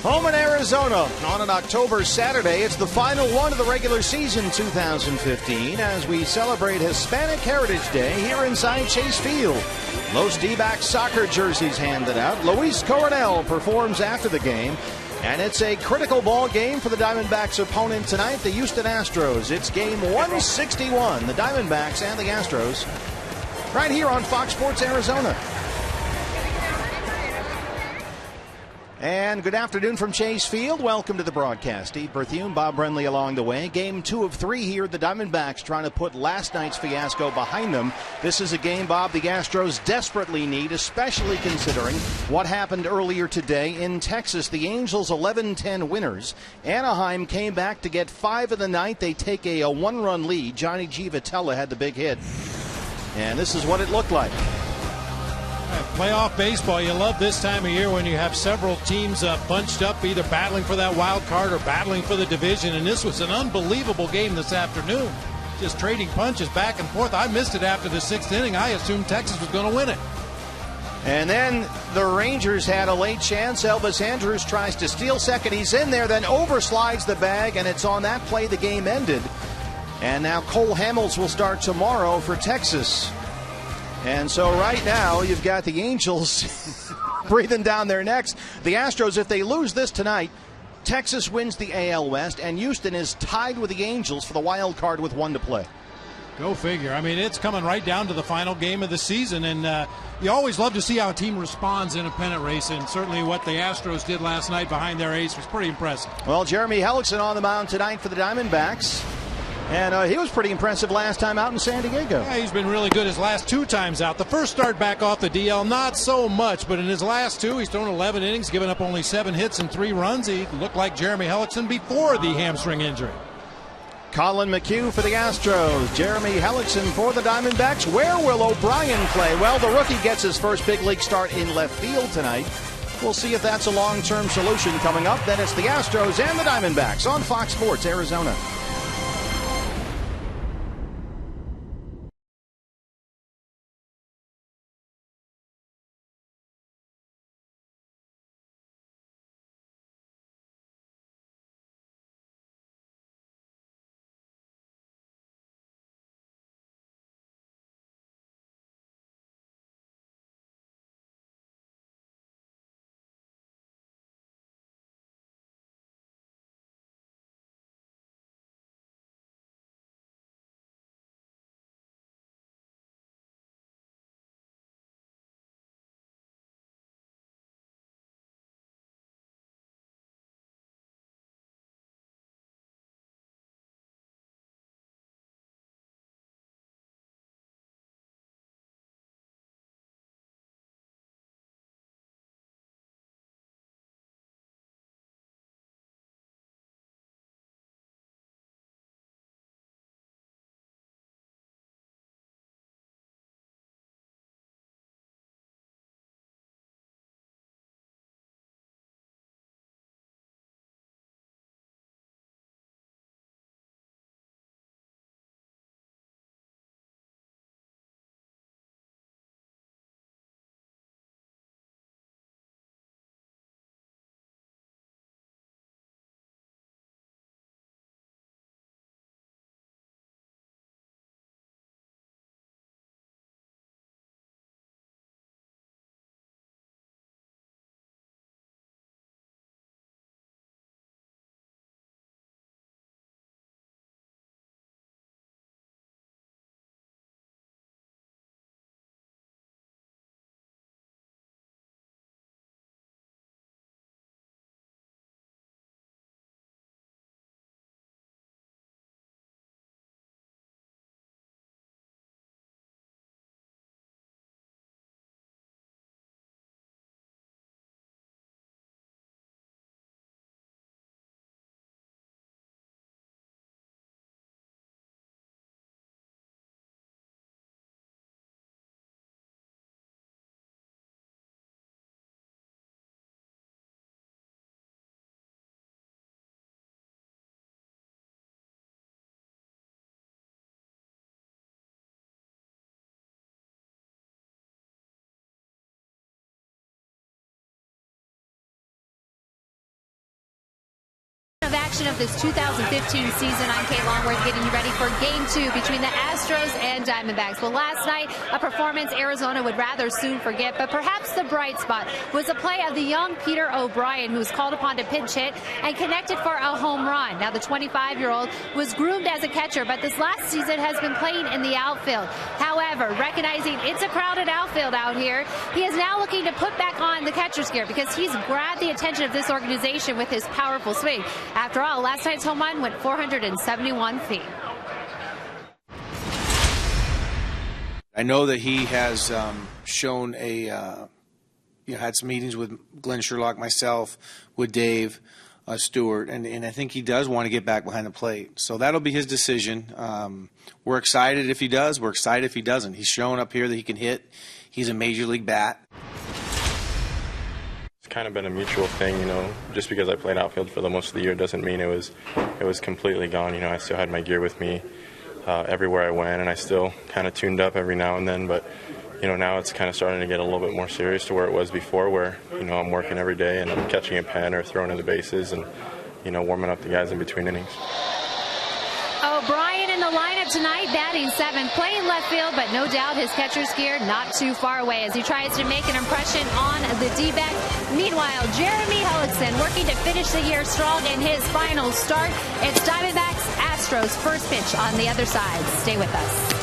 Home in Arizona on an October Saturday. It's the final one of the regular season 2015 as we celebrate Hispanic Heritage Day here inside Chase Field. Los D-backs soccer jerseys handed out. Luis Coronel performs after the game. And it's a critical ball game for the Diamondbacks' opponent tonight, the Houston Astros. It's game 161, the Diamondbacks and the Astros, right here on Fox Sports Arizona. And good afternoon from Chase Field. Welcome to the broadcast. Steve Berthune, Bob Brenly along the way. Game 2 of 3 here. The Diamondbacks trying to put last night's fiasco behind them. This is a game, Bob, the Astros desperately need, especially considering what happened earlier today in Texas. The Angels 11-10 winners. Anaheim came back to get 5 of the night. They take a 1-run lead. Johnny G. Vitello had the big hit. And this is what it looked like. Playoff baseball, you love this time of year when you have several teams bunched up, either battling for that wild card or battling for the division. And this was an unbelievable game this afternoon, just trading punches back and forth. I missed it after the 6th inning. I assumed Texas was going to win it. And then the Rangers had a late chance. Elvis Andrus tries to steal second. He's in there, then overslides the bag, and it's on that play the game ended. And now Cole Hamels will start tomorrow for Texas. And so right now you've got the Angels breathing down their necks. The Astros, if they lose this tonight, Texas wins the AL West, and Houston is tied with the Angels for the wild card with 1 to play. Go figure. I mean, it's coming right down to the final game of the season, and you always love to see how a team responds in a pennant race, and certainly what the Astros did last night behind their ace was pretty impressive. Well, Jeremy Hellickson on the mound tonight for the Diamondbacks. And he was pretty impressive last time out in San Diego. Yeah, he's been really good his last 2 times out. The first start back off the DL, not so much, but in his last 2, he's thrown 11 innings, given up only 7 hits and 3 runs. He looked like Jeremy Hellickson before the hamstring injury. Colin McHugh for the Astros. Jeremy Hellickson for the Diamondbacks. Where will O'Brien play? Well, the rookie gets his first big league start in left field tonight. We'll see if that's a long-term solution coming up. Then it's the Astros and the Diamondbacks on Fox Sports Arizona. action of this 2015 season. I'm Kate Longworth getting you ready for Game 2 between the Astros and Diamondbacks. Well, last night, a performance Arizona would rather soon forget, but perhaps the bright spot was a play of the young Peter O'Brien, who was called upon to pinch hit and connected for a home run. Now, the 25-year-old was groomed as a catcher, but this last season has been playing in the outfield. However, recognizing it's a crowded outfield out here, he is now looking to put back on the catcher's gear because he's grabbed the attention of this organization with his powerful swing. After all, last night's home run went 471 feet. I know that he has shown had some meetings with Glenn Sherlock, myself, with Dave Stewart, and I think he does want to get back behind the plate. So that'll be his decision. We're excited if he does. We're excited if he doesn't. He's shown up here that he can hit. He's a major league bat. It's kind of been a mutual thing, just because I played outfield for the most of the year doesn't mean it was completely gone. I still had my gear with me everywhere I went, and I still kind of tuned up every now and then, but now it's kind of starting to get a little bit more serious to where it was before, where I'm working every day and I'm catching a pen or throwing in the bases and warming up the guys in between innings. O'Brien in the lineup tonight, batting 7th, playing left field, but no doubt his catcher's gear not too far away as he tries to make an impression on the D-back. Meanwhile, Jeremy Hellickson working to finish the year strong in his final start. It's Diamondbacks Astros first pitch on the other side. Stay with us.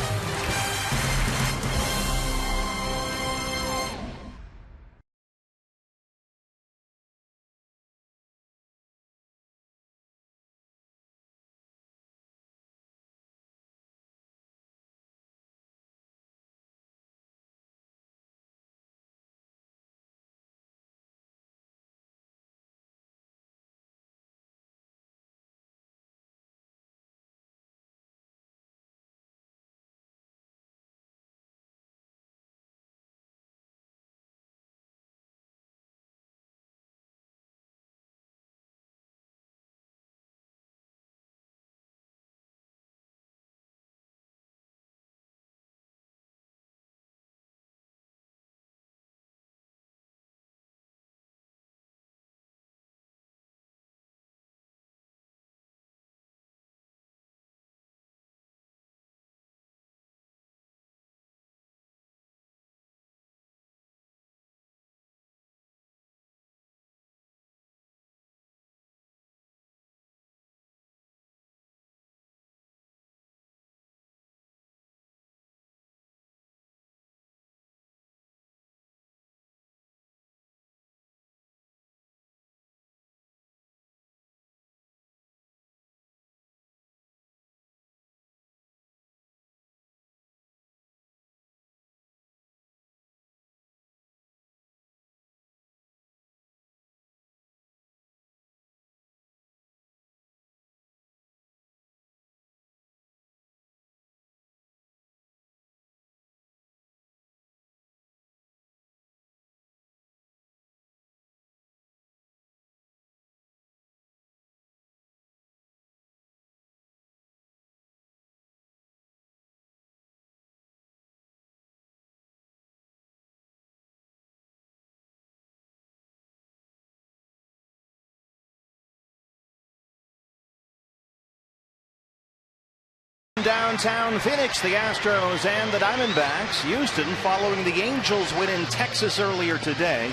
Downtown Phoenix, the Astros and the Diamondbacks. Houston, following the Angels win in Texas earlier today,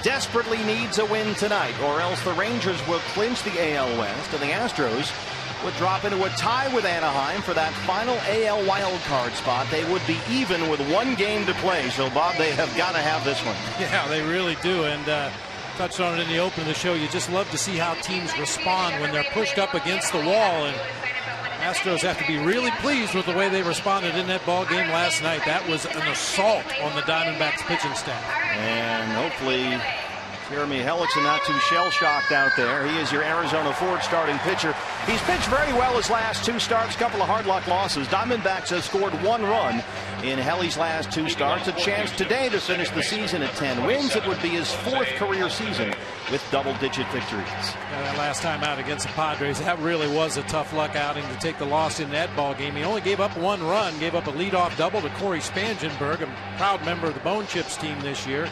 desperately needs a win tonight, or else the Rangers will clinch the AL West, and the Astros would drop into a tie with Anaheim for that final AL wildcard spot. They would be even with one game to play. So, Bob, they have got to have this one. Yeah, they really do. And touched on it in the open of the show. You just love to see how teams respond when they're pushed up against the wall. And Astros have to be really pleased with the way they responded in that ball game last night. That was an assault on the Diamondbacks pitching staff. And hopefully Jeremy Hellickson not too shell-shocked out there. He is your Arizona Ford starting pitcher. He's pitched very well his last 2 starts, couple of hard-luck losses. Diamondbacks have scored 1 run in Helly's last 2 starts. A chance today to finish the season at 10 wins. It would be his 4th career season with double-digit victories. Yeah, that last time out against the Padres, that really was a tough luck outing to take the loss in that ball game. He only gave up 1 run, gave up a leadoff double to Corey Spangenberg, a proud member of the Bone Chips team this year.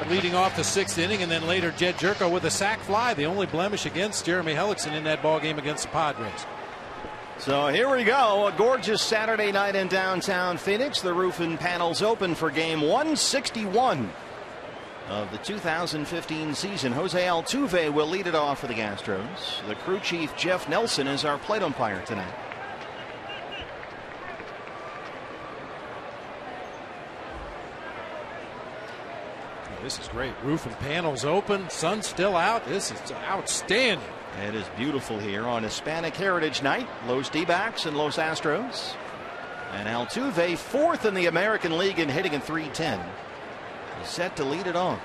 leading off the 6th inning, and then later Jed Jerko with a sac fly, the only blemish against Jeremy Hellickson in that ball game against the Padres. So here we go, a gorgeous Saturday night in downtown Phoenix. The roof and panels open for game 161 of the 2015 season. Jose Altuve will lead it off for the Astros. The crew chief Jeff Nelson is our plate umpire tonight. This is great. Roof and panels open. Sun still out. This is outstanding. It is beautiful here on Hispanic Heritage Night. Los D-backs and Los Astros. And Altuve, 4th in the American League in hitting in .310. He's set to lead it off.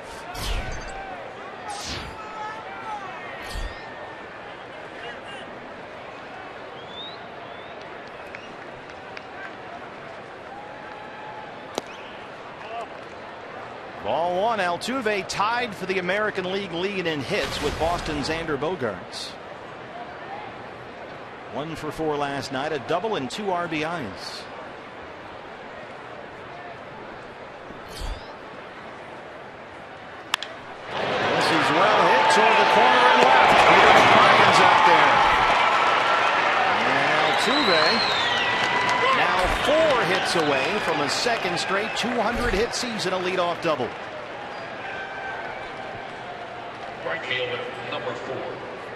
Ball one. Altuve tied for the American League lead in hits with Boston's Xander Bogaerts. 1 for 4 last night, a double and 2 RBIs. This is well hit toward the corner and left. Peter Ryan's out there. And Altuve now 4 hits away from a second straight 200-hit season, a leadoff double. Right field, number 4.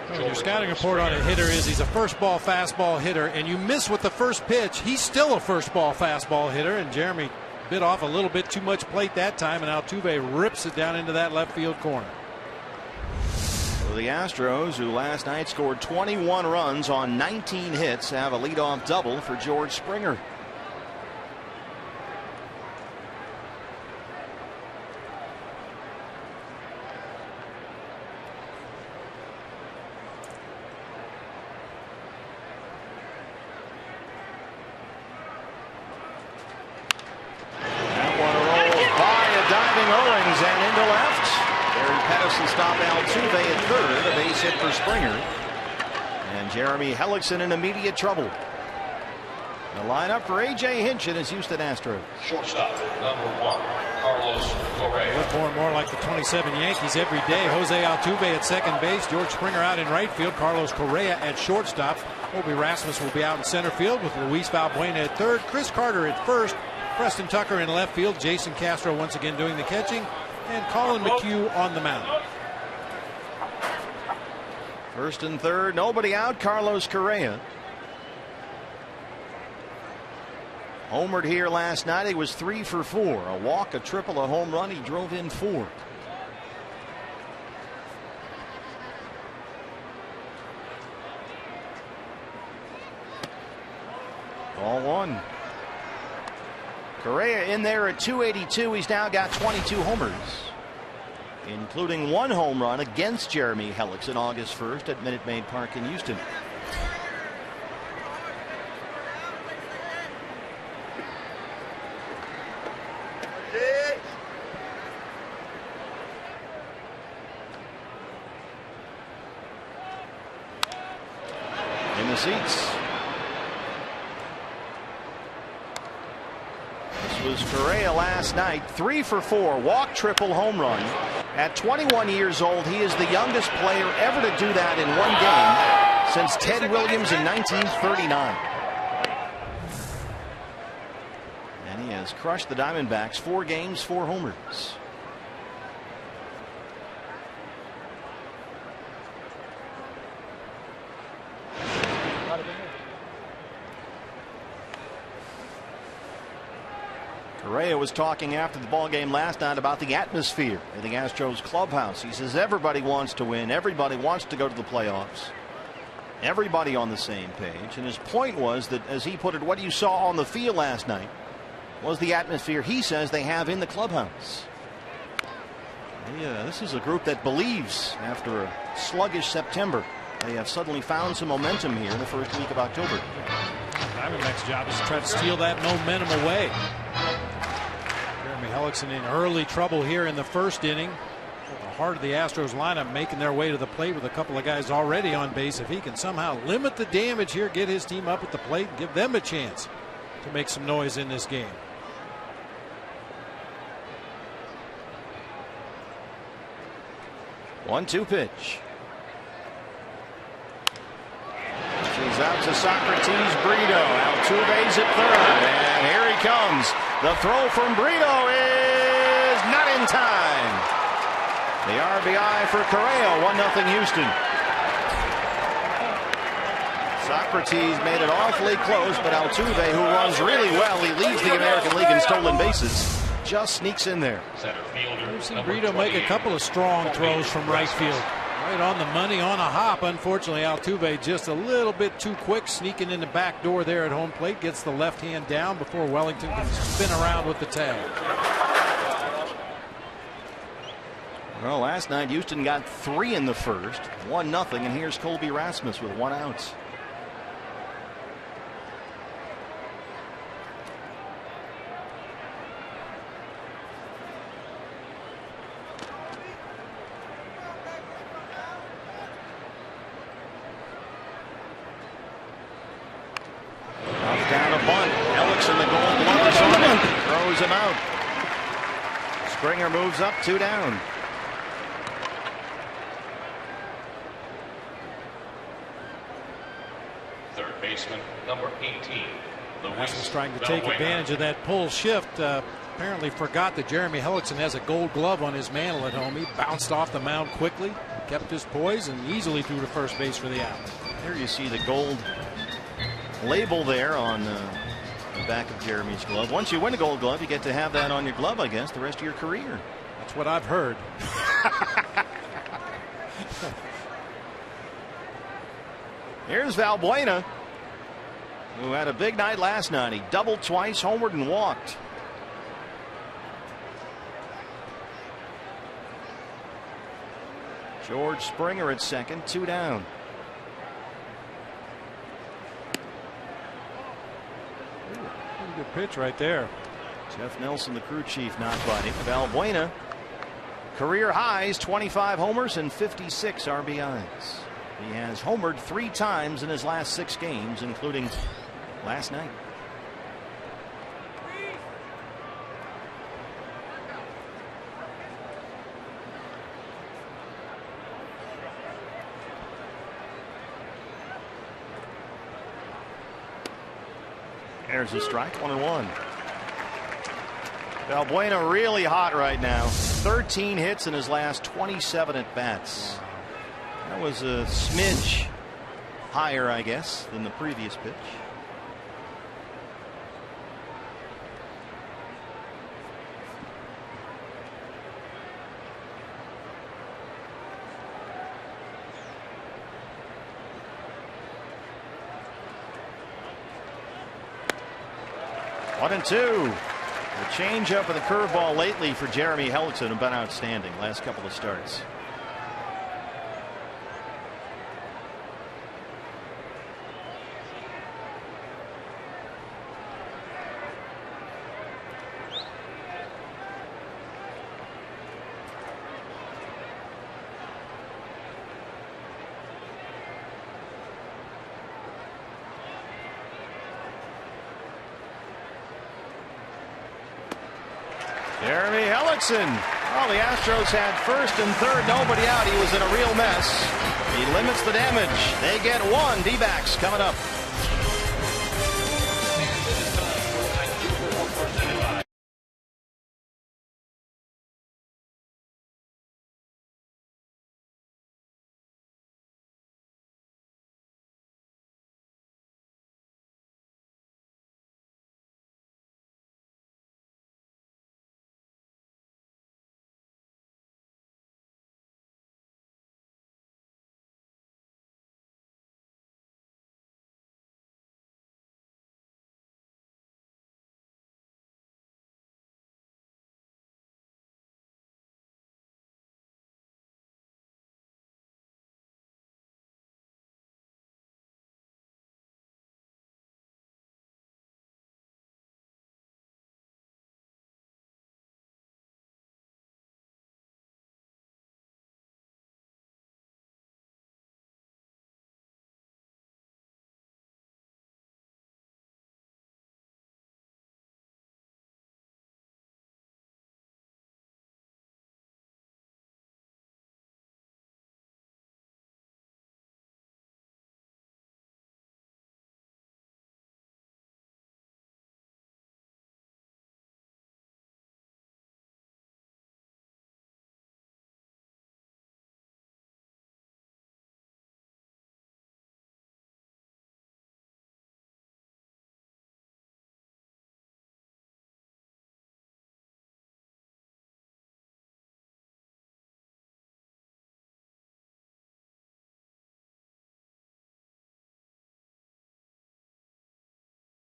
Well, your scouting report on a hitter is he's a first ball fastball hitter, and you miss with the first pitch. He's still a first ball fastball hitter, and Jeremy bit off a little bit too much plate that time, and Altuve rips it down into that left field corner. So the Astros, who last night scored 21 runs on 19 hits, have a leadoff double for George Springer. Stop Altuve at third, a base hit for Springer. And Jeremy Hellickson in immediate trouble. The lineup for A.J. Hinch and his Houston Astros. Shortstop, number 1, Carlos Correa. Look more and more like the 27 Yankees every day. Jose Altuve at second base, George Springer out in right field, Carlos Correa at shortstop. Obi Rasmus will be out in center field with Luis Valbuena at third, Chris Carter at first, Preston Tucker in left field, Jason Castro once again doing the catching, and Colin McHugh on the mound. First and third, nobody out. Carlos Correa. Homered here last night. He was 3 for 4. A walk, a triple, a home run. He drove in 4. Ball one. Correa in there at 282. He's now got 22 homers, including 1 home run against Jeremy Hellickson August 1st at Minute Maid Park in Houston. In the seats. This was Correa last night. 3 for 4. Walk, triple, home run. At 21 years old, he is the youngest player ever to do that in one game since Ted Williams in 1939. And he has crushed the Diamondbacks. 4 games, 4 homers. Correa was talking after the ball game last night about the atmosphere in the Astros clubhouse. He says everybody wants to win. Everybody wants to go to the playoffs. Everybody on the same page. And his point was that, as he put it, what you saw on the field last night was the atmosphere he says they have in the clubhouse. Yeah, this is a group that believes after a sluggish September. They have suddenly found some momentum here in the first week of October. Diamondbacks' job is to try to steal that momentum away. Jeremy Hellickson in early trouble here in the first inning. The heart of the Astros lineup making their way to the plate with a couple of guys already on base. If he can somehow limit the damage here, get his team up at the plate, and give them a chance to make some noise in this game. 1-2 pitch. She's out to Socrates Brito. Altuve's at third, and here he comes. The throw from Brito is not in time. The RBI for Correa. 1-0 Houston. Socrates made it awfully close, but Altuve, who runs really well, he leads the American League in stolen bases, just sneaks in there. We've seen Brito make a couple of strong throws from right field. Right on the money, on a hop. Unfortunately, Altuve just a little bit too quick, sneaking in the back door there at home plate. Gets the left hand down before Wellington can spin around with the tag. Well, last night Houston got 3 in the first, 1-0, and here's Colby Rasmus with 1 out. Him out. Springer moves up, 2 down. Third baseman, number 18. Rasmus trying to take advantage of that pull shift. Apparently forgot that Jeremy Hellickson has a Gold Glove on his mantle at home. He bounced off the mound quickly, kept his poise, and easily threw to first base for the out. There you see the gold label there on the back of Jeremy's glove. Once you win a Gold Glove, you get to have that on your glove, I guess, the rest of your career. That's what I've heard. Here's Valbuena, who had a big night last night. He doubled twice, homered, and walked. George Springer at second, 2 down. Good pitch right there. Jeff Nelson, the crew chief, not biting. Valbuena, career highs, 25 homers and 56 RBIs. He has homered 3 times in his last 6 games, including last night. There's a strike, 1-1. Valbuena really hot right now. 13 hits in his last 27 at bats. That was a smidge higher, I guess, than the previous pitch. One and two. The changeup and the curveball lately for Jeremy Hellickson have been outstanding last couple of starts. Jeremy Hellickson. Well, the Astros had first and third, nobody out. He was in a real mess. He limits the damage. They get 1. D-backs coming up.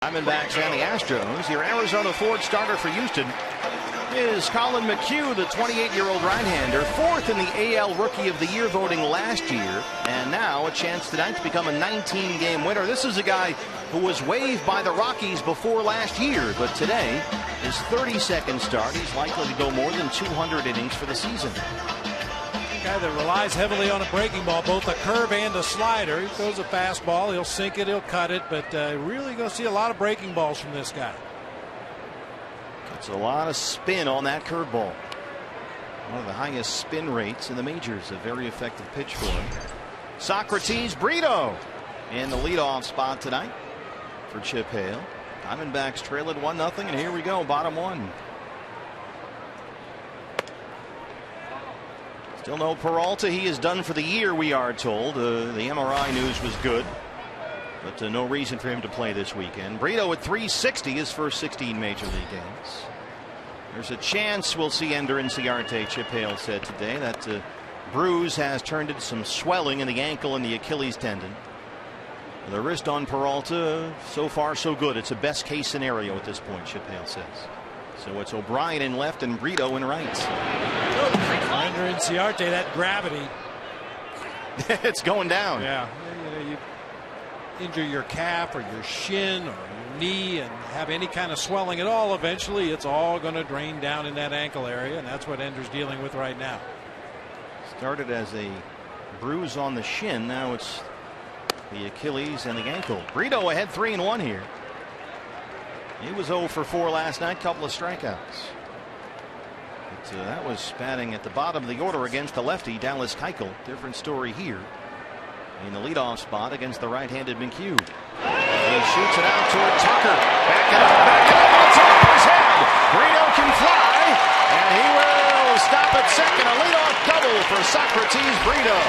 Diamondbacks and the Astros. Your Arizona Ford starter for Houston is Colin McHugh, the 28-year-old right-hander, fourth in the AL Rookie of the Year voting last year, and now a chance tonight to become a 19-game winner. This is a guy who was waived by the Rockies before last year, but today, his 32nd start, he's likely to go more than 200 innings for the season. A guy that relies heavily on a breaking ball, both a curve and a slider. He throws a fastball, he'll sink it, he'll cut it, but really going to see a lot of breaking balls from this guy. It's a lot of spin on that curveball. One of the highest spin rates in the majors. A very effective pitch for him. Socrates Brito in the leadoff spot tonight for Chip Hale. Diamondbacks trail it 1-0, and here we go, bottom one. Still no Peralta. He is done for the year, we are told. The MRI news was good, but no reason for him to play this weekend. Brito at 360, his first 16 major league games. There's a chance we'll see Ender Inciarte, Chip Hale said today. That bruise has turned into some swelling in the ankle and the Achilles tendon. The wrist on Peralta, so far so good. It's a best case scenario at this point, Chip Hale says. So it's O'Brien in left and Brito in right. Ender Inciarte, that gravity. It's going down. Yeah. You injure your calf or your shin or your knee and have any kind of swelling at all, eventually it's all going to drain down in that ankle area, and that's what Ender's dealing with right now. Started as a bruise on the shin, now it's the Achilles and the ankle. Brito ahead 3-1 here. He was 0 for 4 last night, couple of strikeouts. But that was batting at the bottom of the order against the lefty Dallas Keuchel. Different story here in the leadoff spot against the right-handed McHugh. He shoots it out toward Tucker. Back it up, and it's off his head. Brito can fly, and he will stop at second. A leadoff double for Socrates Brito.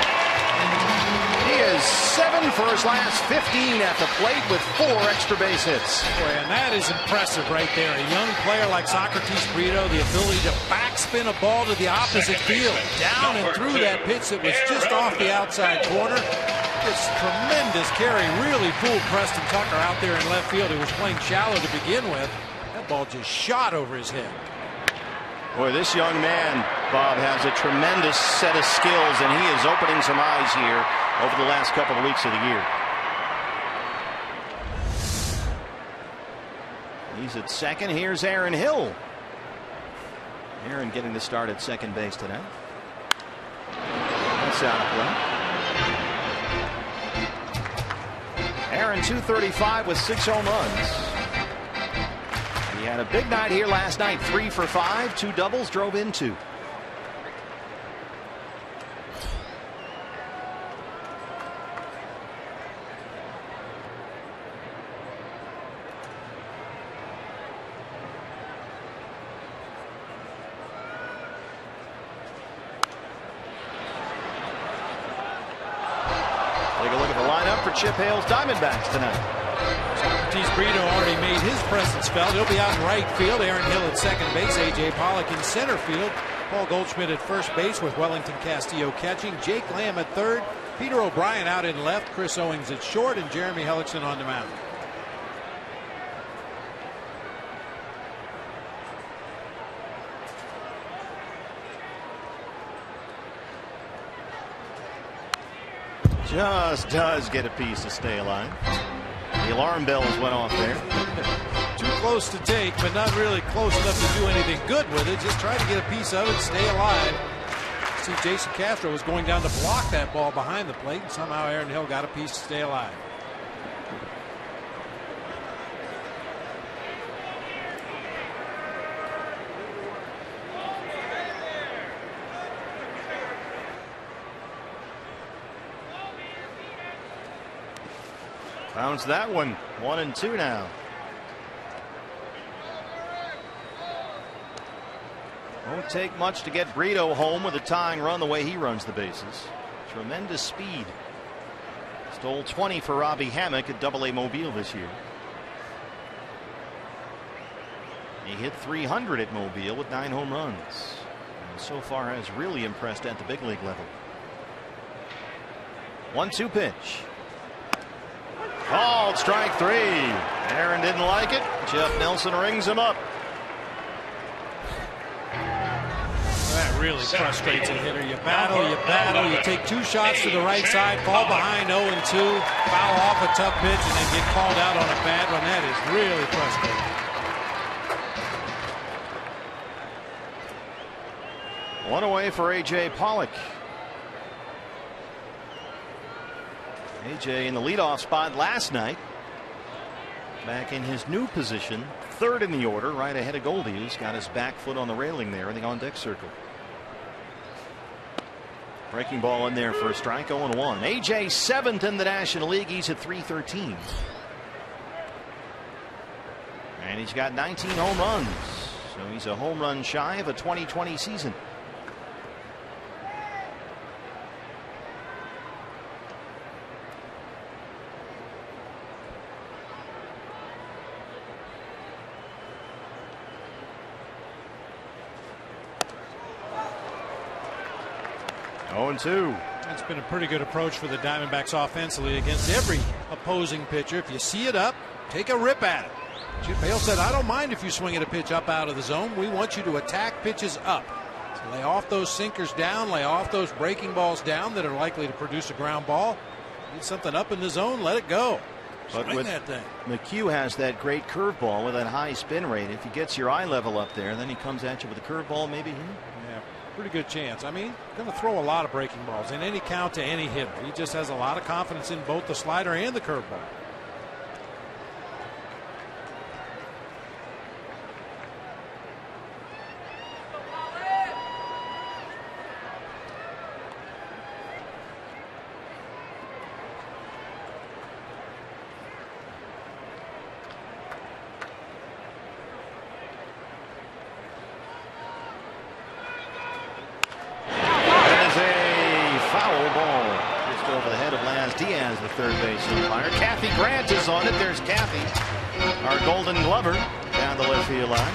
He is 7 for his last 15 at the plate with 4 extra base hits. Boy, and that is impressive right there. A young player like Socrates Brito, the ability to backspin a ball to the opposite field, down and through that pitch that was just off the outside corner. This tremendous carry really fooled Preston Tucker out there in left field. He was playing shallow to begin with. That ball just shot over his head. Boy, this young man, Bob, has a tremendous set of skills, and he is opening some eyes here over the last couple of weeks of the year. He's at second. Here's Aaron Hill. Aaron getting the start at second base tonight. That's out of play. Aaron 235 with 6 home runs. He had a big night here last night. 3 for 5, 2 doubles, drove in 2. Take a look at the lineup for Chip Hale's Diamondbacks tonight. Socrates Brito already made his presence felt. He'll be out in right field. Aaron Hill at second base. A.J. Pollock in center field. Paul Goldschmidt at first base with Wellington Castillo catching. Jake Lamb at third. Peter O'Brien out in left. Chris Owings at short. And Jeremy Hellickson on the mound. Just does get a piece to stay alive. The alarm bells went off there. Too close to take, but not really close enough to do anything good with it. Just try to get a piece of it, stay alive. See, Jason Castro was going down to block that ball behind the plate, and somehow Aaron Hill got a piece to stay alive. Bounce that one. 1-2 now. Won't take much to get Brito home with a tying run the way he runs the bases. Tremendous speed. Stole 20 for Robbie Hammock at AA Mobile this year. He hit 300 at Mobile with 9 home runs. And so far has really impressed at the big league level. 1-2 pitch. Called strike 3. Aaron didn't like it. Jeff Nelson rings him up. That really frustrates a hitter. You battle, you take 2 shots to the right side, fall behind 0-2, foul off a tough pitch, and then get called out on a bad one. That is really frustrating. 1 away for A.J. Pollock. A.J. in the leadoff spot last night. Back in his new position, 3rd in the order, right ahead of Goldie, who's got his back foot on the railing there in the on-deck circle. Breaking ball in there for a strike, 0-1. A.J. 7th in the National League. He's at .313. And he's got 19 home runs. So he's a home run shy of a 2020 season. That's been a pretty good approach for the Diamondbacks offensively against every opposing pitcher. If you see it up, take a rip at it. Chip Hale said, I don't mind if you swing at a pitch up out of the zone. We want you to attack pitches up. So lay off those sinkers down, lay off those breaking balls down that are likely to produce a ground ball. Get something up in the zone, let it go. Swing that thing. McHugh has that great curveball with that high spin rate. If he gets your eye level up there, then he comes at you with a curveball maybe here. Yeah, pretty good chance. I mean, going to throw a lot of breaking balls in any count to any hitter. He just has a lot of confidence in both the slider and the curveball. Third base umpire. Kathy Grant is on it. There's Kathy, our Golden Glover, down the left field line.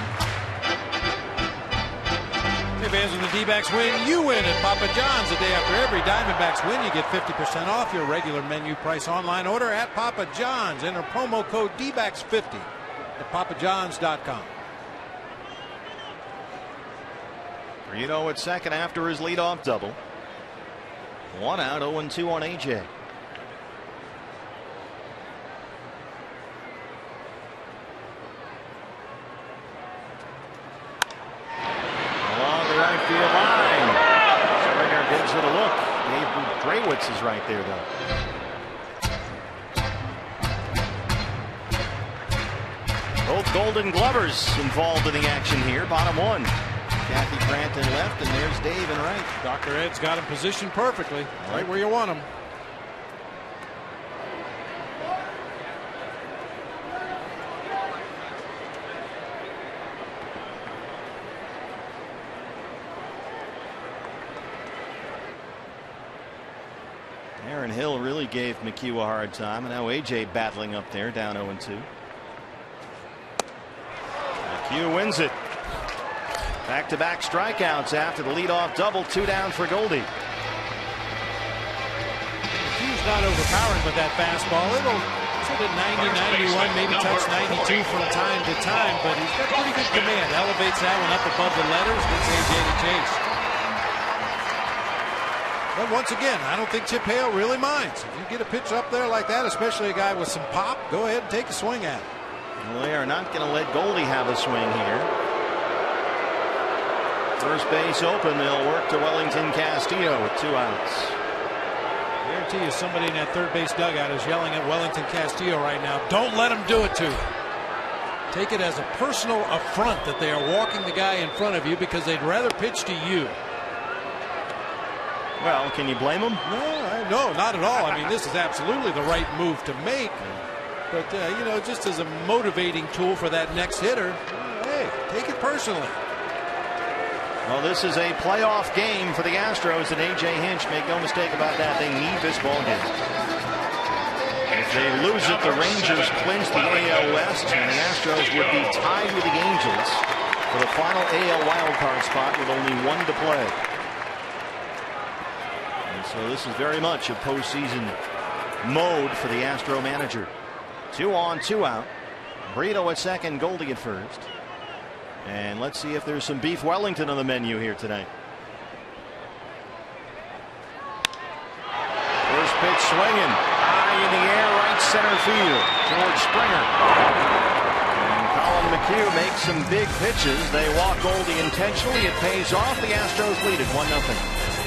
Hey fans, when the D-backs win, you win at Papa John's. The day after every Diamondbacks win, you get 50% off your regular menu price online order at Papa John's. Enter promo code DBACKS50 at papajohns.com. Reno at second after his leadoff double. 1 out, 0-2 on AJ. Draywitz is right there, though. Both Golden Glovers involved in the action here. Bottom one. Kathy Grant in left, and there's Dave in right. Dr. Ed's got him positioned perfectly, right where you want him. Aaron Hill really gave McHugh a hard time, and now AJ battling up there, down 0-2. McHugh wins it. Back-to-back strikeouts after the leadoff double. 2 down for Goldie. McHugh's not overpowering with that fastball. It'll sit at 90, 91, maybe touch 92 from time to time, but he's got pretty good command. Elevates that one up above the letters, gets AJ to chase. But once again, I don't think Chip Hale really minds. If you get a pitch up there like that, especially a guy with some pop, go ahead and take a swing at it. Well, they are not going to let Goldie have a swing here. First base open. They'll work to Wellington Castillo with 2 outs. I guarantee you somebody in that third base dugout is yelling at Wellington Castillo right now. Don't let him do it to you. Take it as a personal affront that they are walking the guy in front of you because they'd rather pitch to you. Well, can you blame him? No, not at all. I mean, this is absolutely the right move to make. But, you know, just as a motivating tool for that next hitter, hey, take it personally. Well, this is a playoff game for the Astros, and A.J. Hinch, make no mistake about that, they need this ball game. If they lose it, the Rangers clinch the AL West, and the Astros would be tied with the Angels for the final AL wildcard spot with only 1 to play. So this is very much a postseason mode for the Astro manager. 2 on, 2 out. Brito at second, Goldie at first. And let's see if there's some beef Wellington on the menu here tonight. First pitch swinging high in the air, right center field. George Springer. And Colin McHugh makes some big pitches. They walk Goldie intentionally. It pays off. The Astros lead it 1-0.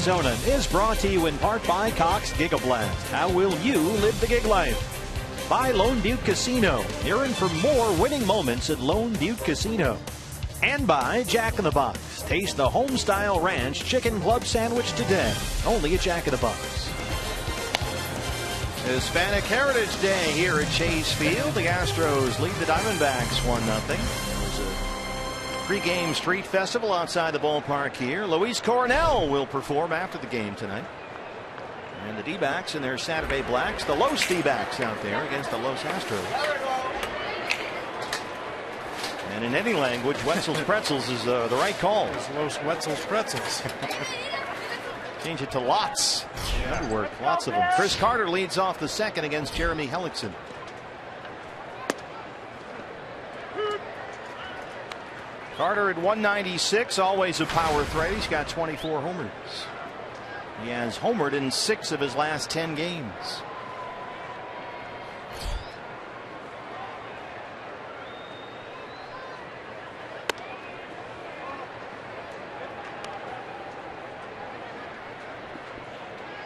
Arizona is brought to you in part by Cox Gigablast. How will you live the gig life? By Lone Butte Casino. You're in for more winning moments at Lone Butte Casino. And by Jack in the Box. Taste the home-style ranch chicken club sandwich today. Only at Jack in the Box. Hispanic Heritage Day here at Chase Field. The Astros lead the Diamondbacks 1-0. Pre-game street festival outside the ballpark here. Luis Coronel will perform after the game tonight. And the D-backs in their Saturday blacks. The Los D-backs out there against the Los Astros. And in any language, Wetzel's Pretzels is the right call. It's Los Wetzel's Pretzels. Change it to lots. That would work. Lots of them. Chris Carter leads off the second against Jeremy Hellickson. Carter at 196, always a power threat. He's got 24 homers. He has homered in 6 of his last 10 games.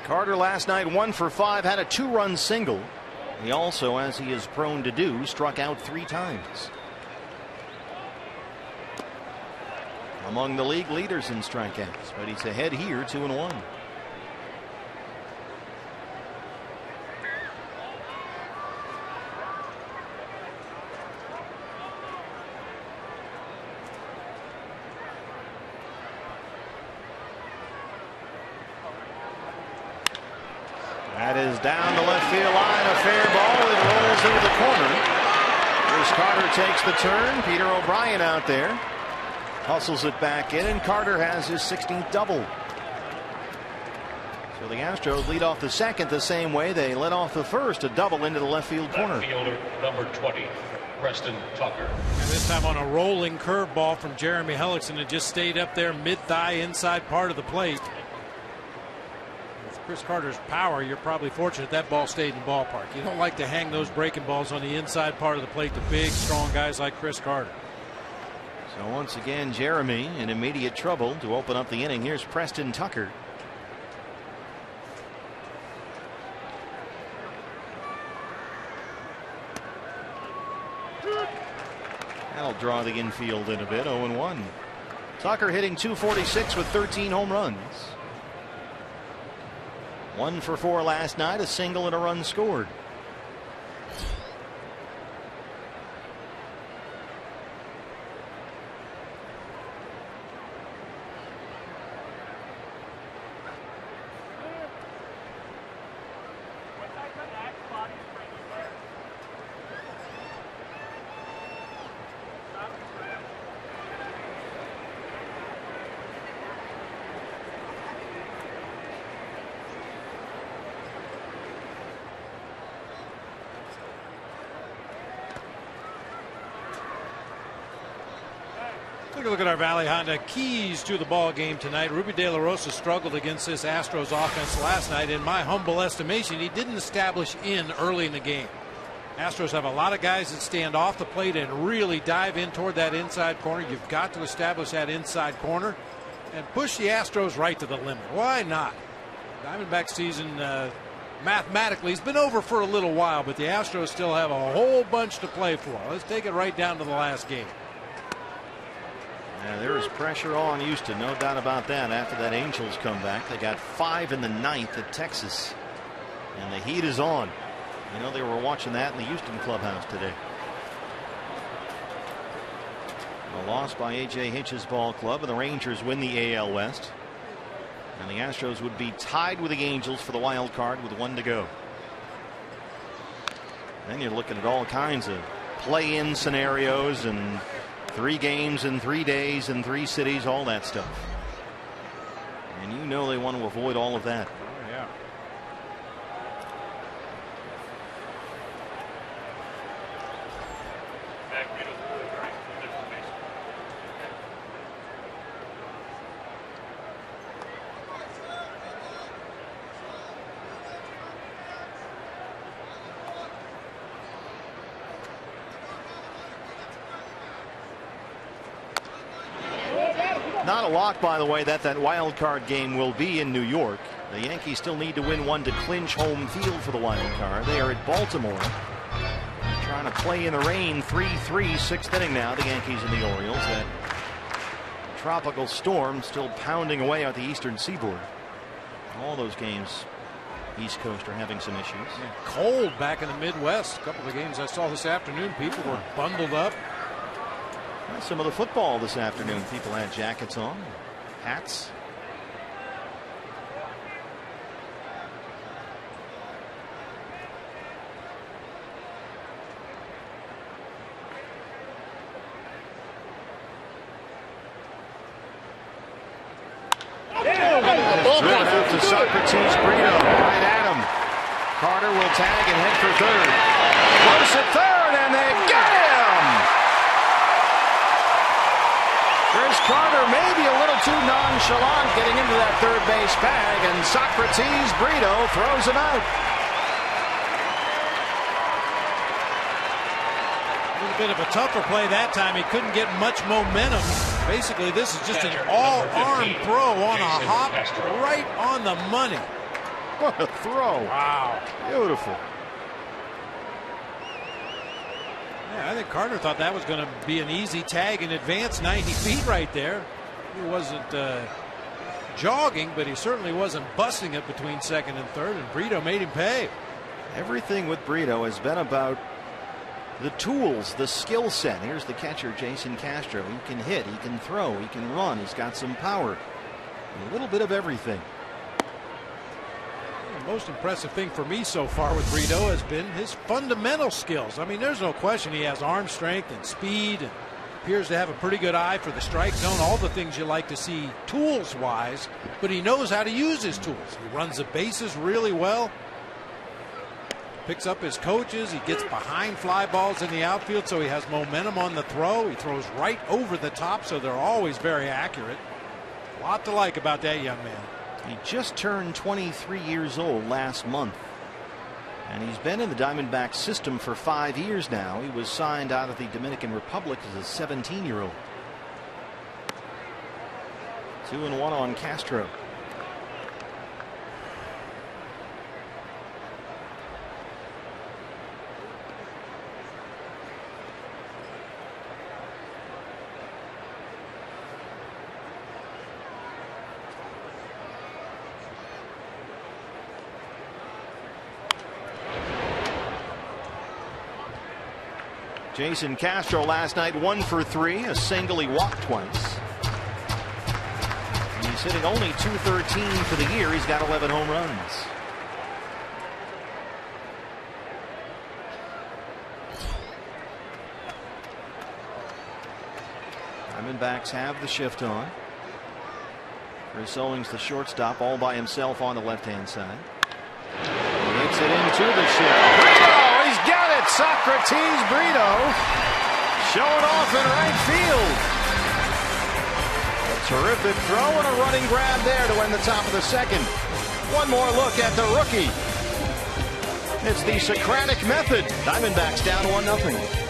Carter last night 1 for 5, had a 2-run single. He also, as he is prone to do, struck out 3 times. Among the league leaders in strikeouts, but he's ahead here 2-1. That is down the left field line, a fair ball. It rolls into the corner. Chris Carter takes the turn. Peter O'Brien out there. Hustles it back in, and Carter has his 16th double. So the Astros lead off the second the same way they led off the first, a double into the left field corner. Left fielder number 20, Preston Tucker. And this time on a rolling curveball from Jeremy Hellickson. It just stayed up there mid-thigh inside part of the plate. With Chris Carter's power, you're probably fortunate that ball stayed in the ballpark. You don't like to hang those breaking balls on the inside part of the plate to big, strong guys like Chris Carter. So once again, Jeremy in immediate trouble to open up the inning. Here's Preston Tucker. That'll draw the infield in a bit. 0-1. Tucker hitting .246 with 13 home runs. 1 for 4 last night, a single and a run scored. Take a look at our Valley Honda keys to the ball game tonight. Ruby De La Rosa struggled against this Astros offense last night. In my humble estimation, he didn't establish in early in the game. Astros have a lot of guys that stand off the plate and really dive in toward that inside corner. You've got to establish that inside corner and push the Astros right to the limit. Why not? Diamondback season mathematically has been over for a little while, but the Astros still have a whole bunch to play for. Let's take it right down to the last game. Yeah, there is pressure on Houston, no doubt about that. After that Angels comeback, they got 5 in the 9th at Texas, and the heat is on. You know, they were watching that in the Houston clubhouse today. A loss by A.J. Hinch's ball club, and the Rangers win the AL West. And the Astros would be tied with the Angels for the wild card with 1 to go. Then you're looking at all kinds of play-in scenarios and 3 games in 3 days in 3 cities, all that stuff. And you know they want to avoid all of that. Oh, yeah. Not a lock, by the way, that wild card game will be in New York. The Yankees still need to win 1 to clinch home field for the wild card. They are at Baltimore, trying to play in the rain. 3-3, 6th inning now. The Yankees and the Orioles. That tropical storm still pounding away at the eastern seaboard. All those games, East Coast, are having some issues. Yeah, cold back in the Midwest. A couple of the games I saw this afternoon, people were bundled up. Well, some of the football this afternoon, people had jackets on, hats. To Socrates Brito, right at him. Carter will tag and head for third. Close at third, and they get him! Chris Carter maybe a little too nonchalant getting into that third base bag, and Socrates Brito throws him out. A little bit of a tougher play that time. He couldn't get much momentum. Basically, this is just an all-arm throw on a hop right on the money. What a throw. Wow. Beautiful. Yeah, I think Carter thought that was going to be an easy tag and advance 90 feet right there. He wasn't jogging, but he certainly wasn't busting it between second and third, and Brito made him pay. Everything with Brito has been about the tools, the skill set. Here's the catcher, Jason Castro. He can hit, he can throw, he can run, he's got some power. A little bit of everything. The most impressive thing for me so far with Brito has been his fundamental skills. I mean, there's no question he has arm strength and speed and appears to have a pretty good eye for the strike zone, all the things you like to see tools wise, but he knows how to use his tools. He runs the bases really well, picks up his coaches, he gets behind fly balls in the outfield, so he has momentum on the throw. He throws right over the top, so they're always very accurate. A lot to like about that young man. He just turned 23 years old last month, and he's been in the Diamondbacks system for 5 years now. He was signed out of the Dominican Republic as a 17-year-old. 2-1 on Castro. Jason Castro last night 1 for 3, a single. He walked twice. He's hitting only .213 for the year. He's got 11 home runs. Diamondbacks have the shift on. Chris Owings, the shortstop, all by himself on the left-hand side. He hits it into the shift. Brito, he's got it. Socrates Brito showing off in right field. A terrific throw and a running grab there to end the top of the second. One more look at the rookie. It's the Socratic method. Diamondbacks down 1-0.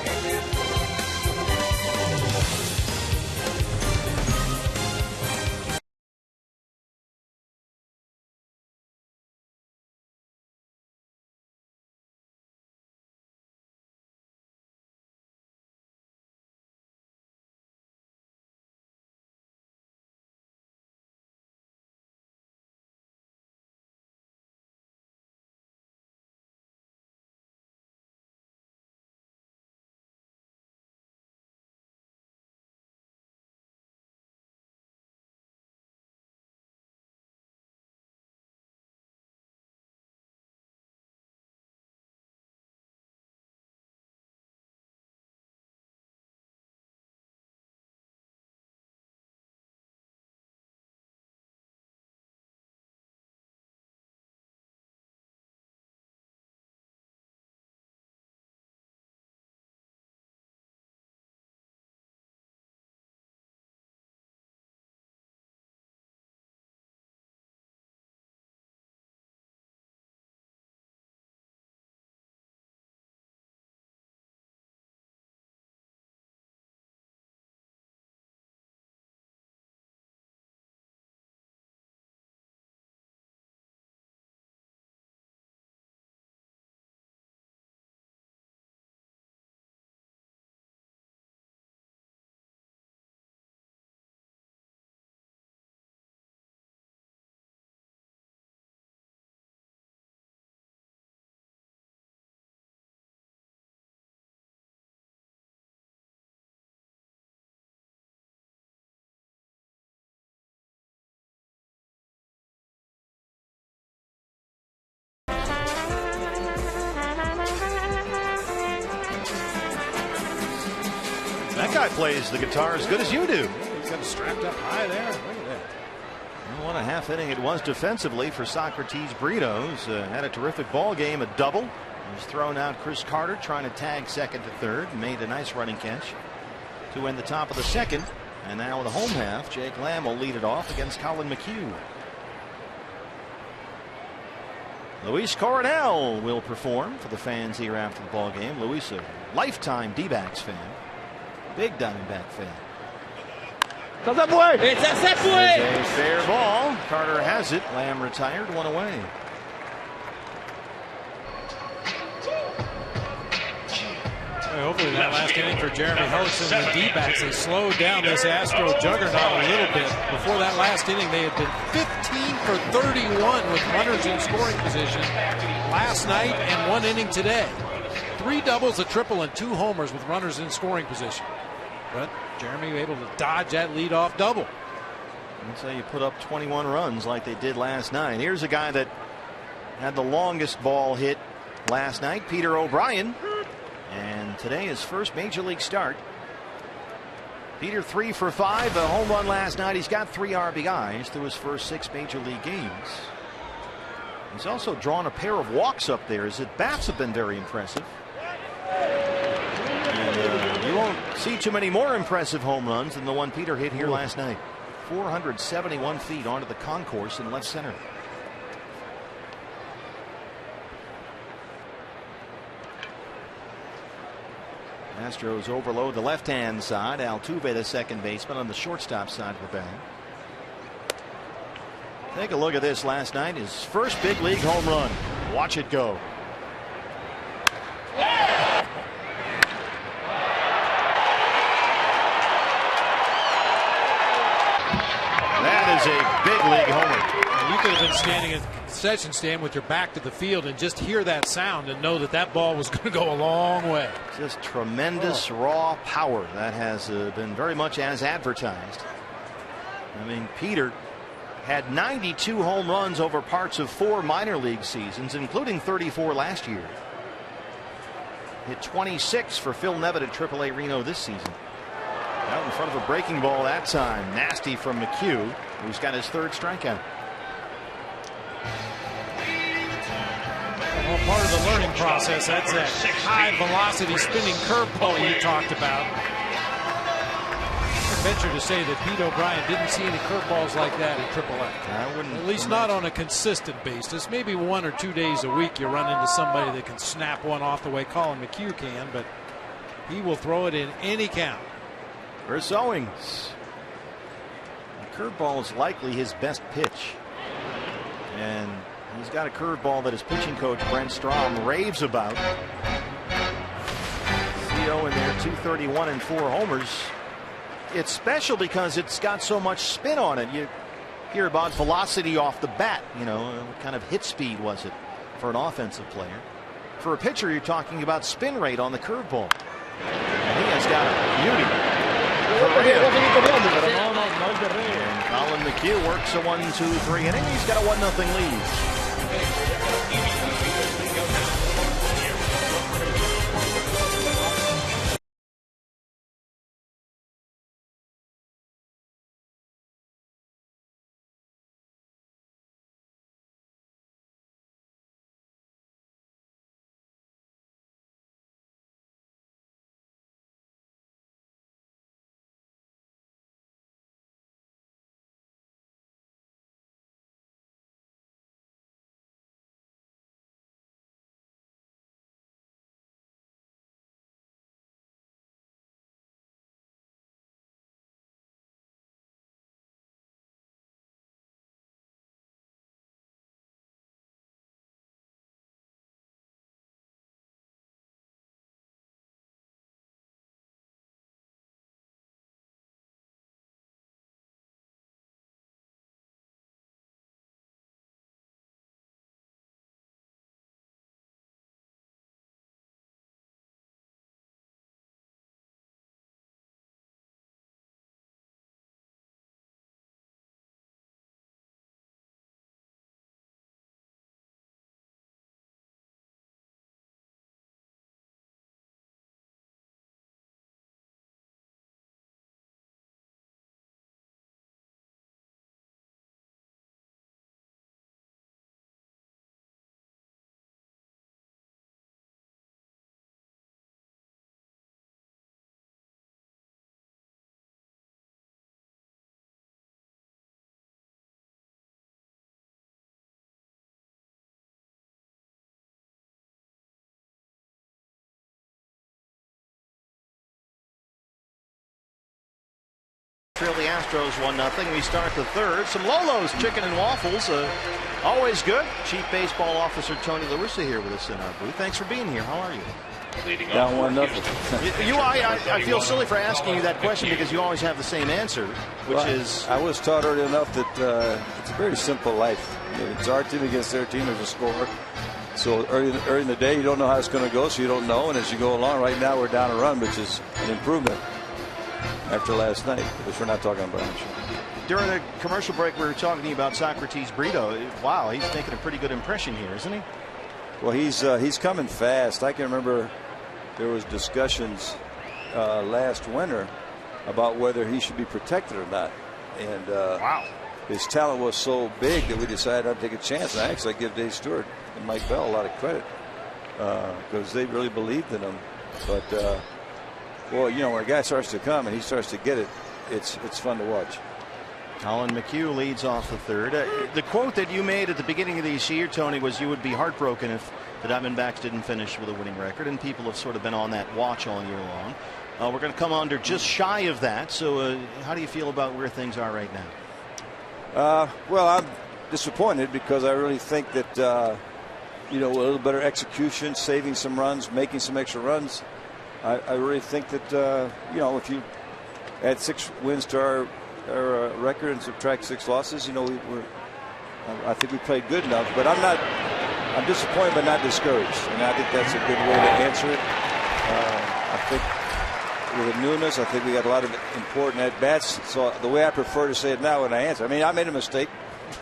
That guy plays the guitar as good as you do. He's got it strapped up high there. Look at that. And what a half inning it was defensively for Socrates Brito. Had a terrific ball game, a double. He's thrown out Chris Carter trying to tag second to third. Made a nice running catch to end the top of the second. And now in the home half, Jake Lamb will lead it off against Colin McHugh. Luis Coronel will perform for the fans here after the ball game. Luis, a lifetime D-backs fan. Big Diamondback fan. There's a fair ball. Carter has it. Lamb retired, one away. Hopefully that last inning for Jeremy Hellickson and the D-backs, they slowed down this Astro juggernaut a little bit. Before that last inning, they had been 15 for 31 with runners in scoring position last night and one inning today. 3 doubles, a triple, and 2 homers with runners in scoring position. But Jeremy able to dodge that leadoff double. That's how you put up 21 runs like they did last night. Here's a guy that had the longest ball hit last night, Peter O'Brien. And today his first major league start. Peter 3 for 5, a home run last night. He's got 3 RBIs through his first 6 major league games. He's also drawn a pair of walks up there. His at-bats have been very impressive. And you won't see too many more impressive home runs than the one Peter hit here last night. 471 feet onto the concourse in left center. Astros overload the left-hand side. Altuve, the second baseman, on the shortstop side of the bag. Take a look at this last night. His first big league home run. Watch it go. That is a big league homer. You could have been standing at the concession stand with your back to the field and just hear that sound and know that that ball was going to go a long way. Just tremendous raw power that has been very much as advertised. I mean, Peter had 92 home runs over parts of 4 minor league seasons, including 34 last year. Hit 26 for Phil Nevett at AAA Reno this season. Out in front of a breaking ball that time. Nasty from McHugh, who's got his 3rd strikeout. Well, part of the learning process, that's that high velocity spinning curveball you talked about. I venture to say that Pete O'Brien didn't see any curveballs like that in AAA. At least not on a consistent basis. Maybe 1 or 2 days a week you run into somebody that can snap one off the way Colin McHugh can, but he will throw it in any count. Chris Owings. The curveball is likely his best pitch. And he's got a curveball that his pitching coach Brent Strom raves about. CO in there, 231 and 4 homers. It's special because it's got so much spin on it. You hear about velocity off the bat. You know, what kind of hit speed was it for an offensive player? For a pitcher, you're talking about spin rate on the curveball. And he has got a beauty. And Colin McHugh works a 1-2-3 inning. He's got a 1-0 lead. Trail the Astros 1-0. We start the 3rd. Some Lolo's chicken and waffles. Always good. Chief Baseball Officer Tony La Russa here with us in our booth. Thanks for being here. How are you? Down 1-0. I feel silly for asking you that question because you always have the same answer, which is. I was taught early enough that it's a very simple life. It's our team against their team. There's a score. So early in the day, you don't know how it's going to go, so you don't know. And as you go along, right now we're down a run, which is an improvement after last night, which we're not talking about. During the commercial break, we were talking to you about Socrates Brito. Wow, he's making a pretty good impression here, isn't he? Well, he's coming fast. I can remember there was discussions last winter about whether he should be protected or not. And wow, his talent was so big that we decided I'd take a chance. And I give Dave Stewart and Mike Bell a lot of credit because they really believed in him. But well, you know, when a guy starts to come and he starts to get it, it's fun to watch. Colin McHugh leads off the 3rd. The quote that you made at the beginning of this year, Tony, was you would be heartbroken if the Diamondbacks didn't finish with a winning record, and people have sort of been on that watch all year long. We're going to come under just shy of that. So how do you feel about where things are right now? Well, I'm disappointed because I really think that you know, a little better execution, saving some runs, making some extra runs. I really think that you know, if you add 6 wins to our our record and subtract 6 losses, I think we played good enough. But I'm disappointed but not discouraged, and I think that's a good way to answer it. I think with the newness, I think we got a lot of important at bats. So the way I prefer to say it now when I answer, I made a mistake,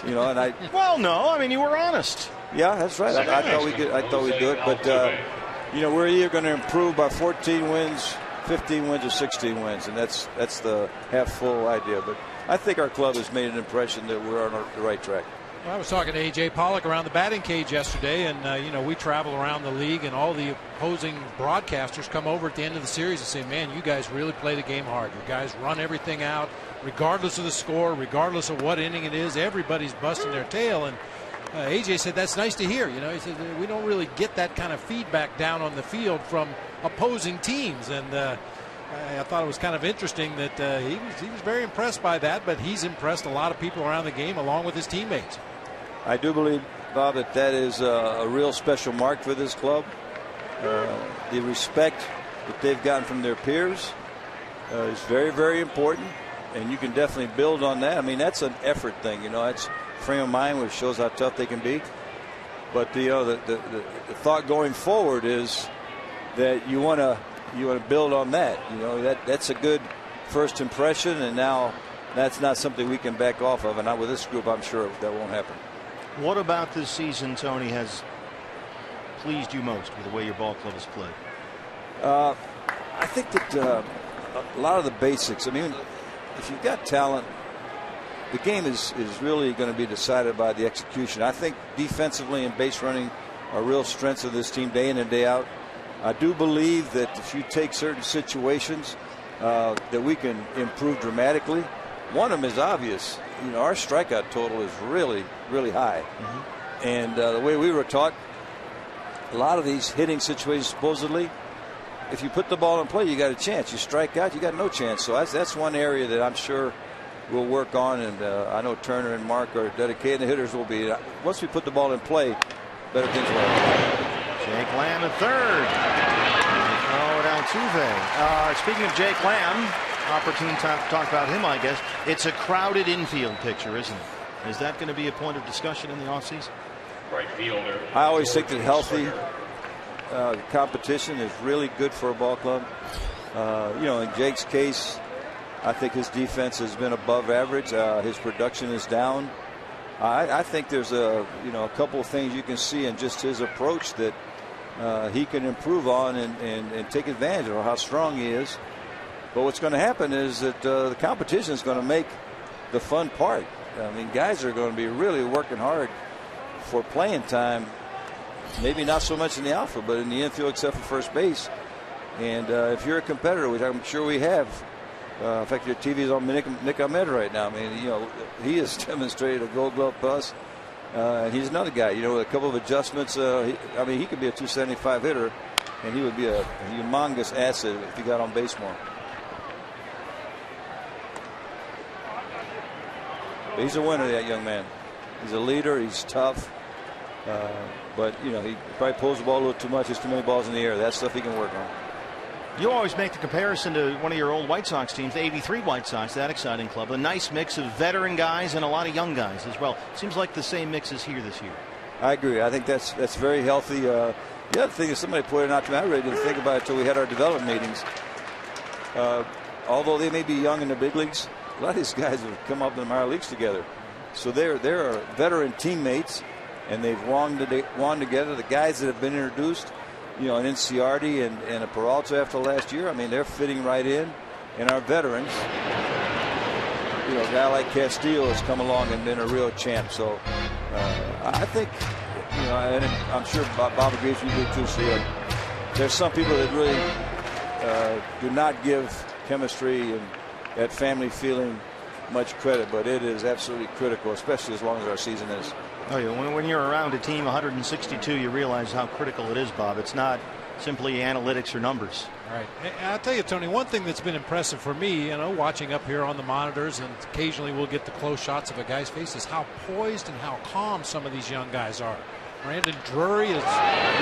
and I. Well, no, you were honest. Yeah, that's right. I thought we could. I thought we'd do it, but we're either going to improve by 14 wins, 15 wins, or 16 wins, and that's the half full idea. But I think our club has made an impression that we're on the right track. Well, I was talking to A.J. Pollock around the batting cage yesterday, and we travel around the league, and all the opposing broadcasters come over at the end of the series and say, man, you guys really play the game hard. You guys run everything out, regardless of the score, regardless of what inning it is. Everybody's busting their tail, and A.J. said that's nice to hear. He said we don't really get that kind of feedback down on the field from opposing teams, and I thought it was kind of interesting that he was very impressed by that, but he's impressed a lot of people around the game along with his teammates. I do believe, Bob, that is a real special mark for this club. The respect that they've gotten from their peers is very, very important, and you can definitely build on that. That's an effort thing. It's frame of mind, which shows how tough they can be. But the thought going forward is that you want to build on that. That's a good first impression, and now that's not something we can back off of. And not with this group, I'm sure that won't happen. What about this season, Tony, has pleased you most with the way your ball club has played? I think that a lot of the basics. If you've got talent, the game is really going to be decided by the execution. I think defensively and base running are real strengths of this team day in and day out. I do believe that if you take certain situations that we can improve dramatically. One of them is obvious. Our strikeout total is really, really high. Mm-hmm. And the way we were taught, a lot of these hitting situations, supposedly, if you put the ball in play, you got a chance. You strike out, you got no chance. So that's one area that I'm sure we'll work on. And I know Turner and Mark are dedicated. The hitters will be. Once we put the ball in play, better things will happen. Jake Lamb at third. Altuve. Speaking of Jake Lamb, opportune time to talk about him, I guess. It's a crowded infield picture, isn't it? Is that going to be a point of discussion in the offseason? Right fielder. I always think that healthy competition is really good for a ball club. In Jake's case, I think his defense has been above average. His production is down. I think there's a couple of things you can see in just his approach that he can improve on and take advantage of how strong he is. But what's going to happen is that the competition is going to make the fun part. Guys are going to be really working hard for playing time. Maybe not so much in the outfield, but in the infield, except for first base. And if you're a competitor, which I'm sure we have, in fact, your TV's on Nick Ahmed right now. He has demonstrated a Gold Glove plus, and he's another guy. With a couple of adjustments, he could be a 275 hitter, and he would be a humongous asset if he got on base more. But he's a winner, that young man. He's a leader. He's tough. But he probably pulls the ball a little too much. There's too many balls in the air. That stuff he can work on. You always make the comparison to one of your old White Sox teams, the '83 White Sox, that exciting club. A nice mix of veteran guys and a lot of young guys as well. Seems like the same mix is here this year. I agree. I think that's very healthy. The other thing is somebody pointed out to me, I really didn't think about it until we had our development meetings. Although they may be young in the big leagues, a lot of these guys have come up in the minor leagues together. So they're veteran teammates, and they've won together. The guys that have been introduced, an Inciardi and a Peralta after last year, they're fitting right in. And our veterans, a guy like Castillo has come along and been a real champ. So I think, and I'm sure Bob agrees with you too. So there's some people that really do not give chemistry and that family feeling much credit, but it is absolutely critical, especially as long as our season is. Oh, yeah. When you're around a team 162, you realize how critical it is, Bob. It's not simply analytics or numbers. Right. I'll tell you, Tony, one thing that's been impressive for me, watching up here on the monitors, and occasionally we'll get the close shots of a guy's face, is how poised and how calm some of these young guys are. Brandon Drury has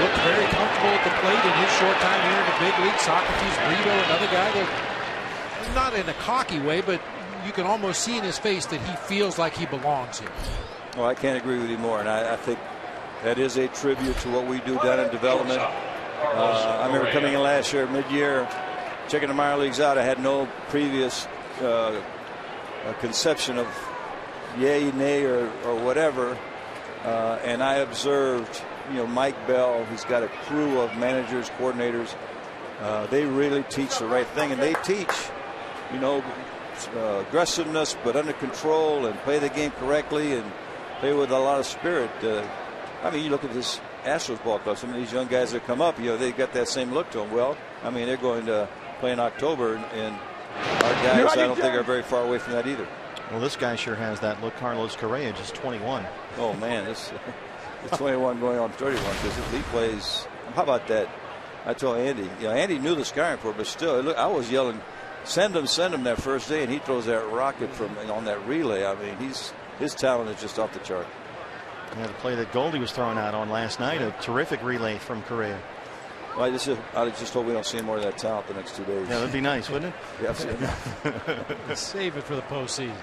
looked very comfortable at the plate in his short time here in the big league. Socrates Brito, another guy that, not in a cocky way, but you can almost see in his face that he feels like he belongs here. Well, I can't agree with you more, and I think that is a tribute to what we do down in development. I remember coming in last year, mid-year, checking the minor leagues out. I had no previous conception of yay, nay, or whatever, and I observed, Mike Bell. He's got a crew of managers, coordinators. They really teach the right thing, and they teach, aggressiveness, but under control, and play the game correctly, and play with a lot of spirit. I mean, you look at this Astros ball club. Some of these young guys that come up, they got that same look to them. Well, I mean, they're going to play in October, and our guys, I don't think, are very far away from that either. Well, this guy sure has that look. Carlos Correa, just 21. Oh man, it's 21 going on 31 because he plays. How about that? I told Andy. Andy knew the scoring report, but still, I was yelling, "Send him!" that first day, and he throws that rocket on that relay. I mean, his talent is just off the chart. Yeah, the play that Goldie was throwing out on last night, a terrific relay from Correa. Well, I just hope we don't see more of that talent the next 2 days. Yeah, that'd be nice, wouldn't it? Yeah, absolutely. Save it for the postseason.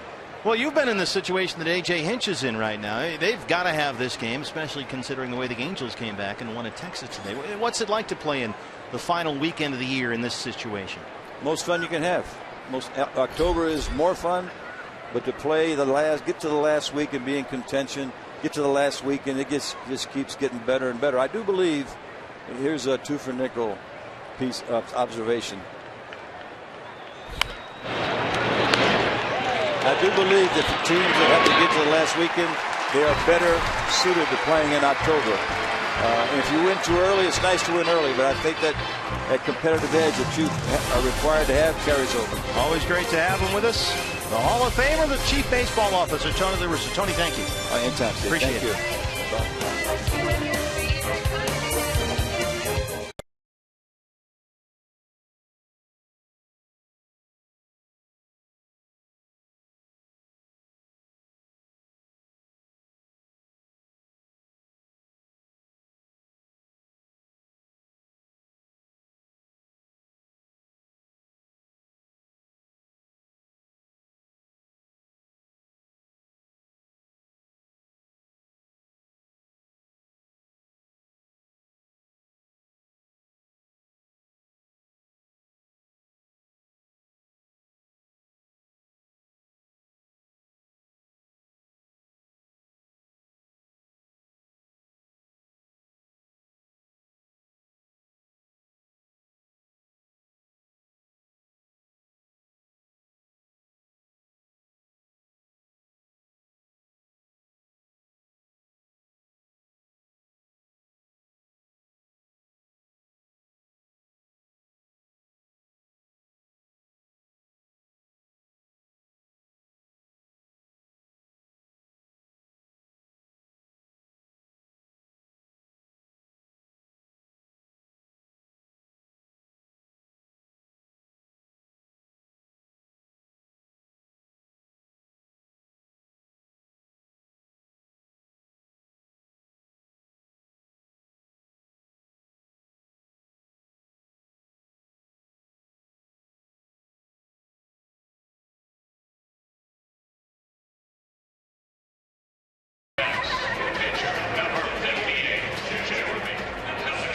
Well, you've been in the situation that A.J. Hinch is in right now. They've got to have this game, especially considering the way the Angels came back and won at Texas today. What's it like to play in the final weekend of the year in this situation? Most fun you can have. October is more fun, but to play get to the last week and be in contention, get to the last week, and it just keeps getting better and better. I do believe. Here's a 2 for nickel piece of observation. I do believe that the teams that have to get to the last weekend, they are better suited to playing in October. If you win too early, it's nice to win early, but I think that competitive edge that you are required to have carries over. Always great to have him with us. The Hall of Famer, the Chief Baseball Officer, Tony La Russa. Tony, thank you. Anytime, Steve. Appreciate it. Bye.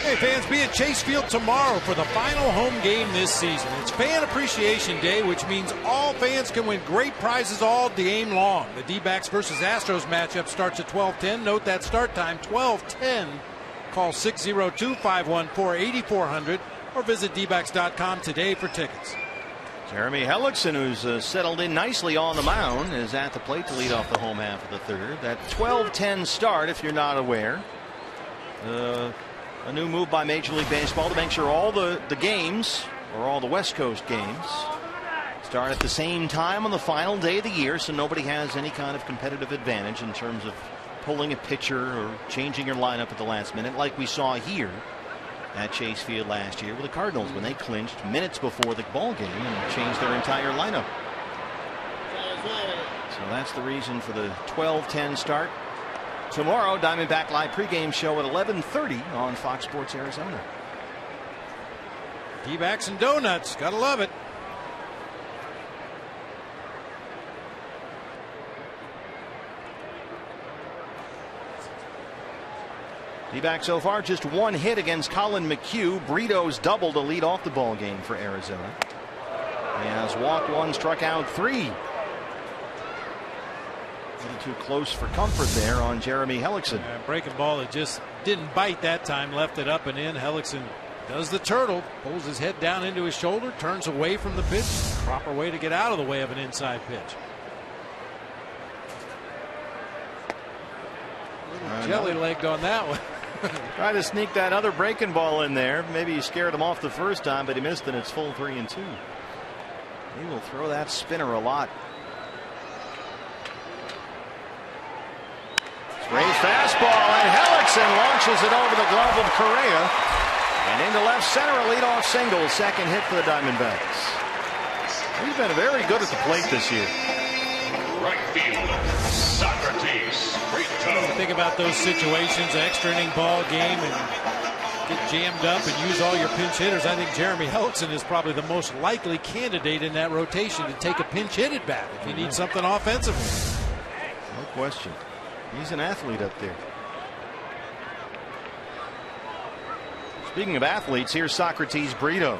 Hey fans, be at Chase Field tomorrow for the final home game this season. It's Fan Appreciation Day, which means all fans can win great prizes all game long. The D-backs versus Astros matchup starts at 12:10. Note that start time, 12:10. Call 602-514-8400 or visit dbacks.com today for tickets. Jeremy Hellickson, who's settled in nicely on the mound, is at the plate to lead off the home half of the third. That 12:10 start, if you're not aware, a new move by Major League Baseball to make sure all the games, or all the West Coast games, start at the same time on the final day of the year, so nobody has any kind of competitive advantage in terms of pulling a pitcher or changing your lineup at the last minute, like we saw here at Chase Field last year with the Cardinals when they clinched minutes before the ball game and changed their entire lineup. So that's the reason for the 12:10 start. Tomorrow, Diamondback Live pregame show at 11:30 on Fox Sports Arizona. D-backs and donuts, gotta love it. D-back so far just one hit against Colin McHugh. Brito's double to lead off the ball game for Arizona. He has walked one, struck out 3. A little too close for comfort there on Jeremy Hellickson. Breaking ball that just didn't bite that time, left it up and in. Hellickson does the turtle, pulls his head down into his shoulder, turns away from the pitch. Proper way to get out of the way of an inside pitch. Jelly legged on that one. Tried to sneak that other breaking ball in there. Maybe he scared him off the first time, but he missed, and it's full 3-2. He will throw that spinner a lot. Straight fastball, and Hellickson launches it over the glove of Correa. And into left center, a leadoff single. Second hit for the Diamondbacks. He's been very good at the plate this year. Right field, Socrates. Think about those situations, an extra inning ball game, and get jammed up and use all your pinch hitters. I think Jeremy Hellickson is probably the most likely candidate in that rotation to take a pinch hit at bat if you need something offensively. No question. He's an athlete up there. Speaking of athletes, here's Socrates Brito,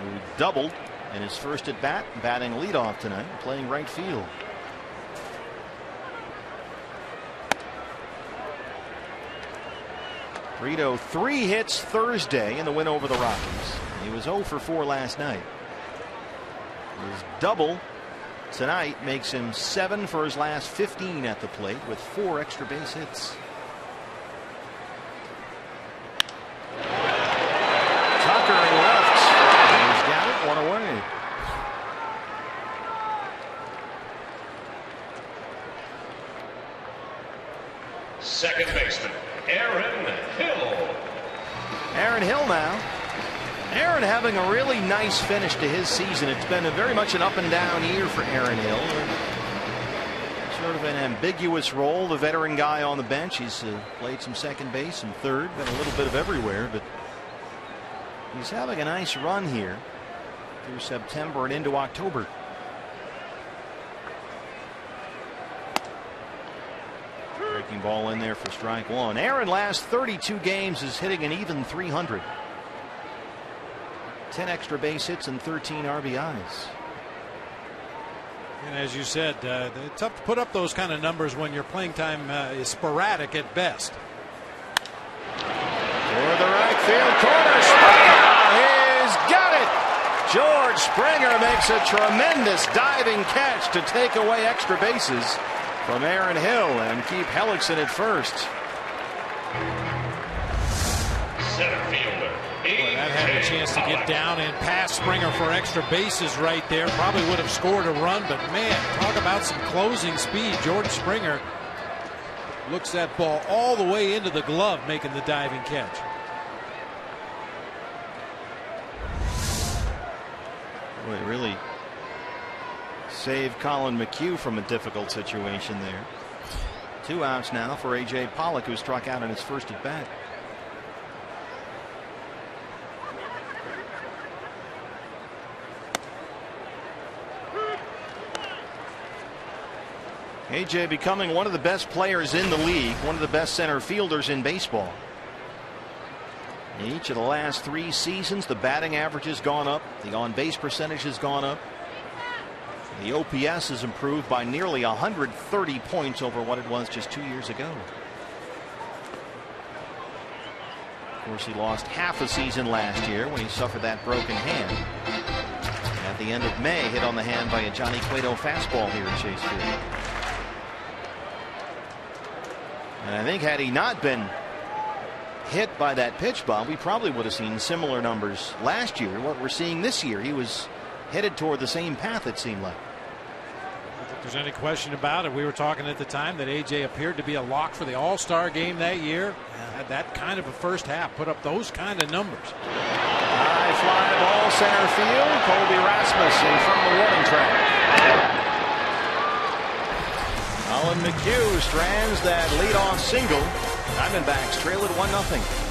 who doubled in his first at bat, batting leadoff tonight, playing right field. Brito 3 hits Thursday in the win over the Rockies. He was 0 for 4 last night. His double tonight makes him 7 for his last 15 at the plate with 4 extra base hits. Tucker in left. And he's got it, 1 away. Second baseman, Aaron Hill. Aaron Hill now. Aaron having a really nice finish to his season. It's been very much an up and down year for Aaron Hill. Sort of an ambiguous role, the veteran guy on the bench. He's played some second base and third, been a little bit of everywhere, but he's having a nice run here through September and into October. Breaking ball in there for strike 1. Aaron last 32 games is hitting an even 300. 10 extra base hits and 13 RBIs. And as you said, it's tough to put up those kind of numbers when your playing time is sporadic at best. For the right field corner, Springer has got it. George Springer makes a tremendous diving catch to take away extra bases from Aaron Hill and keep Hellickson at first. Center fielder. Boy, that had a chance to get down and pass Springer for extra bases right there. Probably would have scored a run, but man, talk about some closing speed. George Springer looks that ball all the way into the glove, making the diving catch. Boy, really saved Colin McHugh from a difficult situation there. 2 outs now for A.J. Pollock, who struck out in his first at bat. A.J. becoming one of the best players in the league, one of the best center fielders in baseball. In each of the last 3 seasons, the batting average has gone up, the on-base percentage has gone up. The OPS has improved by nearly 130 points over what it was just 2 years ago. Of course, he lost half a season last year when he suffered that broken hand. At the end of May, hit on the hand by a Johnny Cueto fastball here at Chase Field. And I think had he not been hit by that pitch bomb, we probably would have seen similar numbers last year. What we're seeing this year, he was headed toward the same path, it seemed like. I don't think there's any question about it. We were talking at the time that A.J. appeared to be a lock for the All-Star game that year. Had that kind of a first half, put up those kind of numbers. High fly ball center field. Colby Rasmussen from the warning track. Colin McHugh strands that leadoff single. Diamondbacks trail it 1-0.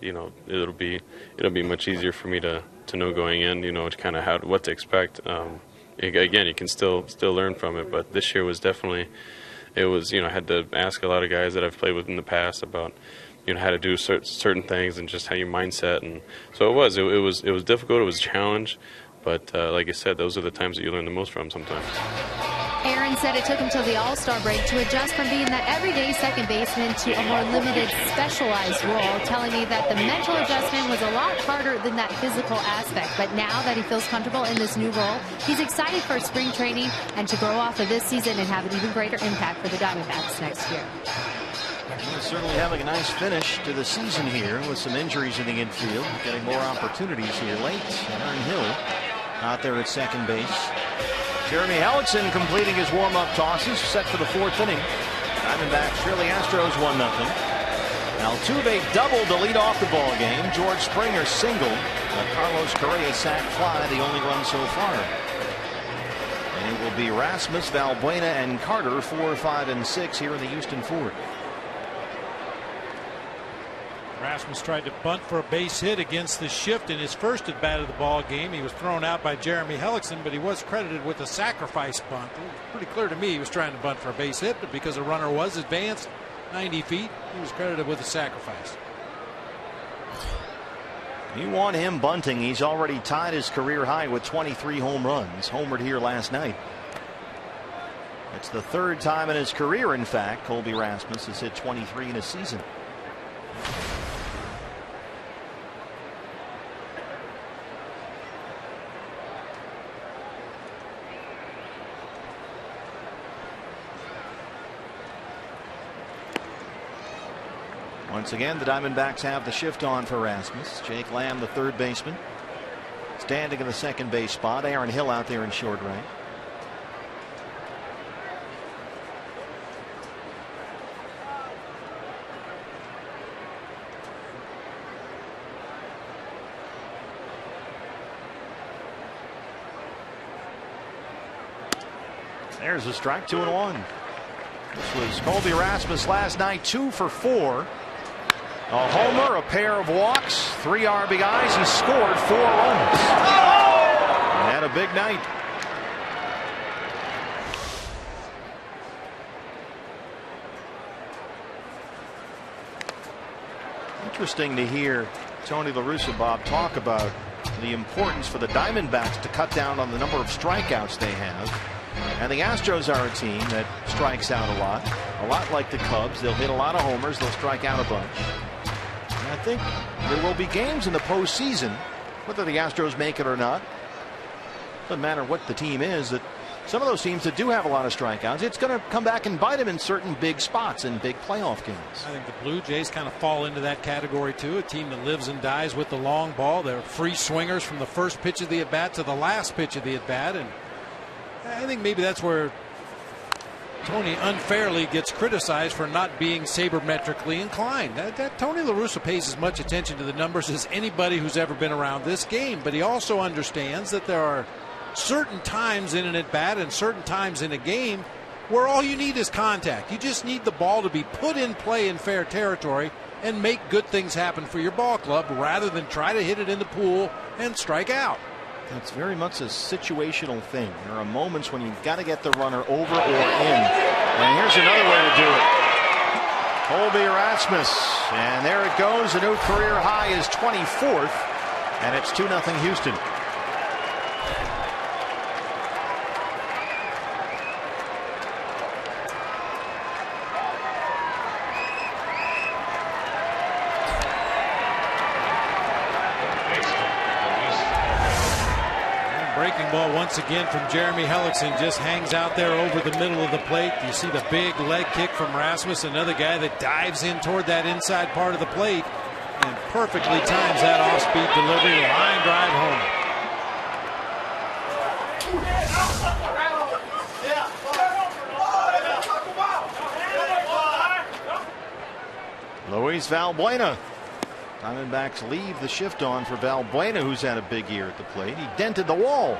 it'll be much easier for me to know going in, kind of what to expect. Again, you can still learn from it, but this year was definitely, I had to ask a lot of guys that I've played with in the past about, how to do certain things and just how your mindset, and so it was difficult. It was a challenge, but like I said, those are the times that you learn the most from sometimes. Aaron said it took him till the All-Star break to adjust from being that everyday second baseman to a more limited, specialized role, telling me that the mental adjustment was a lot harder than that physical aspect. But now that he feels comfortable in this new role, he's excited for spring training and to grow off of this season and have an even greater impact for the Diamondbacks next year. He's certainly having a nice finish to the season here with some injuries in the infield, getting more opportunities here late. Aaron Hill out there at second base. Jeremy Hellickson completing his warm-up tosses, set for the fourth inning. Diamondbacks trail the Astros 1-0. Altuve doubled to lead off the ball game. George Springer singled. Carlos Correa sac fly, the only run so far. And it will be Rasmus, Valbuena, and Carter 4, 5, and 6 here in the Houston Ford. Rasmus tried to bunt for a base hit against the shift in his first at bat of the ball game. He was thrown out by Jeremy Hellickson, but he was credited with a sacrifice bunt. It was pretty clear to me he was trying to bunt for a base hit, but because the runner was advanced 90 feet, he was credited with a sacrifice. You want him bunting. He's already tied his career high with 23 home runs. Homered here last night. It's the third time in his career, in fact, Colby Rasmus has hit 23 in a season. Once again, the Diamondbacks have the shift on for Rasmus. Jake Lamb, the third baseman, standing in the second base spot. Aaron Hill out there in short right. There's a strike, 2-1. This was Colby Rasmus last night, 2 for 4. A homer, a pair of walks, 3 RBIs. He scored 4 runs. And had a big night. Interesting to hear Tony La Russa, Bob, talk about the importance for the Diamondbacks to cut down on the number of strikeouts they have. And the Astros are a team that strikes out a lot like the Cubs. They'll hit a lot of homers, they'll strike out a bunch. And I think there will be games in the postseason, whether the Astros make it or not, doesn't matter what the team is, that some of those teams that do have a lot of strikeouts, it's going to come back and bite them in certain big spots in big playoff games. I think the Blue Jays kind of fall into that category too, a team that lives and dies with the long ball. They're free swingers from the first pitch of the at-bat to the last pitch of the at-bat, and I think maybe that's where Tony unfairly gets criticized for not being sabermetrically inclined. Tony La Russa pays as much attention to the numbers as anybody who's ever been around this game, but he also understands that there are certain times in an at-bat and certain times in a game where all you need is contact. You just need the ball to be put in play in fair territory and make good things happen for your ball club rather than try to hit it in the pool and strike out. It's very much a situational thing. There are moments when you've got to get the runner over or in. And here's another way to do it. Colby Rasmus. And there it goes. A new career high is 24th. And it's 2-0 Houston. Breaking ball once again from Jeremy Hellickson, just hangs out there over the middle of the plate. You see the big leg kick from Rasmus, another guy that dives in toward that inside part of the plate and perfectly times that off-speed delivery, line drive home. Luis Valbuena. Diamondbacks leave the shift on for Valbuena, who's had a big year at the plate. He dented the wall.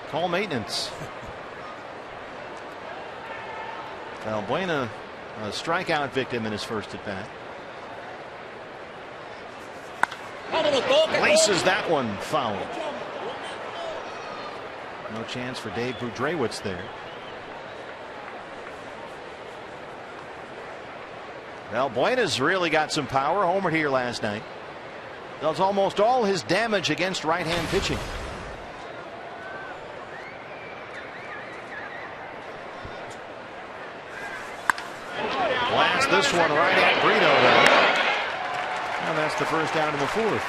Call maintenance. Valbuena, a strikeout victim in his first at bat. races that one foul. No chance for Dave Budrewitz there. Well, Buena's really got some power. Homered here last night. Does almost all his damage against right-hand pitching. Blast this one right at Brito. And that's the first out of the fourth.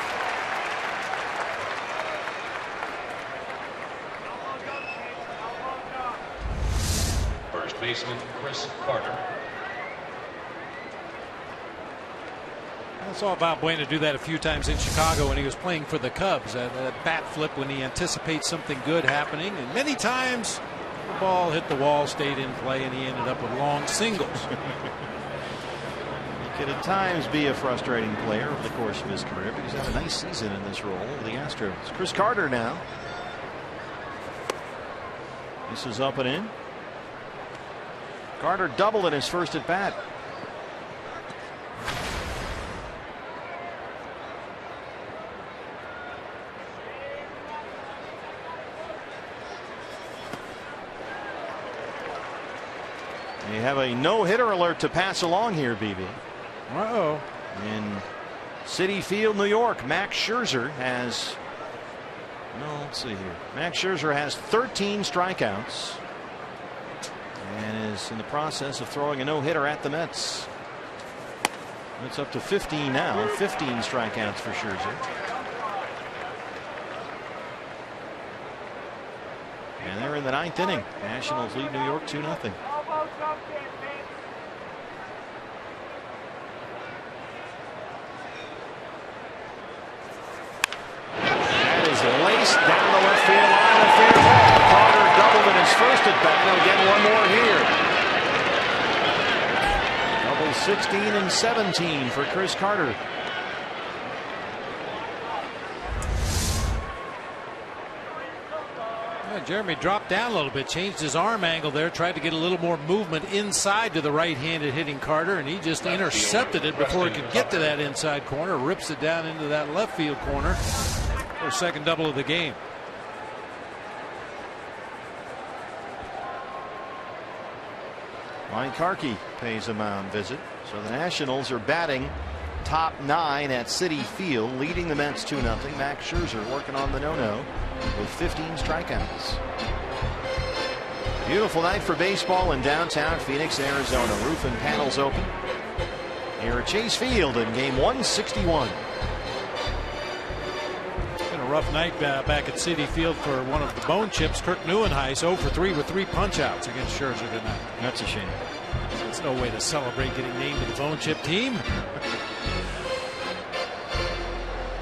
First baseman Chris Carter. I saw Bob Buena do that a few times in Chicago when he was playing for the Cubs. A bat flip when he anticipates something good happening, and many times the ball hit the wall, stayed in play, and he ended up with long singles. He could at times be a frustrating player over the course of his career, but he's had a nice season in this role with the Astros. Chris Carter now. This is up and in. Carter doubled in his first at bat. You have a no-hitter alert to pass along here, BB. Uh-oh. In Citi Field, New York, Max Scherzer has, let's see here. Max Scherzer has 13 strikeouts and is in the process of throwing a no-hitter at the Mets. It's up to 15 now, 15 strikeouts for Scherzer. And they're in the ninth inning. Nationals lead New York 2-0. That is laced down the left field line of fair ball. Carter doubled in his first at bat. He'll get one more here. Double 16 and 17 for Chris Carter. Jeremy dropped down a little bit, changed his arm angle there, tried to get a little more movement inside to the right-handed hitting Carter, and he just intercepted it before he could get to that inside corner, rips it down into that left field corner for second double of the game. Mike Harkey pays a mound visit. So the Nationals are batting top 9 at Citi Field, leading the Mets 2-0. Max Scherzer working on the no-no with 15 strikeouts. Beautiful night for baseball in downtown Phoenix, Arizona. Roof and panels open here at Chase Field in game 161. It's been a rough night back at Citi Field for one of the bone chips. Kirk Neuenhuis 0 for 3 with 3 punch-outs against Scherzer tonight. That's a shame. That's no way to celebrate getting named to the bone chip team.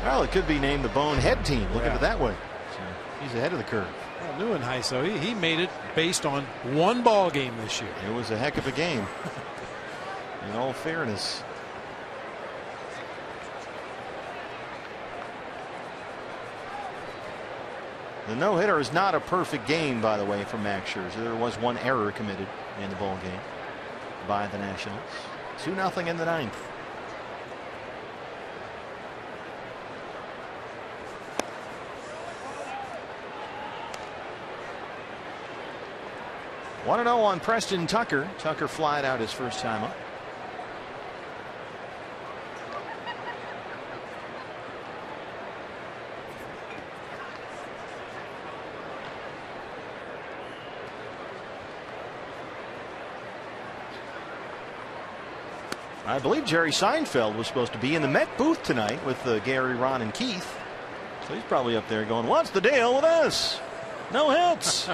Well, it could be named the Bonehead team. Look at it that way. So he's ahead of the curve. Well, Neuenhuis, so he made it based on one ball game this year. It was a heck of a game. In all fairness. The no-hitter is not a perfect game, by the way, from Max Scherzer. There was one error committed in the ball game by the Nationals. 2-0 in the ninth. Want to know on Preston Tucker. Tucker flied out his first time up. I believe Jerry Seinfeld was supposed to be in the Met booth tonight with Gary, Ron, and Keith. So he's probably up there going, "What's the deal with us? No hits."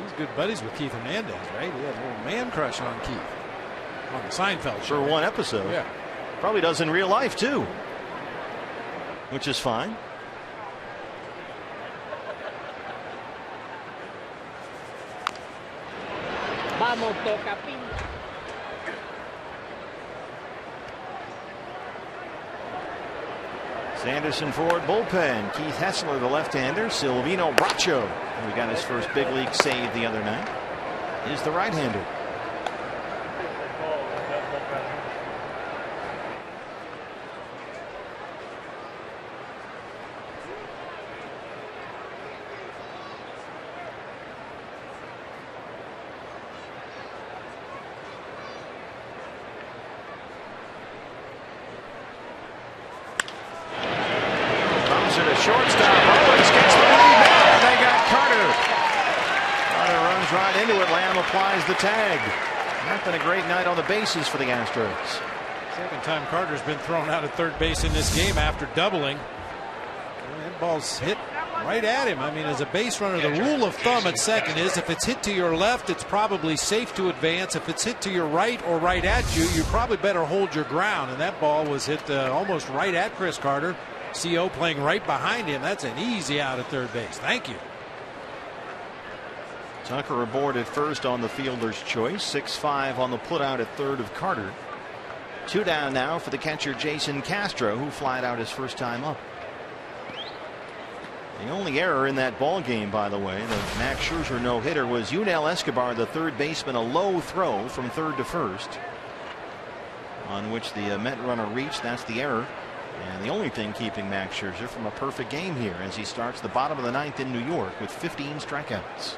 He's good buddies with Keith Hernandez, right? He had a little man crush on Keith on the Seinfeld show. For one episode. Yeah. Probably does in real life too, which is fine. Vamos, toca pinta. Sanderson Ford bullpen. Keith Hessler, the left-hander. Silvino Bracho, who got his first big league save the other night, is the right-hander. Runs right into it. Lamb applies the tag. Not been a great night on the bases for the Astros. Second time Carter's been thrown out at third base in this game after doubling. That ball's hit right at him. I mean, as a base runner, the rule of thumb at second is if it's hit to your left, it's probably safe to advance. If it's hit to your right or right at you, you probably better hold your ground. And that ball was hit almost right at Chris Carter. CO playing right behind him. That's an easy out at third base. Thank you. Tucker aboard at first on the fielder's choice. 6-5 on the putout at third of Carter. 2 down now for the catcher Jason Castro, who flied out his first time up. The only error in that ball game, by the way, the Max Scherzer no-hitter, was Yunel Escobar, the third baseman, a low throw from third to first, on which the Met runner reached. That's the error. And the only thing keeping Max Scherzer from a perfect game here as he starts the bottom of the ninth in New York with 15 strikeouts.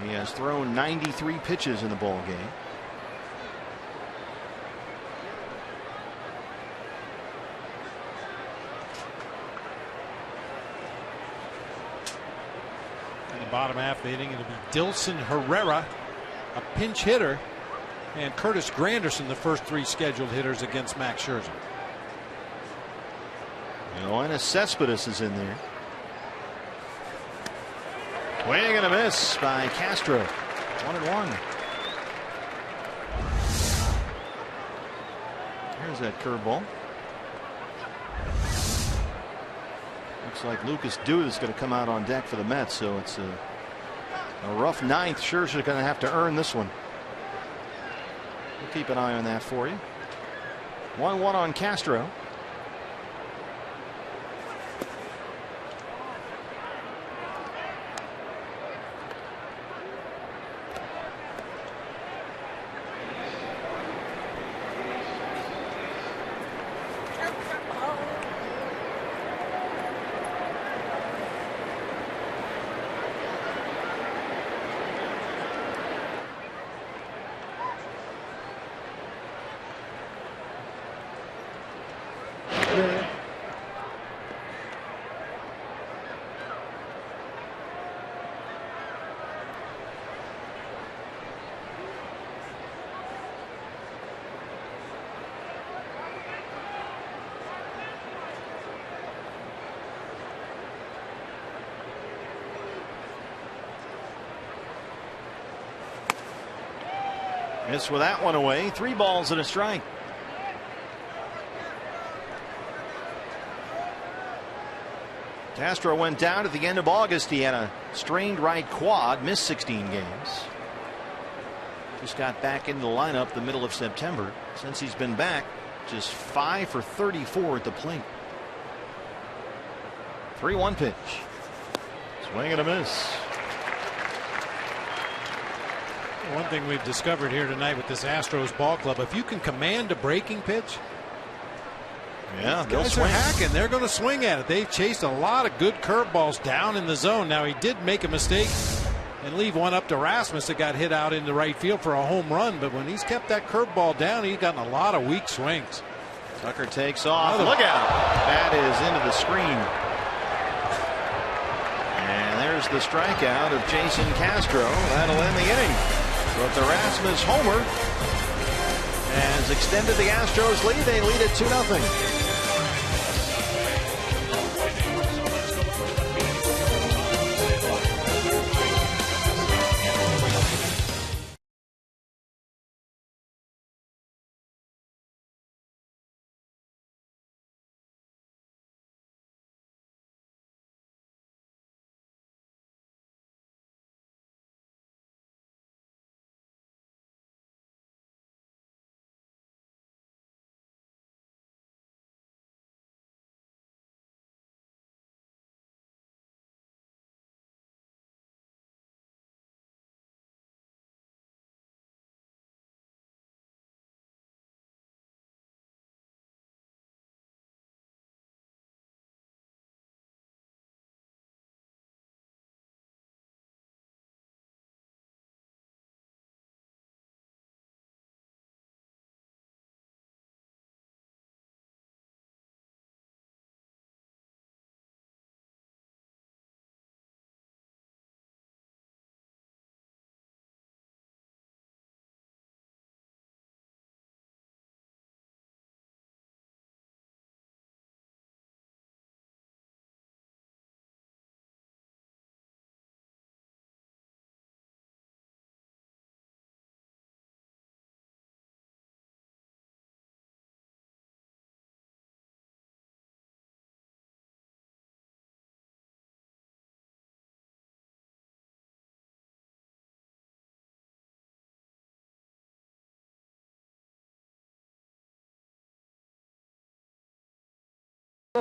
He has thrown 93 pitches in the ball game. In the bottom half of the inning, it'll be Dilson Herrera, a pinch hitter, and Curtis Granderson, the first 3 scheduled hitters against Max Scherzer. Yoenis Cespedes is in there. Swing and a miss by Castro. 1-1. Here's that curveball. Looks like Lucas Duda is going to come out on deck for the Mets, so it's a rough ninth. Scherzer's going to have to earn this one. We'll keep an eye on that for you. 1-1 on Castro. Miss with that one away. 3 balls and a strike. Castro went down at the end of August. He had a strained right quad, missed 16 games. Just got back into the lineup the middle of September. Since he's been back, just 5 for 34 at the plate. 3-1 pitch. Swing and a miss. One thing we've discovered here tonight with this Astros ball club, if you can command a breaking pitch, yeah, those guys are hacking. They're going to swing at it. They've chased a lot of good curveballs down in the zone. Now, he did make a mistake and leave one up to Rasmus that got hit out into right field for a home run. But when he's kept that curveball down, he's gotten a lot of weak swings. Tucker takes off. Look out. That is into the screen. And there's the strikeout of Jason Castro. That'll end the inning. But the Rasmus homer has extended the Astros lead. They lead it 2-0.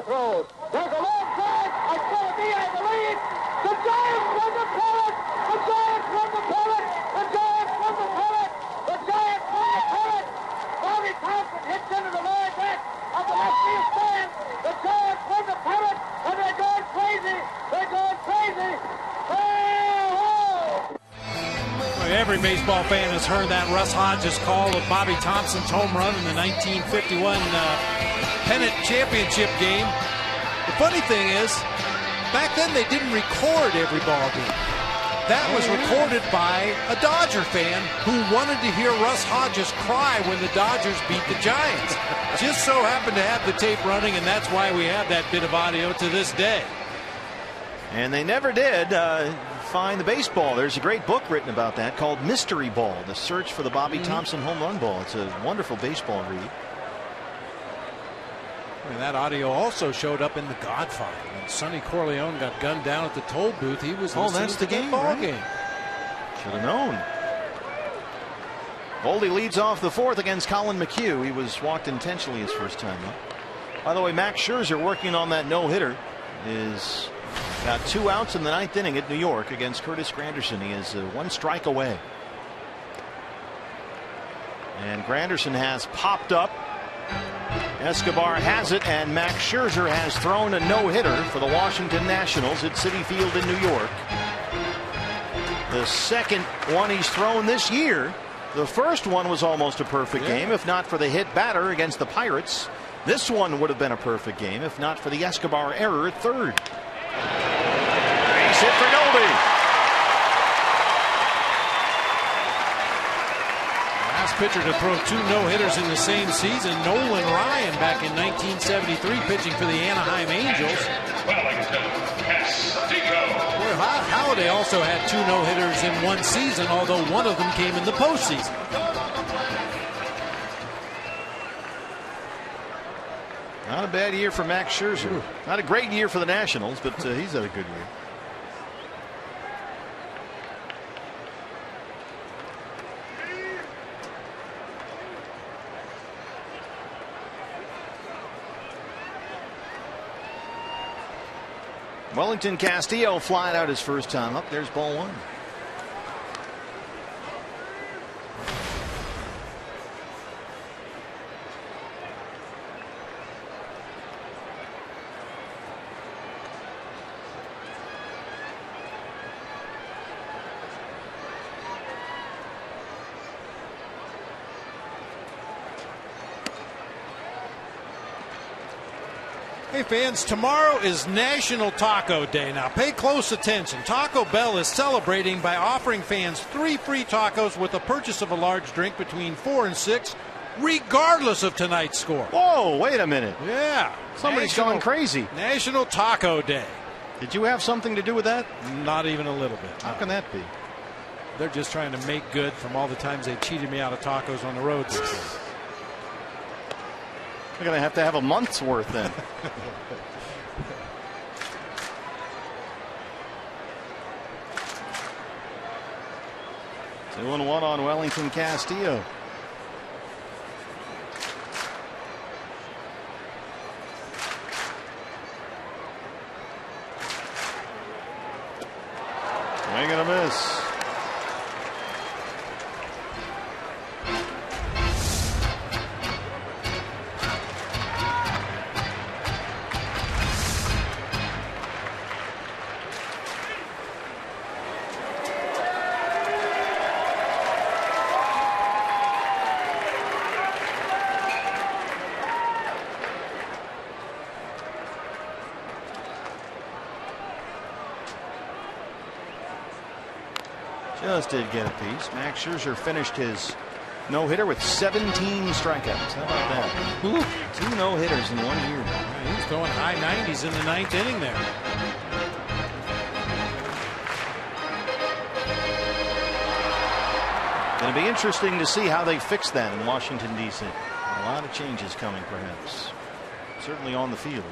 throws. There's a long drive. It's going to be, I believe, the Giants won the pennant. The Giants won the pennant. The Giants won the pennant. The Giants won the pennant. Bobby Thompson hits into the lower deck of the left field stand. The Giants won the pennant, and they're going crazy. They're going crazy. Every baseball fan has heard that Russ Hodges call of Bobby Thompson's home run in the 1951 pennant championship game. The funny thing is, back then they didn't record every ball game. That was recorded by a Dodger fan who wanted to hear Russ Hodges cry when the Dodgers beat the Giants. Just so happened to have the tape running, and that's why we have that bit of audio to this day. And they never did find the baseball. There's a great book written about that called Mystery Ball, the search for the Bobby Thompson home run ball. It's a wonderful baseball read. And that audio also showed up in The Godfather. When Sonny Corleone got gunned down at the toll booth, he was that's the game, ball right? game. Should have known. Goldie leads off the fourth against Colin McHugh. He was walked intentionally his first time up. By the way, Max Scherzer working on that no-hitter is got 2 outs in the 9th inning at New York against Curtis Granderson. He is 1 strike away. And Granderson has popped up. Escobar has it, and Max Scherzer has thrown a no-hitter for the Washington Nationals at Citi Field in New York. The second one he's thrown this year. The first one was almost a perfect game, if not for the hit batter against the Pirates. This one would have been a perfect game, if not for the Escobar error at third. Base hit for Nolte. Last pitcher to throw 2 no-hitters in the same season, Nolan Ryan, back in 1973, pitching for the Anaheim Angels. Halladay also had 2 no-hitters in one season, although one of them came in the postseason. Not a bad year for Max Scherzer. Not a great year for the Nationals, but he's had a good year. Wellington Castillo flying out his first time up. There's ball 1. Hey fans, tomorrow is National Taco Day. Now pay close attention. Taco Bell is celebrating by offering fans 3 free tacos with the purchase of a large drink between 4 and 6, regardless of tonight's score. Whoa, wait a minute. Yeah. Somebody's going crazy. National Taco Day. Did you have something to do with that? Not even a little bit. How can that be? They're just trying to make good from all the times they cheated me out of tacos on the road this year. We're going to have a month's worth then. 2-1 on Wellington Castillo. Swing and a miss. Just did get a piece. Max Scherzer finished his no-hitter with 17 strikeouts. How about that? Ooh, 2 no-hitters in 1 year. Yeah, he was throwing high 90s in the 9th inning there. Going to be interesting to see how they fix that in Washington, D.C. A lot of changes coming, perhaps. Certainly on the field.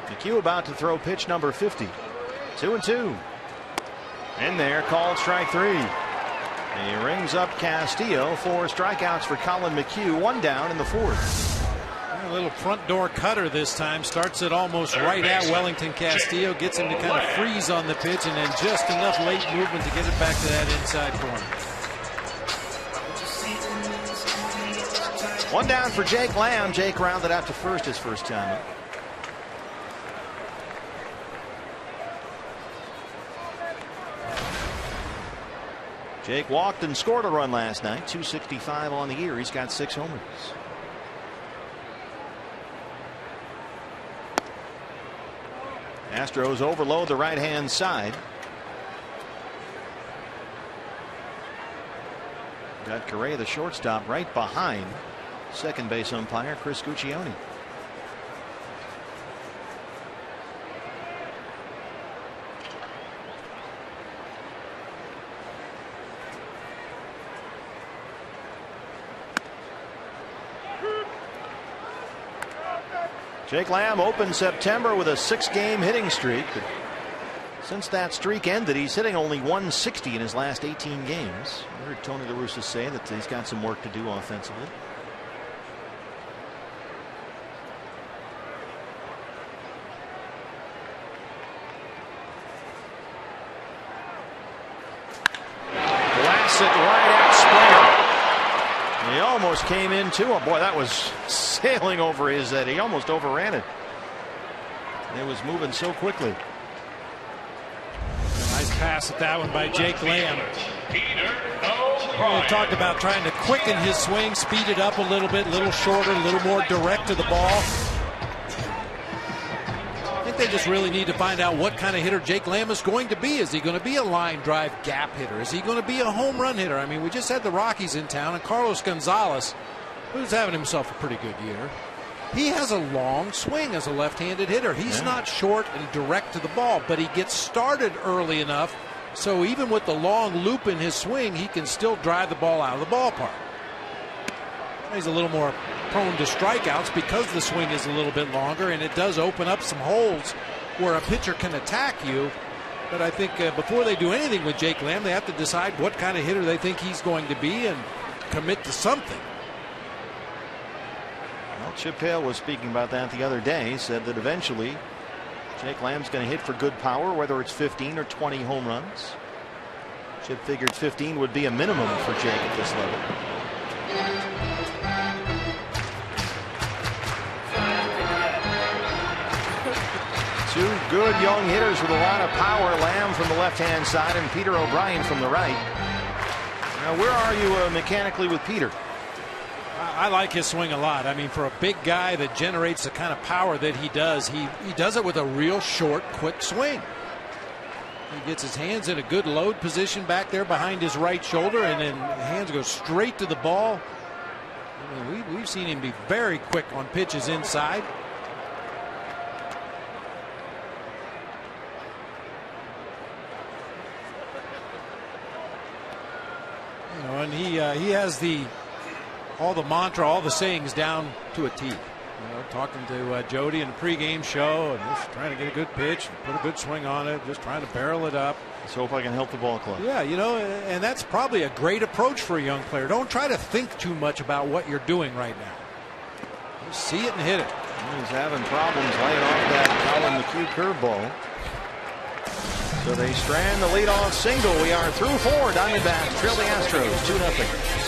McHugh about to throw pitch number 50. 2-2. In there, called strike 3. He rings up Castillo. 4 strikeouts for Colin McHugh. 1 down in the 4th. A little front door cutter this time. Starts it almost right at Wellington Castillo. Gets him to kind of freeze on the pitch, and then just enough late movement to get it back to that inside corner. 1 down for Jake Lamb. Jake rounded out to first his first time. Jake walked and scored a run last night. 265 on the year. He's got 6 homers. Astros overload the right-hand side. Got Correa, the shortstop, right behind second base umpire Chris Guccione. Jake Lamb opened September with a 6-game hitting streak. But since that streak ended, he's hitting only 160 in his last 18 games. I heard Tony La Russa say that he's got some work to do offensively. Classic right-out Springer. He almost came in too. Oh boy, that was sailing over his head. He almost overran it. It was moving so quickly. Nice pass at that one by Jake Lamb. We talked about trying to quicken his swing, speed it up a little bit, a little shorter, a little more direct to the ball. I think they just really need to find out what kind of hitter Jake Lamb is going to be. Is he going to be a line drive gap hitter? Is he going to be a home run hitter? I mean, we just had the Rockies in town, and Carlos Gonzalez, who's having himself a pretty good year, he has a long swing as a left-handed hitter. He's not short and direct to the ball, but he gets started early enough so even with the long loop in his swing, he can still drive the ball out of the ballpark. He's a little more prone to strikeouts because the swing is a little bit longer, and it does open up some holes where a pitcher can attack you. But I think before they do anything with Jake Lamb, they have to decide what kind of hitter they think he's going to be and commit to something. Well, Chip Hale was speaking about that the other day. He said that eventually Jake Lamb's going to hit for good power, whether it's 15 or 20 home runs. Chip figured 15 would be a minimum for Jake at this level. Two good young hitters with a lot of power. Lamb from the left-hand side and Peter O'Brien from the right. Now, where are you mechanically with Peter? I like his swing a lot. I mean, for a big guy that generates the kind of power that he does it with a real short, quick swing. He gets his hands in a good load position back there behind his right shoulder, and then hands go straight to the ball. I mean, we've seen him be very quick on pitches inside. You know, and he has all the mantra, all the sayings down to a T. You know, talking to Jody in the pregame show and just trying to get a good pitch, put a good swing on it, just trying to barrel it up. Let's hope I can help the ball club. Yeah, you know, and that's probably a great approach for a young player. Don't try to think too much about what you're doing right now. Just see it and hit it. He's having problems laying off that Colin McHugh curveball. So they strand the leadoff single. We are through 4. Diamondbacks trail the Astros 2-0.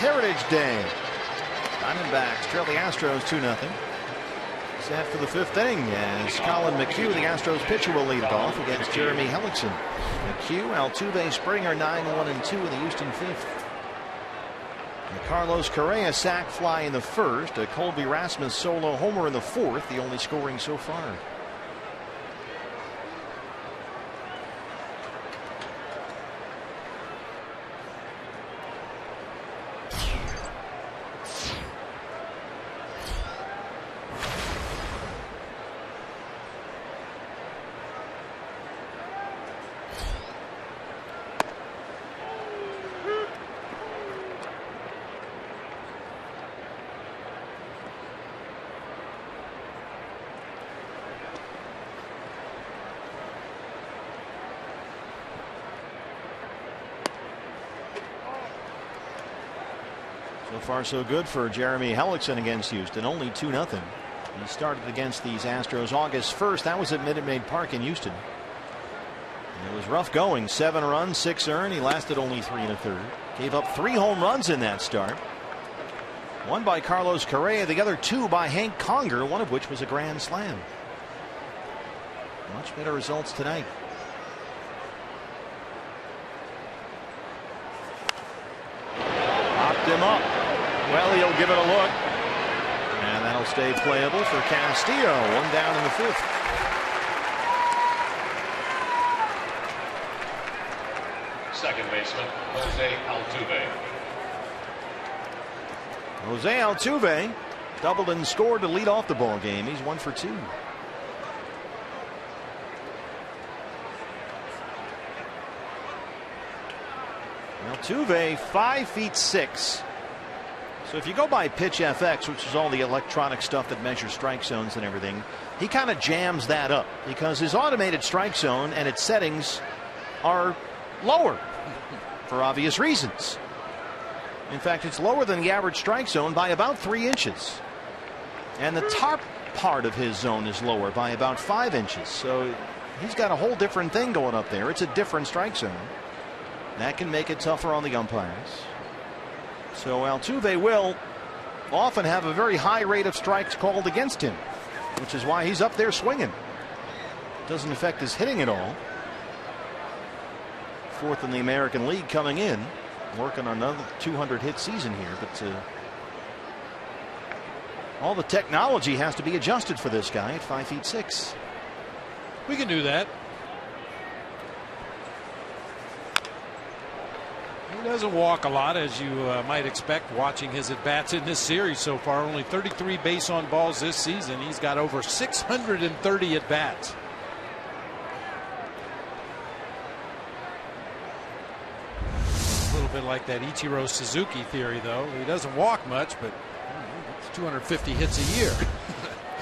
Heritage Day. Diamondbacks trail the Astros 2-0. It's after the 5th inning as Colin McHugh, the Astros pitcher, will lead it off against Jeremy Hellickson. McHugh, Altuve, Springer 9-1-2 in the Houston 5th. A Carlos Correa sac fly in the 1st. A Colby Rasmus solo homer in the 4th, the only scoring so far. So far so good for Jeremy Hellickson against Houston. Only 2-0. He started against these Astros August 1st. That was at Minute Maid Park in Houston. And it was rough going. 7 runs, 6 earned. He lasted only 3 1/3. Gave up 3 home runs in that start. One by Carlos Correa, the other 2 by Hank Conger, one of which was a grand slam. Much better results tonight. Popped him up. Well, he'll give it a look. And that'll stay playable for Castillo. 1 down in the 5th. Second baseman, Jose Altuve. Jose Altuve doubled and scored to lead off the ball game. He's 1 for 2. Altuve 5'6". So if you go by Pitch FX, which is all the electronic stuff that measures strike zones and everything, he kind of jams that up because his automated strike zone and its settings are lower for obvious reasons. In fact, it's lower than the average strike zone by about 3 inches. And the top part of his zone is lower by about 5 inches. So he's got a whole different thing going up there. It's a different strike zone. That can make it tougher on the umpires. So Altuve will often have a very high rate of strikes called against him, which is why he's up there swinging. Doesn't affect his hitting at all. 4th in the American League coming in, working on another 200 hit season here, but all the technology has to be adjusted for this guy at 5'6". We can do that. He doesn't walk a lot, as you might expect watching his at-bats in this series so far. Only 33 base on balls this season. He's got over 630 at-bats. A little bit like that Ichiro Suzuki theory, though. He doesn't walk much, but it's 250 hits a year.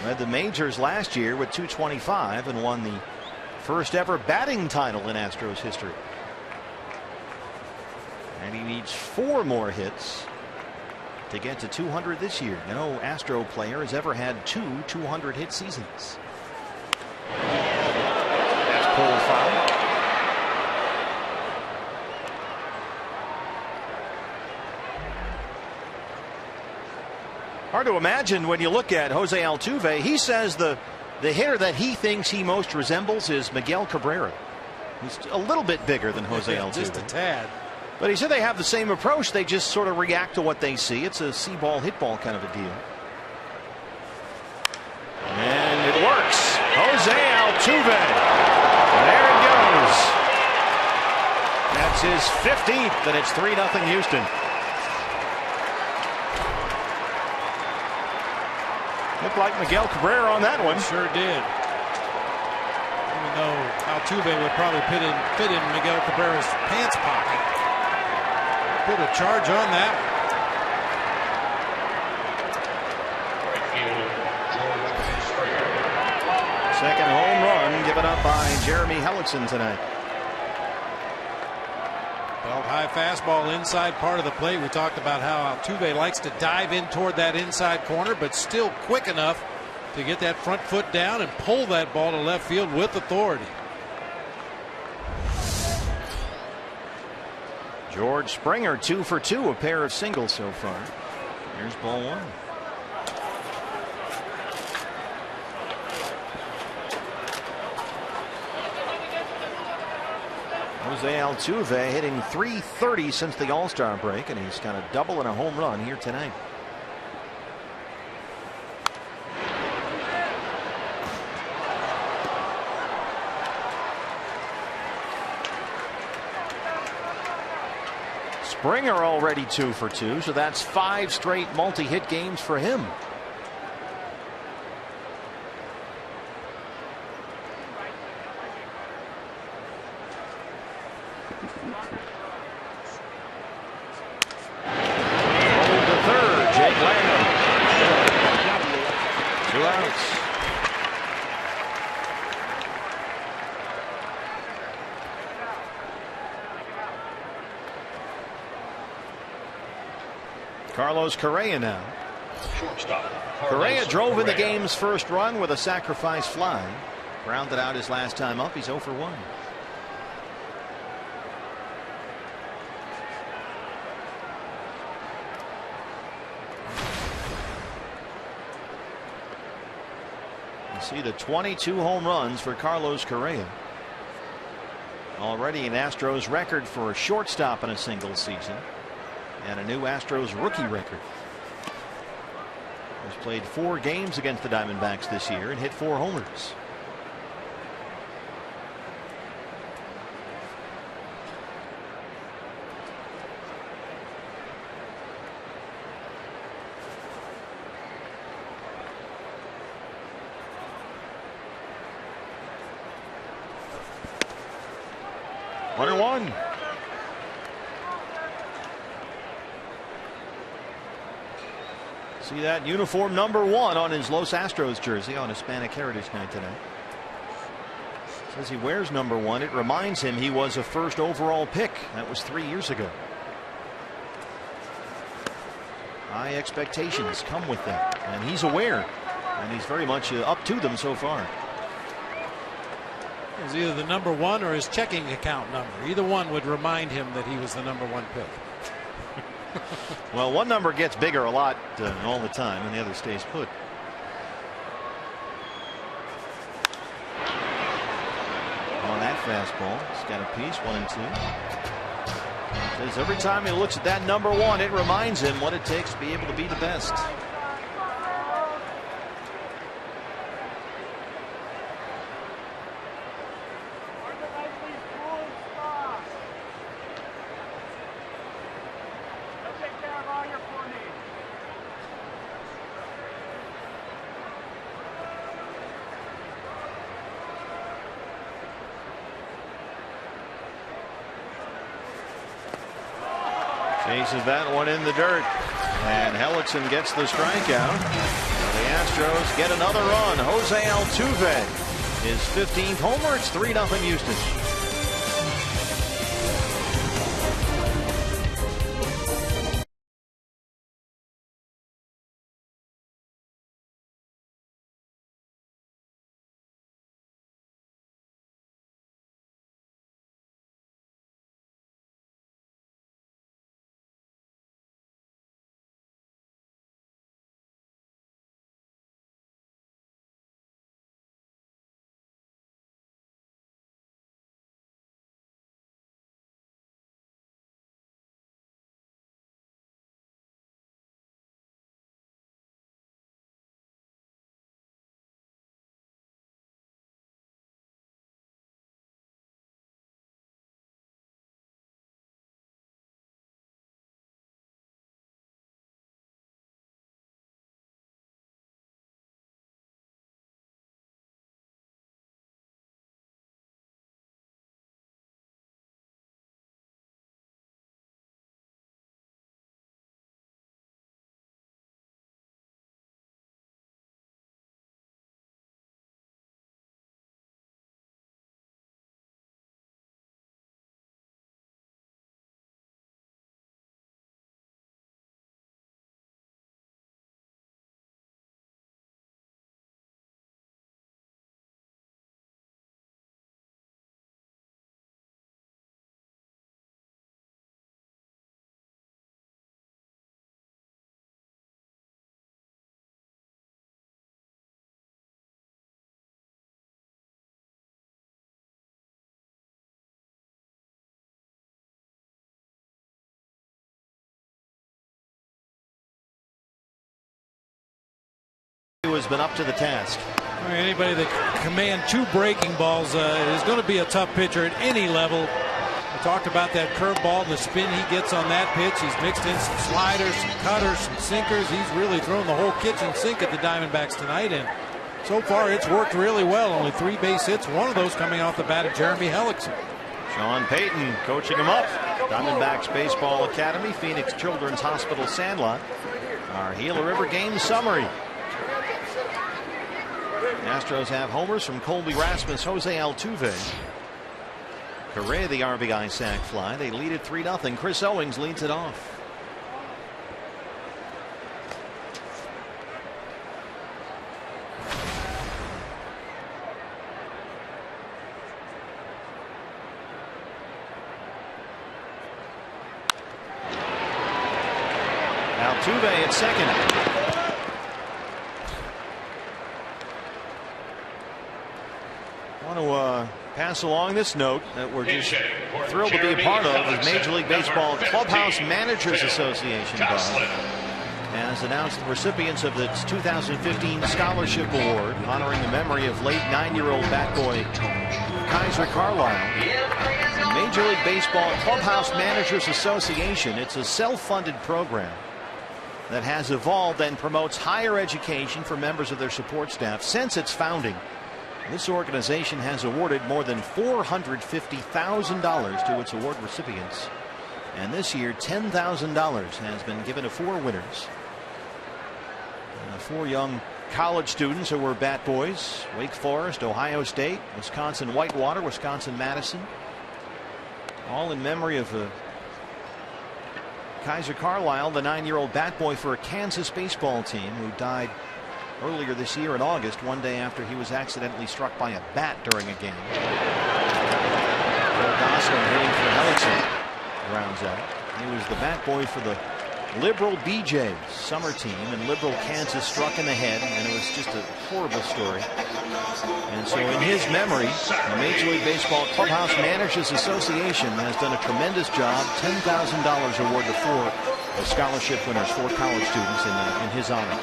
Led the majors last year with 225 and won the first ever batting title in Astros history. And he needs 4 more hits to get to 200 this year. No Astro player has ever had 2 200 hit seasons. That's pulled foul. Hard to imagine when you look at Jose Altuve. He says the hitter that he thinks he most resembles is Miguel Cabrera. He's a little bit bigger than Jose Altuve. Just a tad. But he said they have the same approach. They just sort of react to what they see. It's a see ball, hit ball kind of a deal. And it works. Jose Altuve. There it goes. That's his 15th, and it's 3-0 Houston. Looked like Miguel Cabrera on that one. Sure did. Even though Altuve would probably fit in Miguel Cabrera's pants pocket. Put a charge on that. Second home run given up by Jeremy Hellickson tonight. Belt high fastball inside part of the plate. We talked about how Altuve likes to dive in toward that inside corner, but still quick enough to get that front foot down and pull that ball to left field with authority. George Springer 2 for 2, a pair of singles so far. Here's ball one. Jose Altuve hitting .330 since the All-Star break, and he's got a double and a home run here tonight. Springer already 2 for 2, so that's 5 straight multi-hit games for him. To third, Jake Lamb. 2 outs. Carlos Correa now. Shortstop. Correa drove in the game's first run with a sacrifice fly. Grounded out his last time up. He's 0 for 1. You see the 22 home runs for Carlos Correa. Already an Astros record for a shortstop in a single season. And a new Astros rookie record. He's played 4 games against the Diamondbacks this year and hit 4 homers. One and one. See that uniform number 1 on his Los Astros jersey on Hispanic Heritage Night tonight. Says he wears number 1. It reminds him he was a first overall pick. That was 3 years ago. High expectations come with that, and he's aware, and he's very much up to them so far. It was either the number 1 or his checking account number. Either one would remind him that he was the number 1 pick. Well, one number gets bigger a lot all the time, and the other stays put. On that fastball, he's got a piece, 1 and 2. Says every time he looks at that number 1, it reminds him what it takes to be able to be the best. Chases that one in the dirt, and Hellickson gets the strikeout. The Astros get another run. Jose Altuve, his 15th homer. It's 3-0 Houston. who has been up to the task. Anybody that can command 2 breaking balls is going to be a tough pitcher at any level. I talked about that curveball and the spin he gets on that pitch. He's mixed in some sliders, some cutters, some sinkers. He's really thrown the whole kitchen sink at the Diamondbacks tonight, and so far it's worked really well. Only 3 base hits, one of those coming off the bat of Jeremy Hellickson. Sean Payton coaching him up. Diamondbacks Baseball Academy, Phoenix Children's Hospital Sandlot. Our Gila River game summary. The Astros have homers from Colby Rasmus, Jose Altuve. Correa the RBI sac fly. They lead it 3-0. Chris Owings leads it off. Altuve at second. I want to pass along this note that we're just thrilled to be a part of as Major League Baseball Clubhouse Managers Association has announced the recipients of its 2015 Scholarship Award, honoring the memory of late 9-year-old bat boy Kaiser Carlisle. Major League Baseball Clubhouse Managers Association, it's a self-funded program that has evolved and promotes higher education for members of their support staff since its founding. This organization has awarded more than $450,000 to its award recipients. And this year, $10,000 has been given to 4 winners. 4 young college students who were bat boys: Wake Forest, Ohio State, Wisconsin Whitewater, Wisconsin Madison. All in memory of Kaiser Carlisle, the 9-year-old bat boy for a Kansas baseball team who died earlier this year in August, one day after he was accidentally struck by a bat during a game. Phil Gosselin hitting for Hellickson rounds out. He was the bat boy for the Liberal BJs summer team, and Liberal Kansas struck in the head, and it was just a horrible story. And so in his memory, the Major League Baseball Clubhouse Managers Association has done a tremendous job. $10,000 award to 4 scholarship winners, 4 college students in his honor.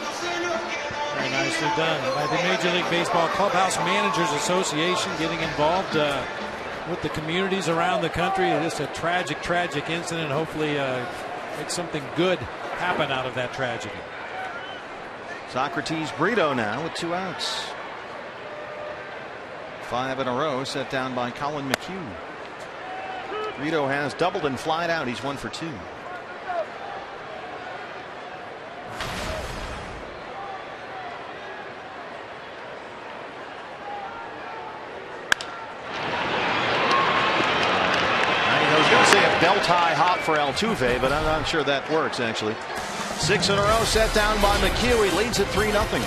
Very nicely done by the Major League Baseball Clubhouse Managers Association, getting involved with the communities around the country. It's just a tragic incident. Hopefully make something good happen out of that tragedy. Socrates Brito now with 2 outs. 5 in a row set down by Colin McHugh. Brito has doubled and flied out. He's 1 for 2. Belt high hop for Altuve, but I'm not sure that works actually. 6 in a row set down by McHugh. He leads at 3-0.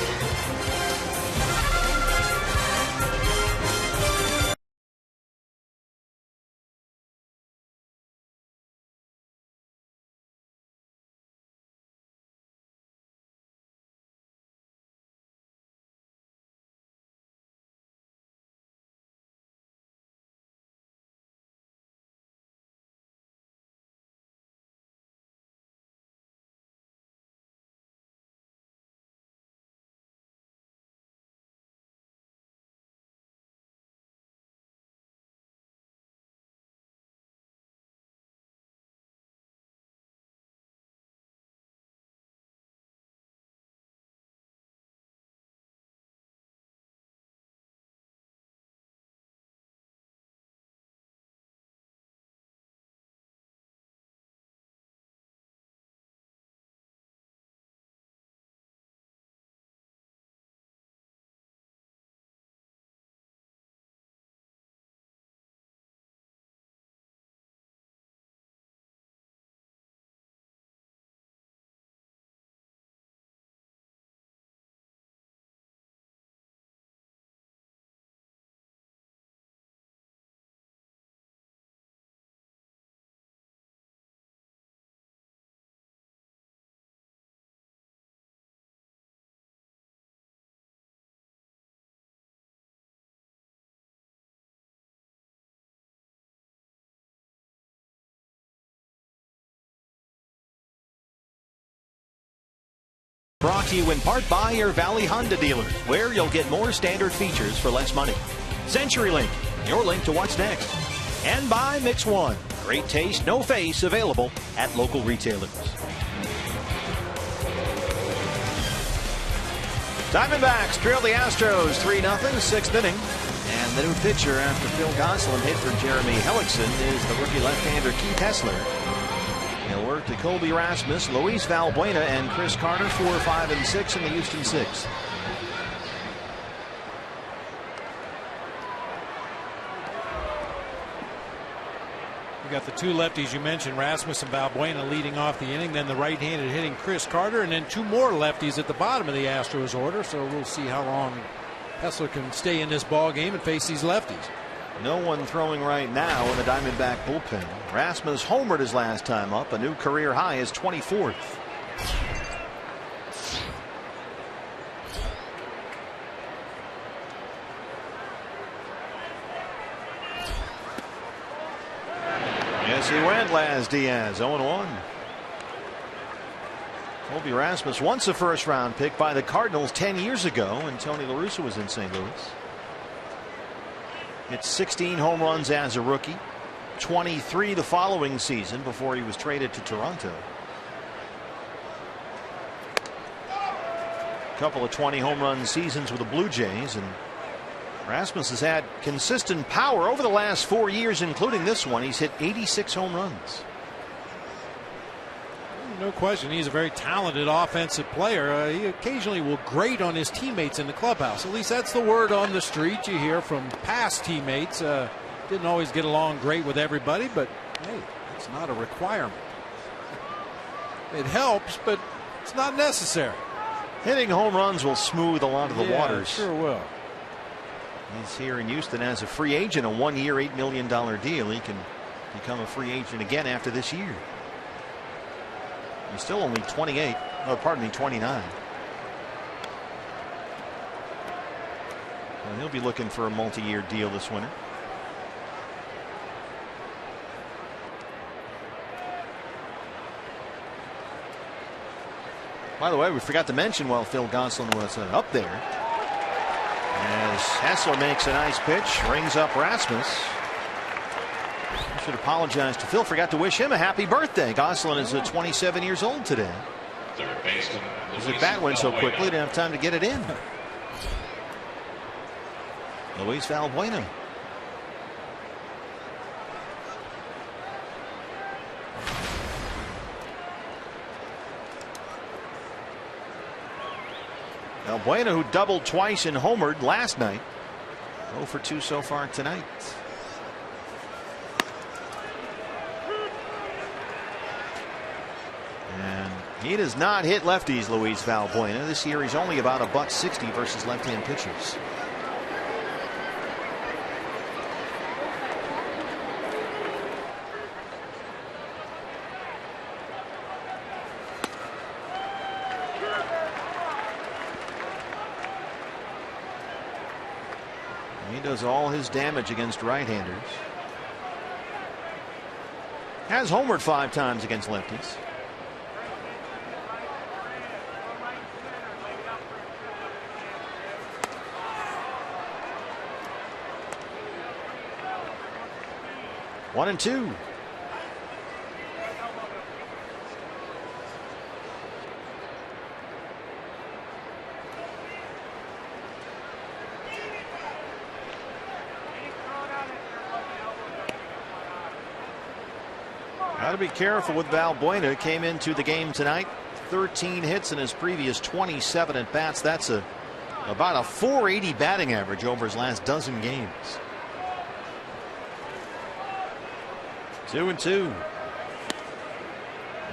Brought to you in part by your Valley Honda dealers, where you'll get more standard features for less money. CenturyLink, your link to what's next. And by Mix One. Great taste, no face, available at local retailers. Diamondbacks trail the Astros 3-0, sixth inning. And the new pitcher after Phil Gosselin hit for Jeremy Hellickson is the rookie left-hander Keith Hessler. He'll work to Colby Rasmus, Luis Valbuena, and Chris Carter, 4, 5, and 6 in the Houston sixth. We got the two lefties you mentioned, Rasmus and Valbuena, leading off the inning. Then the right-handed hitting Chris Carter, and then two more lefties at the bottom of the Astros order. So we'll see how long Hessler can stay in this ball game and face these lefties. No one throwing right now in the Diamondback bullpen. Rasmus homered his last time up. A new career high is 24th. Yes, he went, Laz Diaz, 0-1. Colby Rasmus, once a first-round pick by the Cardinals 10 years ago, and Tony La Russa was in St. Louis. Hit 16 home runs as a rookie, 23 the following season before he was traded to Toronto. A couple of 20 home run seasons with the Blue Jays, and Rasmus has had consistent power over the last 4 years, including this one. He's hit 86 home runs. No question, he's a very talented offensive player. He occasionally will grate on his teammates in the clubhouse. At least that's the word on the street. You hear from past teammates. Didn't always get along great with everybody, but hey, it's not a requirement. It helps, but it's not necessary. Hitting home runs will smooth a lot of the waters. Sure will. He's here in Houston as a free agent, a 1-year, $8 million deal. He can become a free agent again after this year. He's still only 29. And he'll be looking for a multi-year deal this winter. By the way, we forgot to mention while Phil Gosselin was up there, as Hessler makes a nice pitch, rings up Rasmus. I should apologize to Phil. Forgot to wish him a happy birthday. Gosselin is 27 years old today. As the bat went so quickly, didn't have time to get it in. Luis Valbuena. Valbuena, who doubled twice and homered last night. 0 for 2 so far tonight. And he does not hit lefties, Luis Valbuena. This year he's only about $1.60 versus left-hand pitchers. He does all his damage against right-handers. Has homered 5 times against lefties. One and two. Got to be careful with Valbuena. Came into the game tonight, 13 hits in his previous 27 at bats. That's about a .480 batting average over his last dozen games. 2 and 2.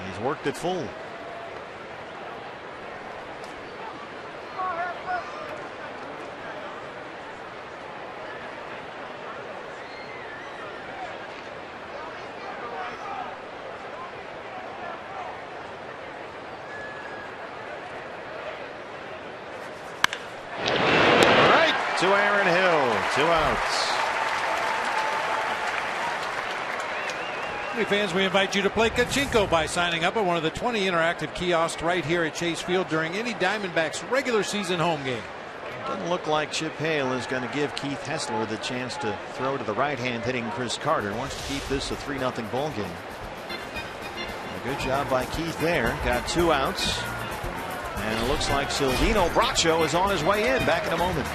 He's worked it full. To Aaron Hill, 2 outs. Hey fans, we invite you to play Kachinko by signing up at one of the 20 interactive kiosks right here at Chase Field during any Diamondbacks regular season home game. Doesn't look like Chip Hale is going to give Keith Hessler the chance to throw to the right hand hitting Chris Carter. Wants to keep this a 3-0 ball game. A good job by Keith there. Got 2 outs. And it looks like Silvino Bracho is on his way in. Back in a moment.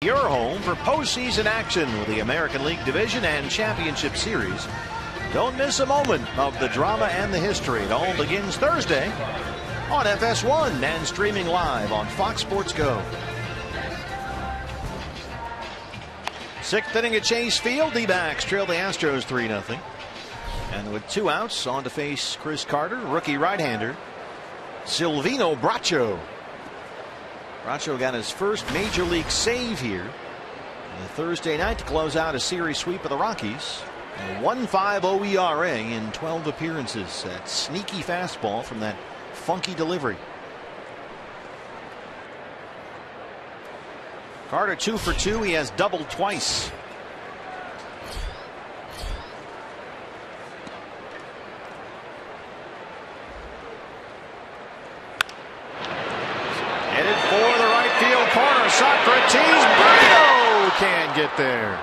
Your home for postseason action with the American League Division and Championship Series. Don't miss a moment of the drama and the history. It all begins Thursday on FS1 and streaming live on Fox Sports Go. 6th inning at Chase Field. D-backs trail the Astros 3-0. And with 2 outs, on to face Chris Carter, rookie right-hander Silvino Bracho. Bracho got his first major league save here Thursday night to close out a series sweep of the Rockies. A 1.50 ERA in 12 appearances. That sneaky fastball from that funky delivery. Carter 2 for 2. He has doubled twice. Headed for the right field corner. Socrates. Brito can't get there.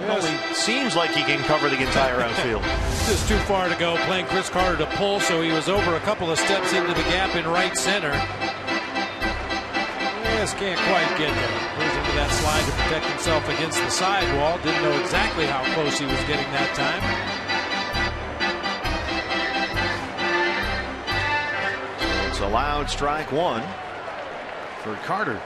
It only seems like he can cover the entire outfield. Just too far to go, playing Chris Carter to pull, so he was over a couple of steps into the gap in right center. Just can't quite get there. Goes into that slide to protect himself against the sidewall. Didn't know exactly how close he was getting that time. It's allowed strike 1 for Carter.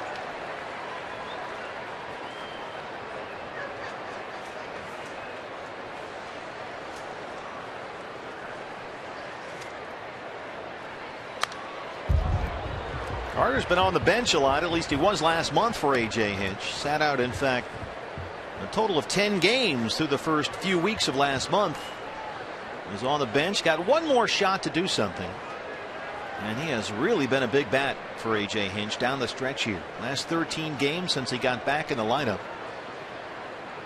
Carter's been on the bench a lot. At least he was last month for A.J. Hinch. Sat out, in fact, a total of 10 games through the first few weeks of last month. He was on the bench. Got one more shot to do something. And he has really been a big bat for A.J. Hinch down the stretch here. Last 13 games since he got back in the lineup.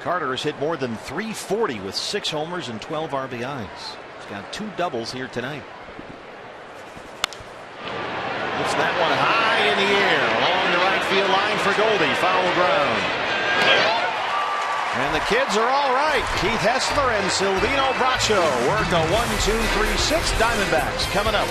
Carter has hit more than .340 with 6 homers and 12 RBIs. He's got 2 doubles here tonight. Hits that one high in the air along the right field line for Goldie. Foul ground. And the kids are all right. Keith Hessler and Silvino Bracho work a 1-2-3-6 Diamondbacks coming up.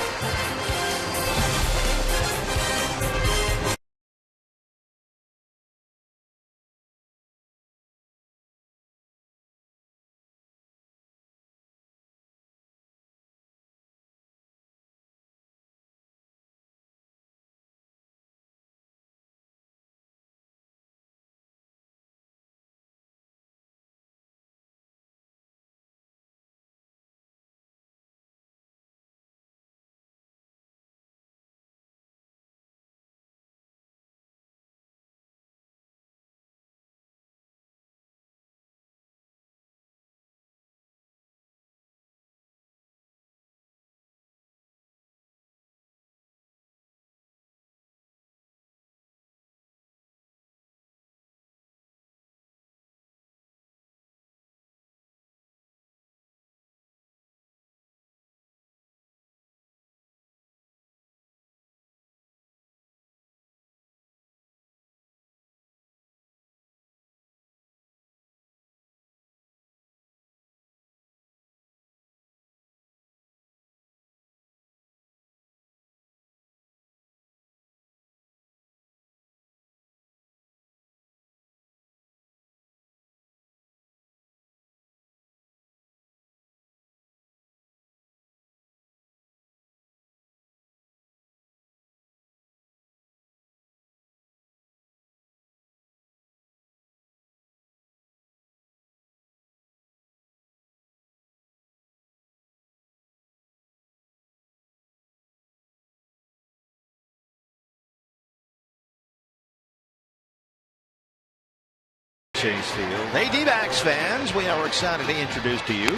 Chase Field. Hey, D-backs fans, we are excited to introduce to you.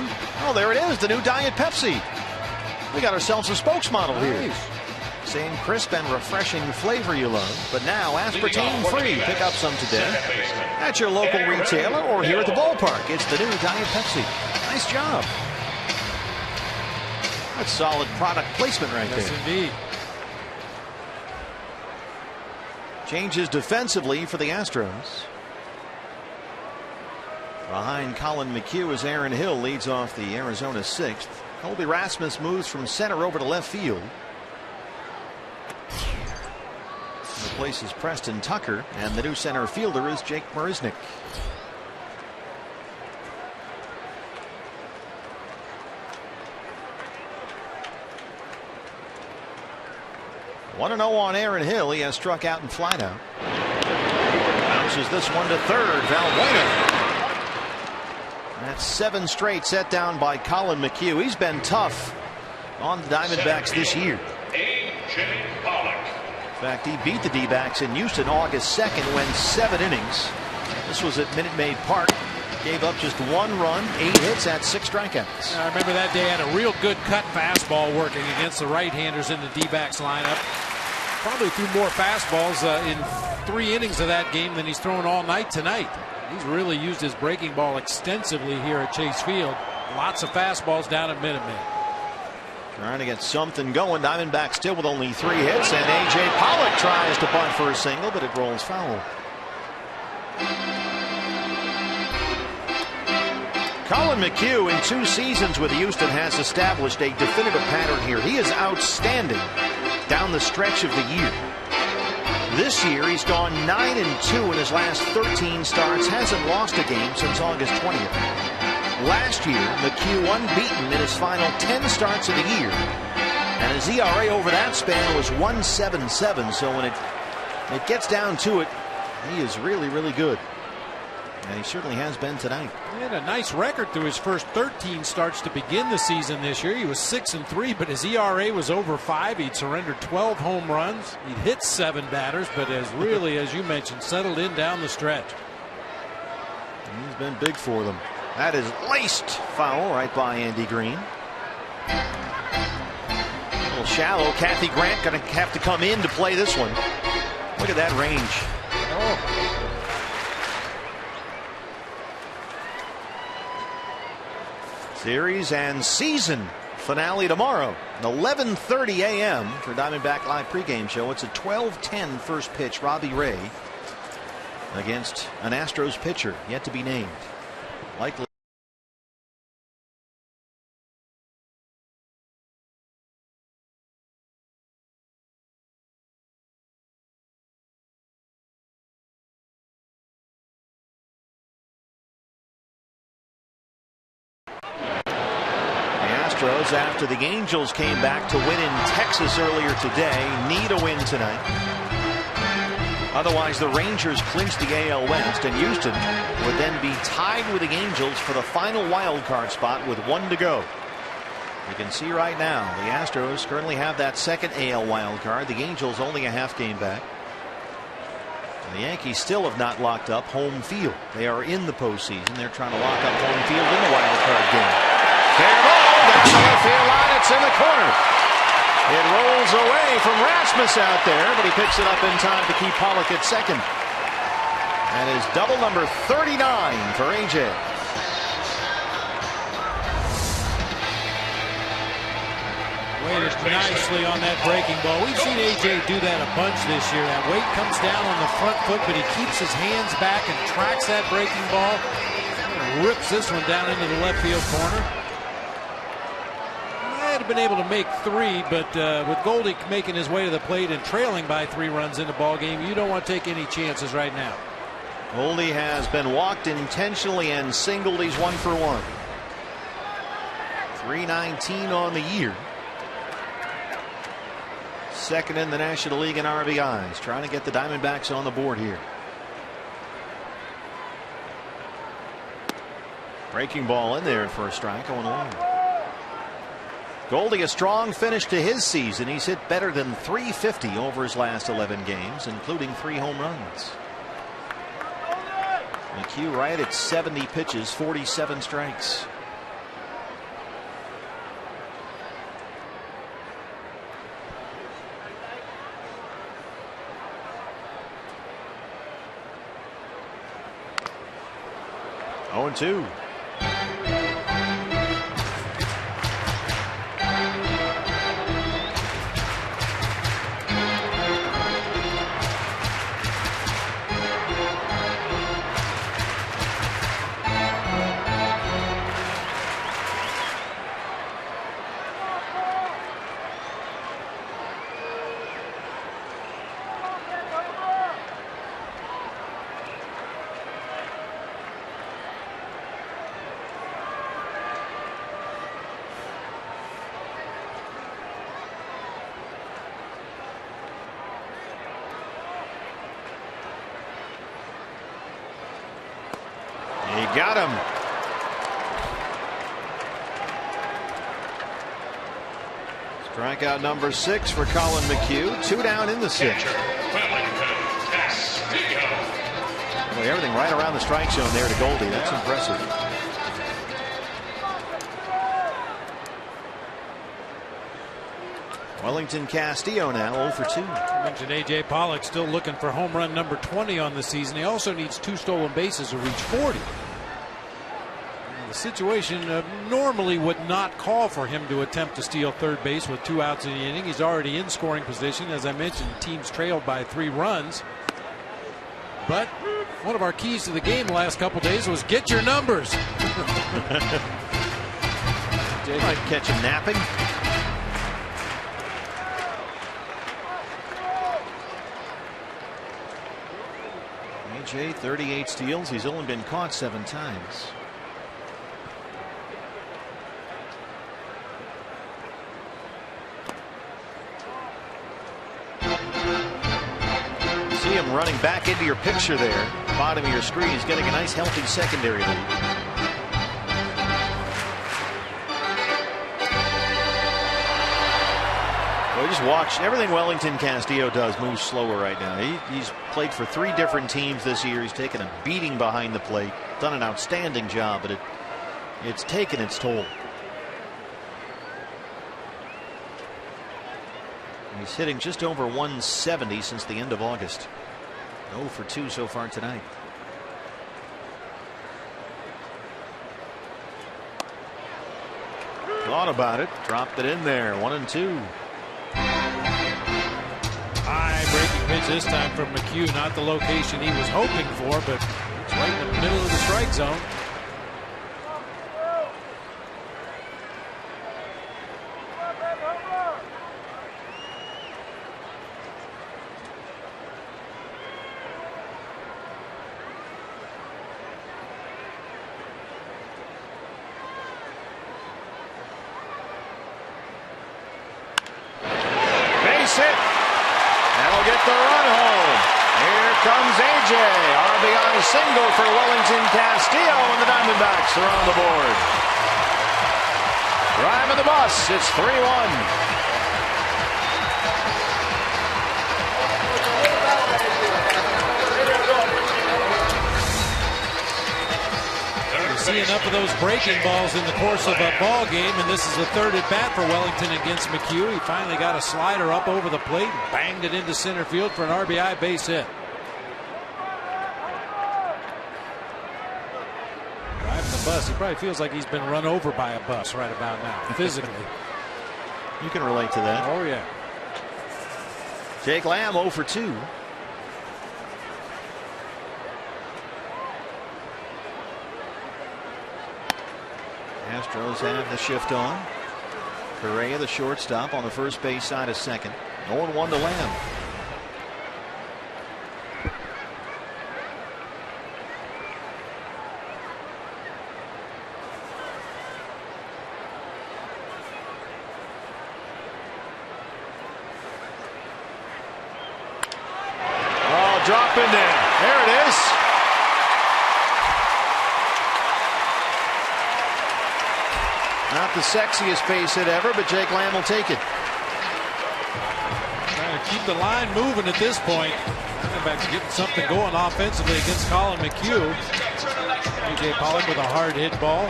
Oh, there it is, the new Diet Pepsi. We got ourselves a spokesmodel here. Same crisp and refreshing flavor you love, but now aspartame-free. Pick up some today at your local retailer or here at the ballpark. It's the new Diet Pepsi. Nice job. That's solid product placement right there. Yes, indeed. Changes defensively for the Astros. Behind Colin McHugh as Aaron Hill leads off the Arizona 6th. Colby Rasmus moves from center over to left field. Replaces Preston Tucker, and the new center fielder is Jake Marisnick. 1-0 on Aaron Hill. He has struck out and flied out. Bounces this one to third. Valbuena. That's 7 straight set down by Colin McHugh. He's been tough on the Diamondbacks this year. In fact, he beat the D-backs in Houston August 2nd, went 7 innings. This was at Minute Maid Park. Gave up just 1 run, 8 hits, had 6 strikeouts. I remember that day had a real good cut fastball working against the right-handers in the D-backs lineup. Probably threw more fastballs in 3 innings of that game than he's thrown all night tonight. He's really used his breaking ball extensively here at Chase Field. Lots of fastballs down at Minute Maid. Trying to get something going. Diamondbacks still with only 3 hits, and A.J. Pollock tries to bunt for a single, but it rolls foul. Colin McHugh, in 2 seasons with Houston, has established a definitive pattern here. He is outstanding down the stretch of the year. This year, he's gone 9-2 in his last 13 starts, hasn't lost a game since August 20th. Last year, McHugh unbeaten in his final 10 starts of the year, and his ERA over that span was 1.77. So when it gets down to it, he is really, really good, and he certainly has been tonight. He had a nice record through his first 13 starts to begin the season this year. He was 6-3, but his ERA was over 5. He'd surrendered 12 home runs. He'd hit 7 batters, but has really, as you mentioned, settled in down the stretch. He's been big for them. That is laced foul right by Andy Green. A little shallow. Kathy Grant going to have to come in to play this one. Look at that range. Series and season finale tomorrow, 11:30 a.m. for Diamondback Live pregame show. It's a 12:10 first pitch. Robbie Ray against an Astros pitcher yet to be named. Likely. The Astros, after the Angels came back to win in Texas earlier today, need a win tonight. Otherwise, the Rangers clinch the AL West, and Houston would then be tied with the Angels for the final wild card spot with 1 to go. You can see right now the Astros currently have that second AL wild card. The Angels only a half game back. And the Yankees still have not locked up home field. They are in the postseason. They're trying to lock up home field in the wild card game. Fair ball down the left field line. It's in the corner. It rolls away from Rasmus out there, but he picks it up in time to keep Pollock at second. That is double number 39 for A.J. Waited nicely on that breaking ball. We've seen A.J. do that a bunch this year. That weight comes down on the front foot, but he keeps his hands back and tracks that breaking ball. And rips this one down into the left field corner. Have been able to make 3, but with Goldie making his way to the plate and trailing by 3 runs in the ball game, you don't want to take any chances right now. Goldie has been walked intentionally and singled. He's 1 for 1. 319 on the year. Second in the National League in RBIs. Trying to get the Diamondbacks on the board here. Breaking ball in there for a strike, 0-1. Goldie, a strong finish to his season. He's hit better than .350 over his last 11 games, including 3 home runs. McHugh right at 70 pitches, 47 strikes. Oh, 2. Got him. Strikeout number 6 for Colin McHugh. 2 down in the 6th. Boy, everything right around the strike zone there to Goldie. That's impressive. Wellington Castillo now 0 for 2. I mentioned A.J. Pollock still looking for home run number 20 on the season. He also needs 2 stolen bases to reach 40. The situation normally would not call for him to attempt to steal third base with 2 outs in the inning. He's already in scoring position. As I mentioned, teams trailed by 3 runs. But one of our keys to the game the last couple days was get your numbers. Jay might catch him napping. AJ 38 steals. He's only been caught 7 times. See him running back into your picture there, bottom of your screen. He's getting a nice healthy secondary lead. Well, just watch everything Wellington Castillo does moves slower right now. He's played for 3 different teams this year. He's taken a beating behind the plate, done an outstanding job, but it's taken its toll. He's hitting just over 170 since the end of August. 0 for 2 so far tonight. Thought about it, dropped it in there. 1-2. High breaking pitch this time from McHugh, not the location he was hoping for, but it's right in the middle of the strike zone. Base hit. That'll get the run home. Here comes AJ. RBI single for Wellington Castillo, and the Diamondbacks are on the board. Driving the bus. It's 3-1. See enough of those breaking balls in the course of a ball game, and this is the 3rd at bat for Wellington against McHugh. He finally got a slider up over the plate and banged it into center field for an RBI base hit. Driving the bus. He probably feels like he's been run over by a bus right about now, physically. You can relate to that. Oh, yeah. Jake Lamb 0 for 2. Astros have the shift on. Correa, the shortstop, on the first base side of second. 0-1 to Lamb. Oh, drop in there. There it is. Not the sexiest base hit ever, but Jake Lamb will take it. Trying to keep the line moving at this point. Diamondbacks getting something going offensively against Colin McHugh. A.J. Pollock with a hard hit ball.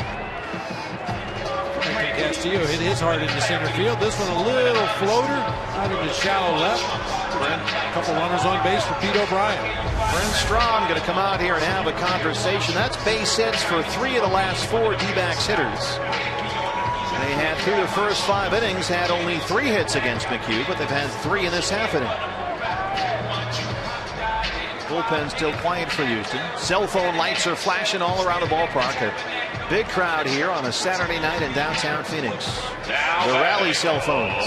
Castillo hit his hard into center field. This one a little floater out into shallow left. A couple runners on base for Pete O'Brien. Brent Strom going to come out here and have a conversation. That's base hits for 3 of the last 4 D-backs hitters. They had through the first 5 innings had only 3 hits against McHugh, but they've had 3 in this half inning. Bullpen still quiet for Houston. Cell phone lights are flashing all around the ballpark. A big crowd here on a Saturday night in downtown Phoenix. The rally cell phones.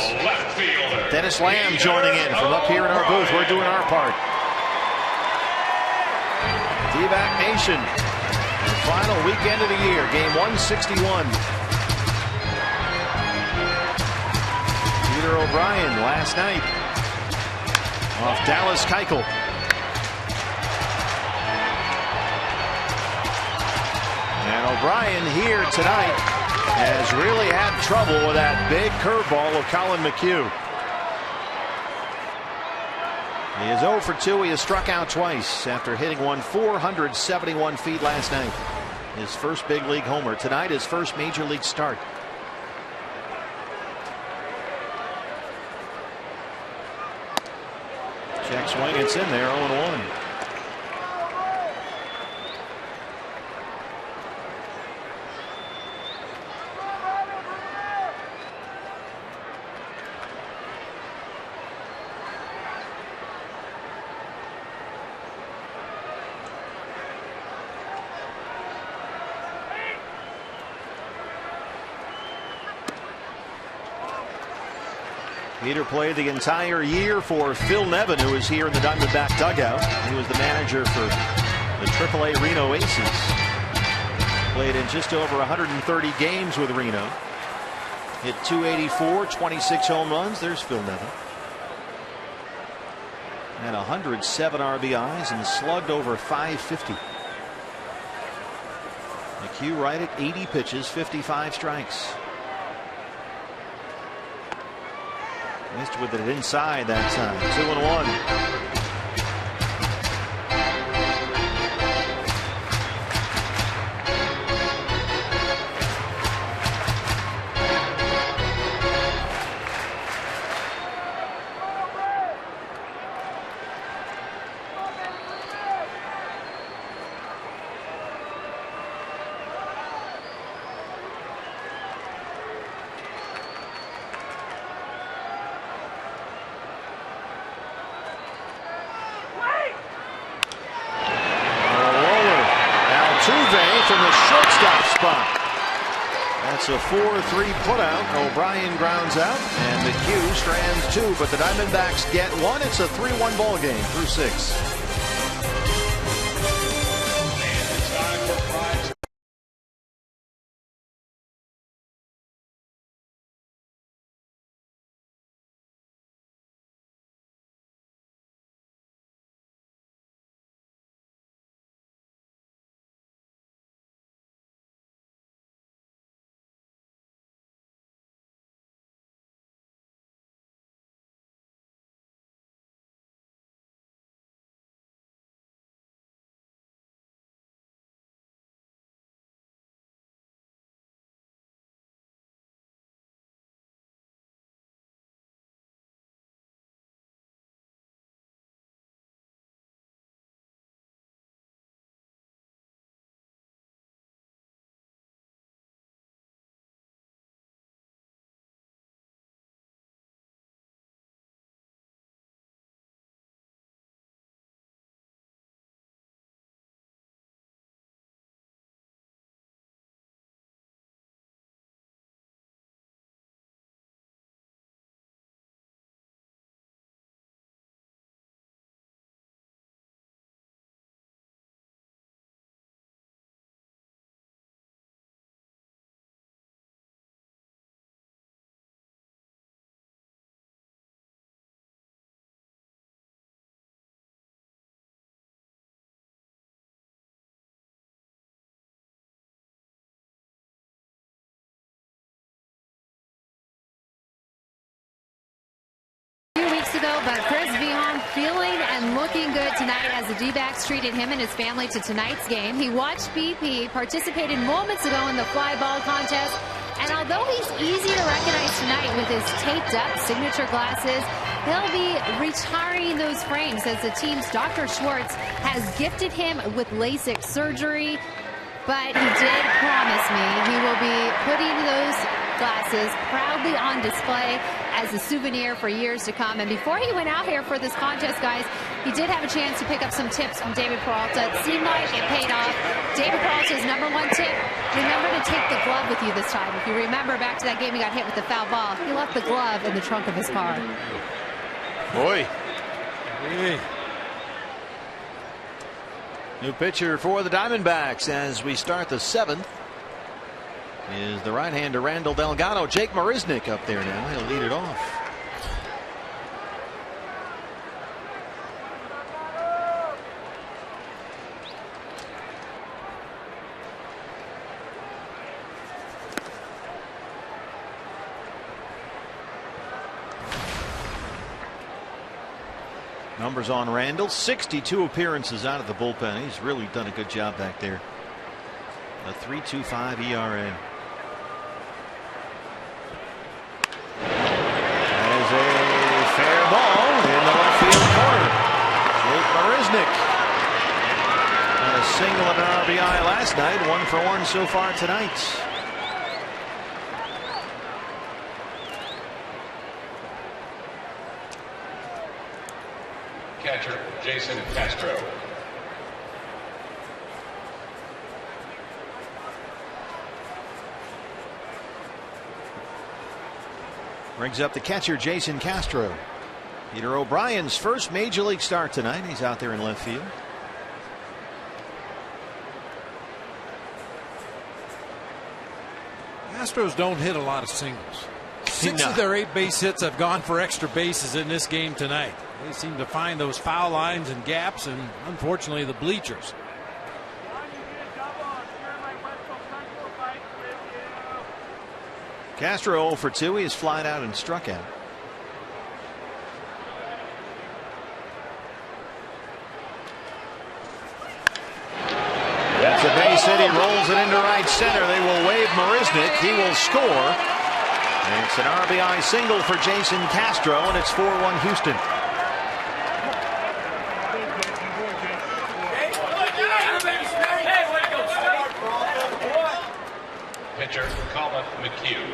Dennis Lamb joining in from up here in our booth. We're doing our part. D-back Nation. The final weekend of the year. Game 161. Peter O'Brien last night off Dallas Keuchel. And O'Brien here tonight has really had trouble with that big curveball of Colin McHugh. He is 0 for 2. He has struck out twice after hitting one 471 feet last night. His first big league homer. Tonight his first major league start. Check swing. It's in there. 0-1. Peter played the entire year for Phil Nevin, who was here in the Diamondback dugout. He was the manager for the AAA Reno Aces. Played in just over 130 games with Reno. Hit .284, 26 home runs. There's Phil Nevin. Had 107 RBIs and slugged over .550. McHugh right at 80 pitches, 55 strikes. Missed with it inside that time. 2-1. From the shortstop spot. That's a 4-3 putout. O'Brien grounds out, and McHugh strands 2, but the Diamondbacks get 1. It's a 3-1 ball game through 6. Ago, but Chris Vion feeling and looking good tonight as the D-backs treated him and his family to tonight's game. He watched BP, participated moments ago in the fly ball contest, and although he's easy to recognize tonight with his taped up signature glasses, he'll be retiring those frames as the team's Dr. Schwartz has gifted him with LASIK surgery. But he did promise me he will be putting those glasses proudly on display as a souvenir for years to come. And before he went out here for this contest, guys, he did have a chance to pick up some tips from David Peralta. It seemed like it paid off. David Peralta's #1 tip: remember to take the glove with you this time. If you remember back to that game he got hit with the foul ball, he left the glove in the trunk of his car. Boy. New pitcher for the Diamondbacks as we start the 7th is the right-hander Randall Delgado. Jake Marisnick up there now. He'll lead it off. Numbers on Randall: 62 appearances out of the bullpen. He's really done a good job back there. A 3.25 ERA. That is a fair ball in the left field corner. Jake Marisnick had a single and an RBI last night. 1 for 1 so far tonight. Catcher, Jason Castro. Brings up the catcher, Jason Castro. Peter O'Brien's first major league start tonight. He's out there in left field. Astros don't hit a lot of singles. 6 of their 8 base hits have gone for extra bases in this game tonight. They seem to find those foul lines and gaps, and unfortunately the bleachers. Castro 0 for 2. He is flied out and struck out. That's a base hit. He rolls it into right center. They will wave Marisnick. He will score. And it's an RBI single for Jason Castro, and it's 4-1 Houston. Pitcher, Colin McHugh.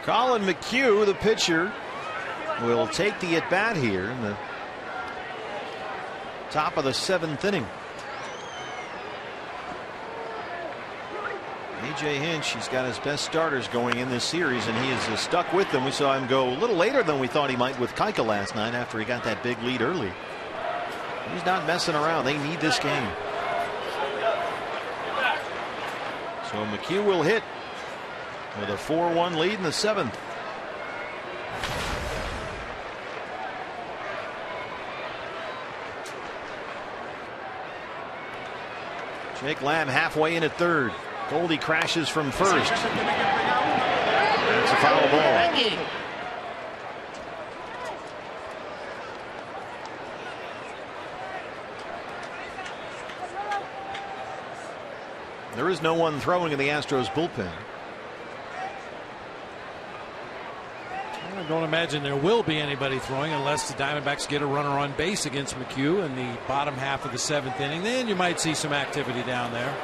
Colin McHugh, the pitcher, will take the at-bat here in the top of the 7th inning. A.J. Hinch, he's got his best starters going in this series, and he is stuck with them. We saw him go a little later than we thought he might with Keuchel last night after he got that big lead early. He's not messing around. They need this game. So McHugh will hit with a 4-1 lead in the 7th. Jake Lamb halfway in at third. Goldie crashes from first. That's a foul ball. There is no one throwing in the Astros bullpen. I don't imagine there will be anybody throwing unless the Diamondbacks get a runner on base against McHugh in the bottom half of the 7th inning. Then you might see some activity down there.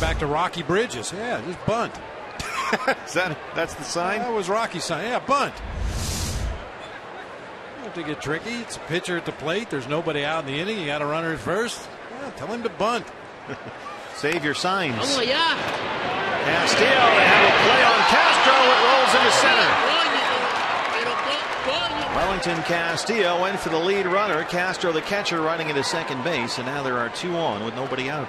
Back to Rocky Bridges. Yeah, just bunt. That's the sign? That was Rocky's sign. Yeah, bunt. If they get tricky, it's a pitcher at the plate. There's nobody out in the inning. You got a runner at first. Yeah, tell him to bunt. Save your signs. Vamos allá. Castillo, they have a play on Castro. It rolls into center. Wellington Castillo went for the lead runner. Castro, the catcher, running into second base, and now there are 2 on with nobody out.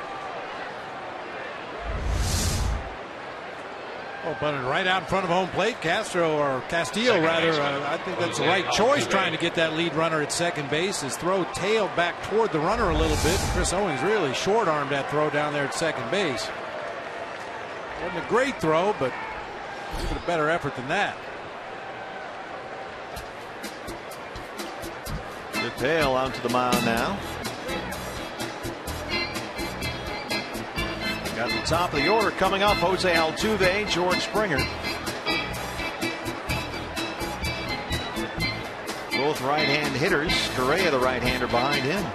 Oh, bunted right out in front of home plate. Castillo, rather. I think that's the right choice, trying to get that lead runner at second base. His throw tailed back toward the runner a little bit. Chris Owings really short-armed that throw down there at second base. Wasn't a great throw, but even a better effort than that. DePail out to the mound now. Got the top of the order coming up. Jose Altuve, George Springer. Both right-hand hitters. Correa, the right-hander, behind him.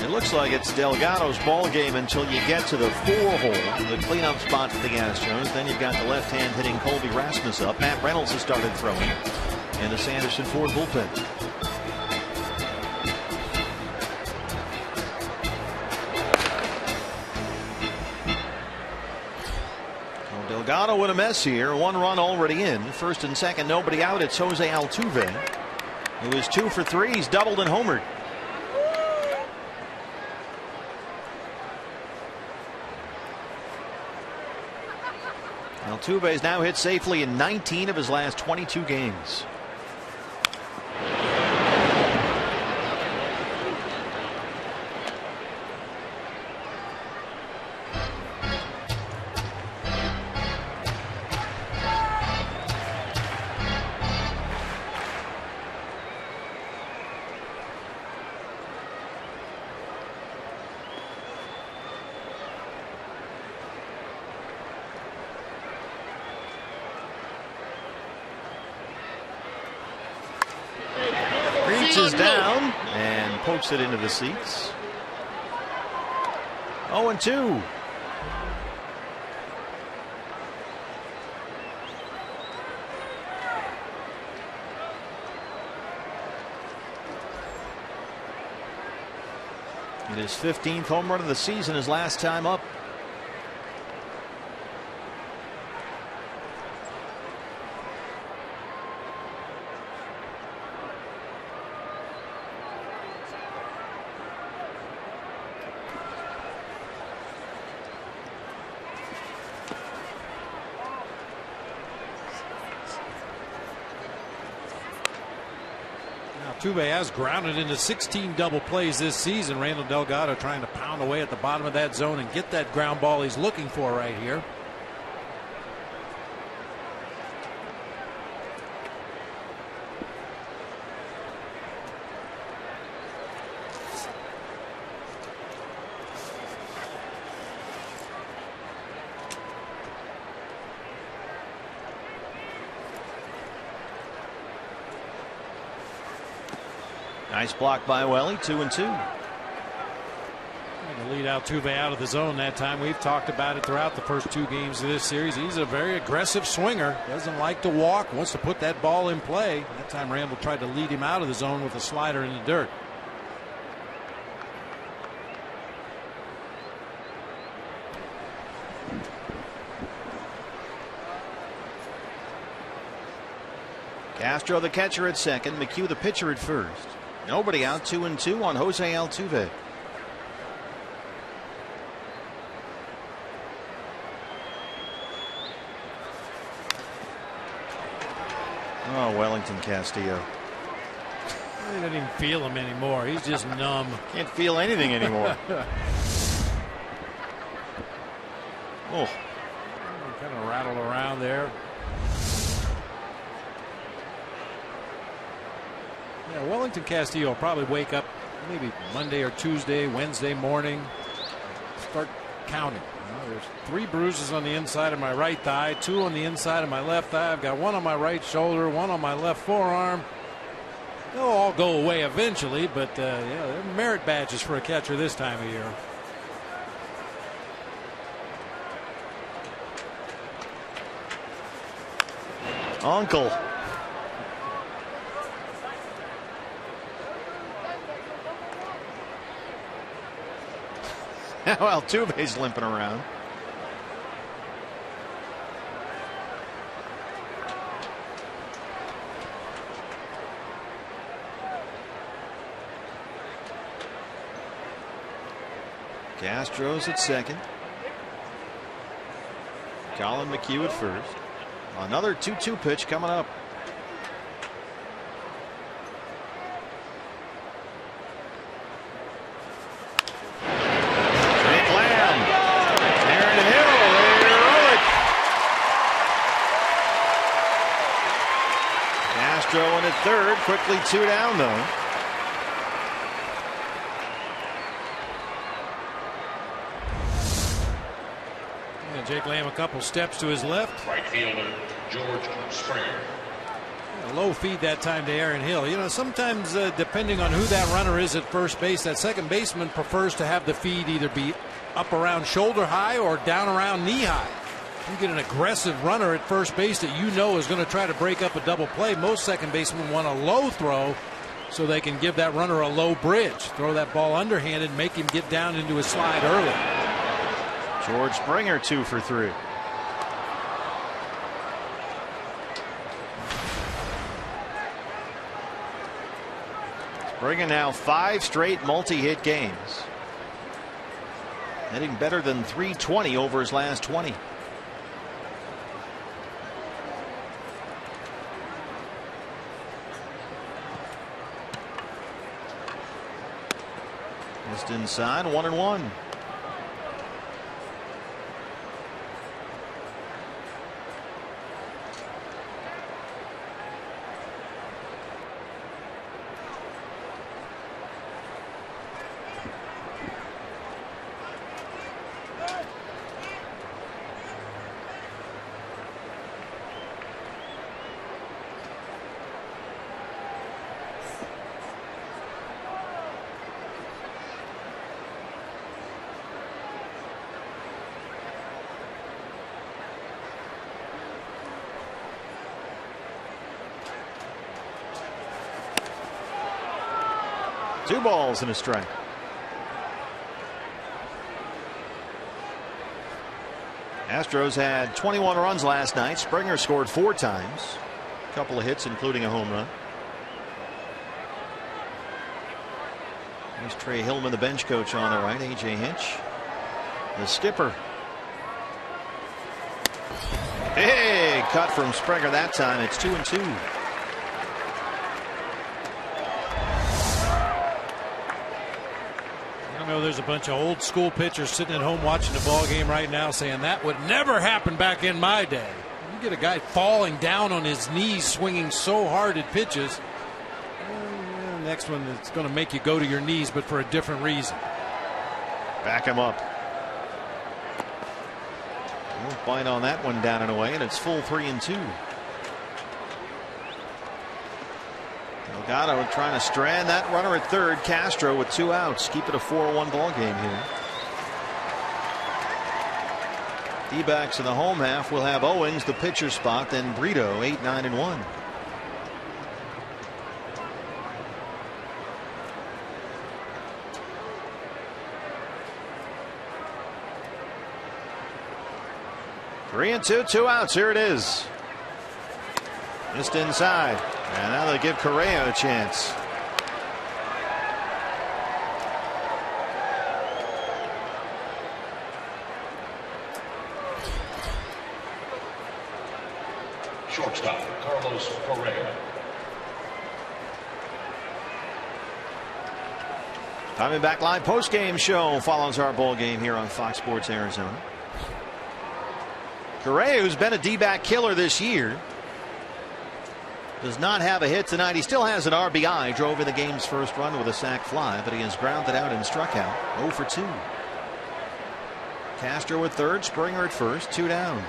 It looks like it's Delgado's ball game until you get to the 4-hole, the cleanup spot for the Astros. Then you've got the left-hand hitting Colby Rasmus up. Matt Reynolds has started throwing in the Sanderson Ford bullpen. Delgado in a mess here. 1 run already in. First and second, nobody out. It's Jose Altuve. He was 2 for 3. He's doubled and homered. Altuve's now hit safely in 19 of his last 22 games. Reaches down and pokes it into the seats. 0-2. And his 15th home run of the season, his last time up. Altuve has grounded into 16 double plays this season. Randall Delgado trying to pound away at the bottom of that zone and get that ground ball he's looking for right here. Nice block by Welly. 2-2. To lead Altuve out of the zone that time. We've talked about it throughout the first 2 games of this series. He's a very aggressive swinger. Doesn't like to walk. Wants to put that ball in play. That time Randall tried to lead him out of the zone with a slider in the dirt. Castro, the catcher, at second. McHugh, the pitcher, at first. Nobody out. 2-2 on Jose Altuve. Oh, Wellington Castillo. He doesn't even feel him anymore. He's just numb. Can't feel anything anymore. Oh. Kind of rattled around there. Yeah, Wellington Castillo will probably wake up maybe Monday or Tuesday, Wednesday morning, start counting. There's 3 bruises on the inside of my right thigh, 2 on the inside of my left thigh. I've got 1 on my right shoulder, 1 on my left forearm. They'll all go away eventually, but yeah, they're merit badges for a catcher this time of year. Uncle. Well, Altuve's limping around. Castro's at second. Colin McHugh at first. Another 2-2 pitch coming up. Jake Lamb. Aaron Hill. They roll it. Castro in at third. Quickly 2 down though. Jake Lamb a couple steps to his left. Right fielder George Springer. A low feed that time to Aaron Hill. You know, sometimes depending on who that runner is at first base, that second baseman prefers to have the feed either be up around shoulder high or down around knee high. You get an aggressive runner at first base that you know is going to try to break up a double play. Most second basemen want a low throw so they can give that runner a low bridge. Throw that ball underhanded, make him get down into his slide early. George Springer 2 for 3. Springer now 5 straight multi-hit games. Hitting better than .320 over his last 20. Just inside, 1-1. Two balls and a strike. Astros had 21 runs last night. Springer scored 4 times. A couple of hits, including a home run. There's Trey Hillman, the bench coach, on the right. A.J. Hinch, the skipper. Big cut from Springer that time. It's 2-2. I know there's a bunch of old school pitchers sitting at home watching the ball game right now saying that would never happen back in my day. You get a guy falling down on his knees swinging so hard at pitches. Next one, it's going to make you go to your knees, but for a different reason. Back him up. Won't bite on that one down and away, and it's full 3-2. Delgado trying to strand that runner at third. Castro with 2 outs. Keep it a 4-1 ball game here. D-backs in the home half will have Owens the pitcher spot, then Brito 8, 9, and 1. Three and two outs. Here it is. Just inside. And now they give Correa a chance. Shortstop, Carlos Correa. Diamondback Live postgame show follows our ball game here on Fox Sports Arizona. Correa, who's been a D-back killer this year, does not have a hit tonight. He still has an RBI. Drove in the game's first run with a sac fly, but he has grounded out and struck out. 0 for 2. Castro at third, Springer at first, 2 down.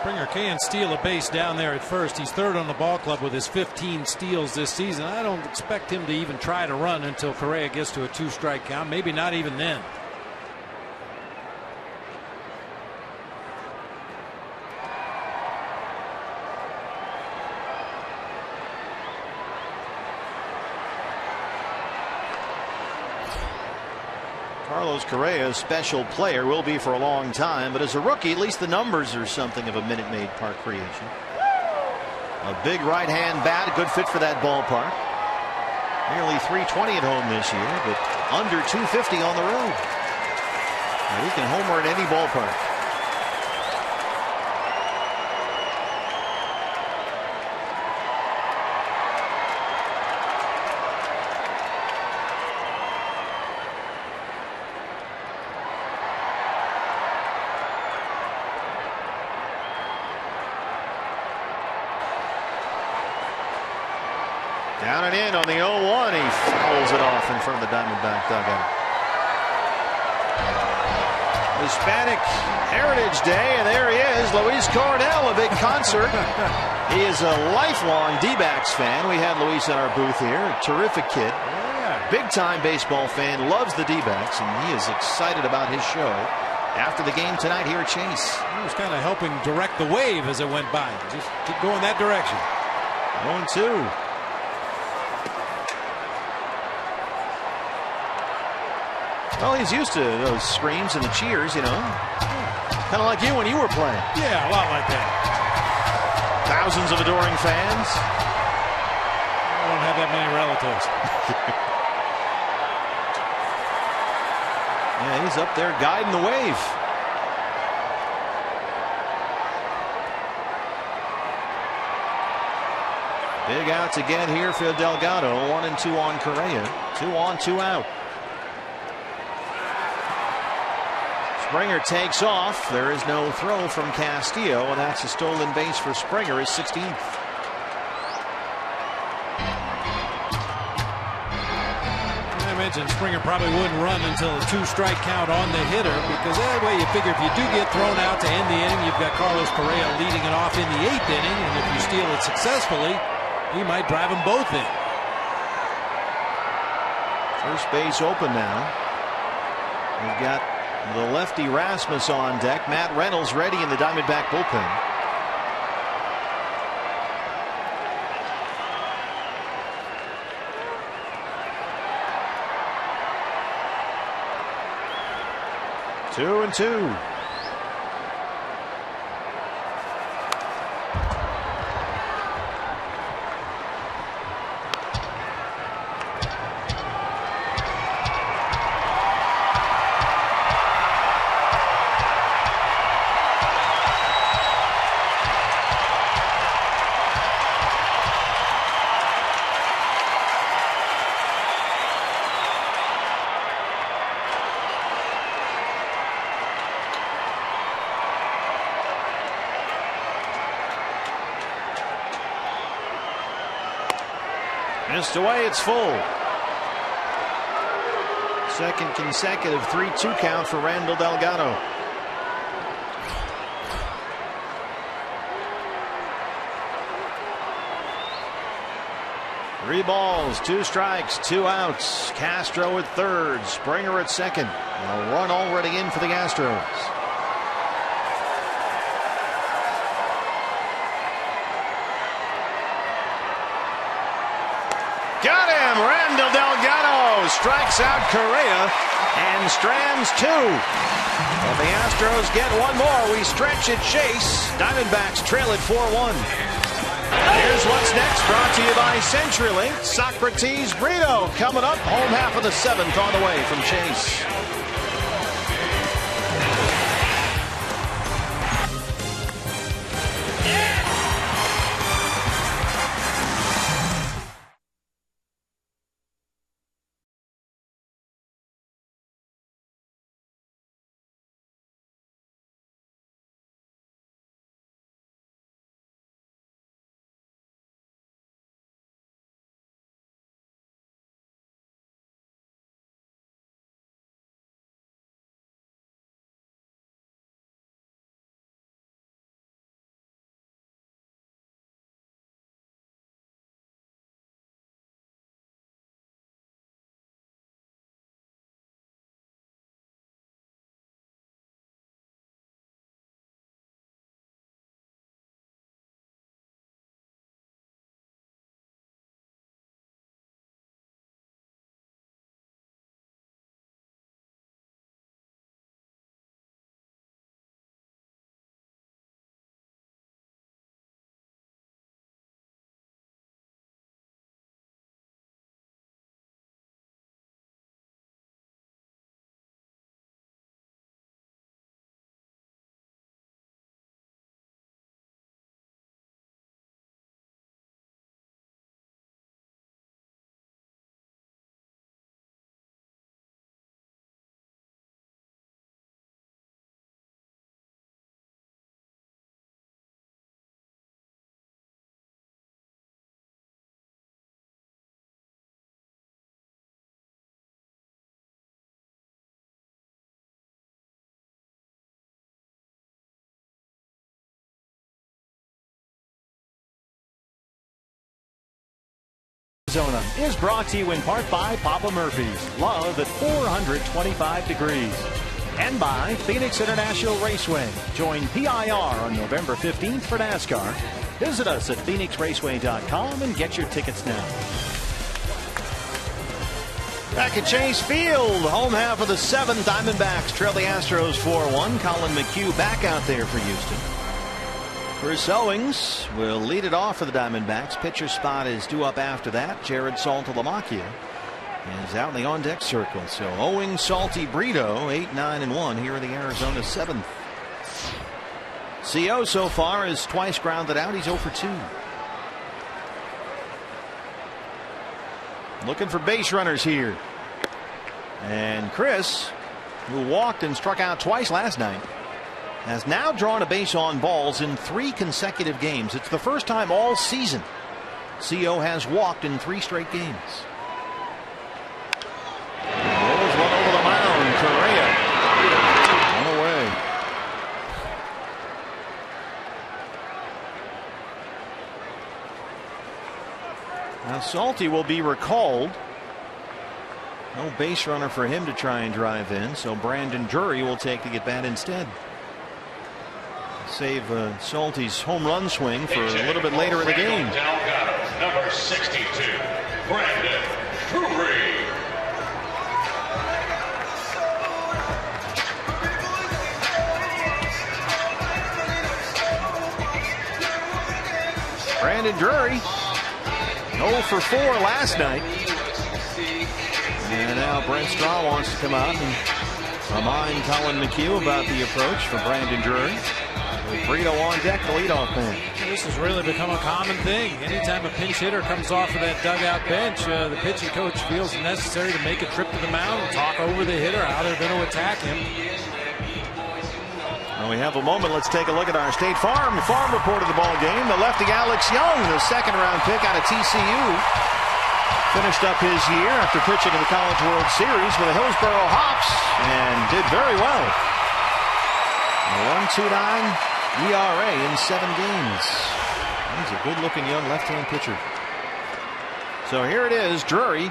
Springer can steal a base down there at first. He's third on the ball club with his 15 steals this season. I don't expect him to even try to run until Correa gets to a 2-strike count. Maybe not even then. Carlos Correa, a special player, will be for a long time, but as a rookie, at least the numbers are something of a Minute Maid Park creation. A big right-hand bat, a good fit for that ballpark. Nearly 320 at home this year, but under 250 on the road. Now, he can homer at any ballpark. Down and in on the 0-1. He fouls it off in front of the Diamondback dugout. Hispanic Heritage Day, and there he is, Luis Coronel, a big concert. He is a lifelong D-backs fan. We had Luis in our booth here. A terrific kid. Yeah. Big-time baseball fan, loves the D-backs, and he is excited about his show after the game tonight here at Chase. He was kind of helping direct the wave as it went by. Just keep going that direction. 0-2. Well, he's used to those screams and the cheers, you know. Kind of like you when you were playing. Yeah, a lot like that. Thousands of adoring fans. I don't have that many relatives. Yeah, he's up there guiding the wave. Big outs again here for Delgado. 1-2 on Correa. 2 on, 2 out. Springer takes off. There is no throw from Castillo, and that's a stolen base for Springer, his 16th. I mentioned Springer probably wouldn't run until a 2-strike count on the hitter, because that way you figure if you do get thrown out to end the inning, you've got Carlos Correa leading it off in the 8th inning, and if you steal it successfully, he might drive them both in. First base open now. We've got the lefty Rasmus on deck. Matt Reynolds ready in the Diamondback bullpen. Two and two. Missed away, it's full. Second consecutive 3-2 count for Randall Delgado. Three balls, 2 strikes, 2 outs. Castro at third, Springer at second. A run already in for the Astros. Got him! Randall Delgado strikes out Correa and strands 2. But the Astros get one more. We stretch at Chase. Diamondbacks trail at 4-1. Here's what's next, brought to you by CenturyLink. Socrates Brito coming up. Home half of the 7th on the way from Chase. Arizona is brought to you in part by Papa Murphy's. Love at 425 degrees. And by Phoenix International Raceway. Join PIR on November 15th for NASCAR. Visit us at phoenixraceway.com and get your tickets now. Back at Chase Field, home half of the 7th. Diamondbacks trail the Astros 4-1. Colin McHugh back out there for Houston. Chris Owings will lead it off for the Diamondbacks. Pitcher spot is due up after that. Jared Saltalamacchia is out in the on-deck circle. So Owings, Salty, Brito, 8-9-1 here in the Arizona 7th. CO so far is twice grounded out. He's 0 for 2. Looking for base runners here. And Chris, who walked and struck out twice last night, has now drawn a base on balls in 3 consecutive games. It's the first time all season CO has walked in 3 straight games. Rolls one over the mound. Correa on away. Now Salty will be recalled. No base runner for him to try and drive in, so Brandon Drury will take the at-bat instead. Save Salty's home run swing for a little bit later in the game. Number 62, Brandon Drury. Brandon Drury, 0 for 4 last night. And now Brent Straw wants to come out and remind Colin McHugh about the approach for Brandon Drury. With Brito on deck, the leadoff man. This has really become a common thing. Anytime a pinch hitter comes off of that dugout bench, the pitching coach feels it necessary to make a trip to the mound and talk over the hitter, how they're going to attack him. Well, we have a moment. Let's take a look at our State Farm report of the ball game. The lefty Alex Young, the 2nd-round pick out of TCU, finished up his year after pitching in the College World Series with the Hillsboro Hops and did very well. A 1.29 ERA in 7 games. He's a good-looking young left-hand pitcher. So here it is, Drury,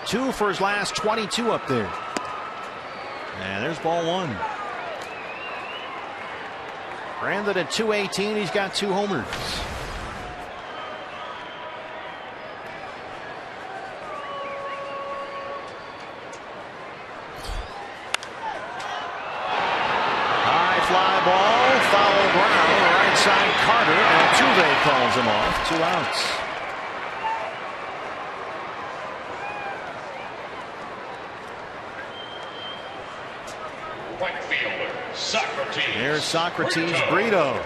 2 for his last 22 up there. And there's ball 1. Brandon at 218, he's got 2 homers. High fly ball, foul ground, right side Carter, and Altuve calls him off. 2 outs. Right fielder, Socrates. There's Socrates Brito.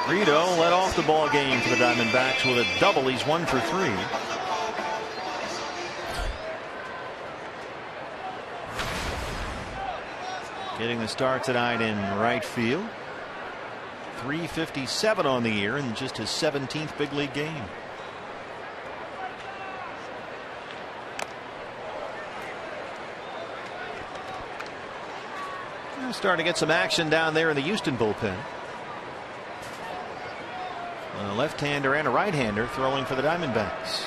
Brito led off the ball game for the Diamondbacks with a double. He's 1 for 3. Getting the start tonight in right field. 357 on the year in just his 17th big league game. Starting to get some action down there in the Houston bullpen. A left-hander and a right-hander throwing for the Diamondbacks.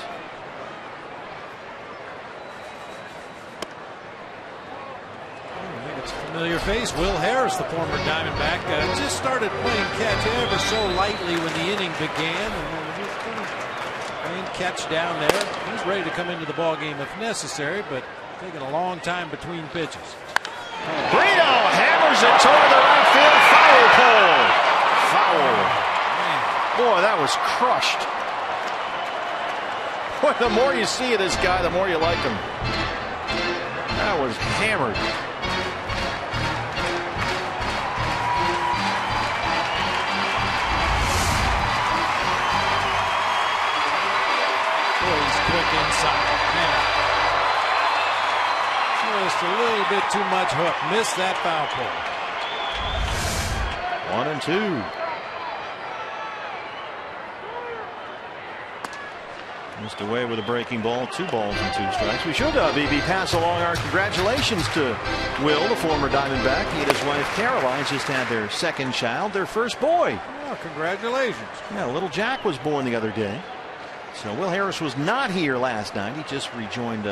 I think it's a familiar face. Will Harris, the former Diamondback, just started playing catch ever so lightly when the inning began, and just playing catch down there. He's ready to come into the ball game if necessary, but taking a long time between pitches. Brito hammers it toward the right field foul pole. Foul. Boy, that was crushed. Boy, the more you see of this guy, the more you like him. That was hammered. Boy, he's quick inside. Man. Just a little bit too much hook. Missed that foul pole. 1 and 2. Missed away with a breaking ball, 2 balls and 2 strikes. We should, BB, pass along our congratulations to Will, the former Diamondback. He and his wife Caroline just had their 2nd child, their first boy. Oh, congratulations. Yeah, little Jack was born the other day. So Will Harris was not here last night. He just rejoined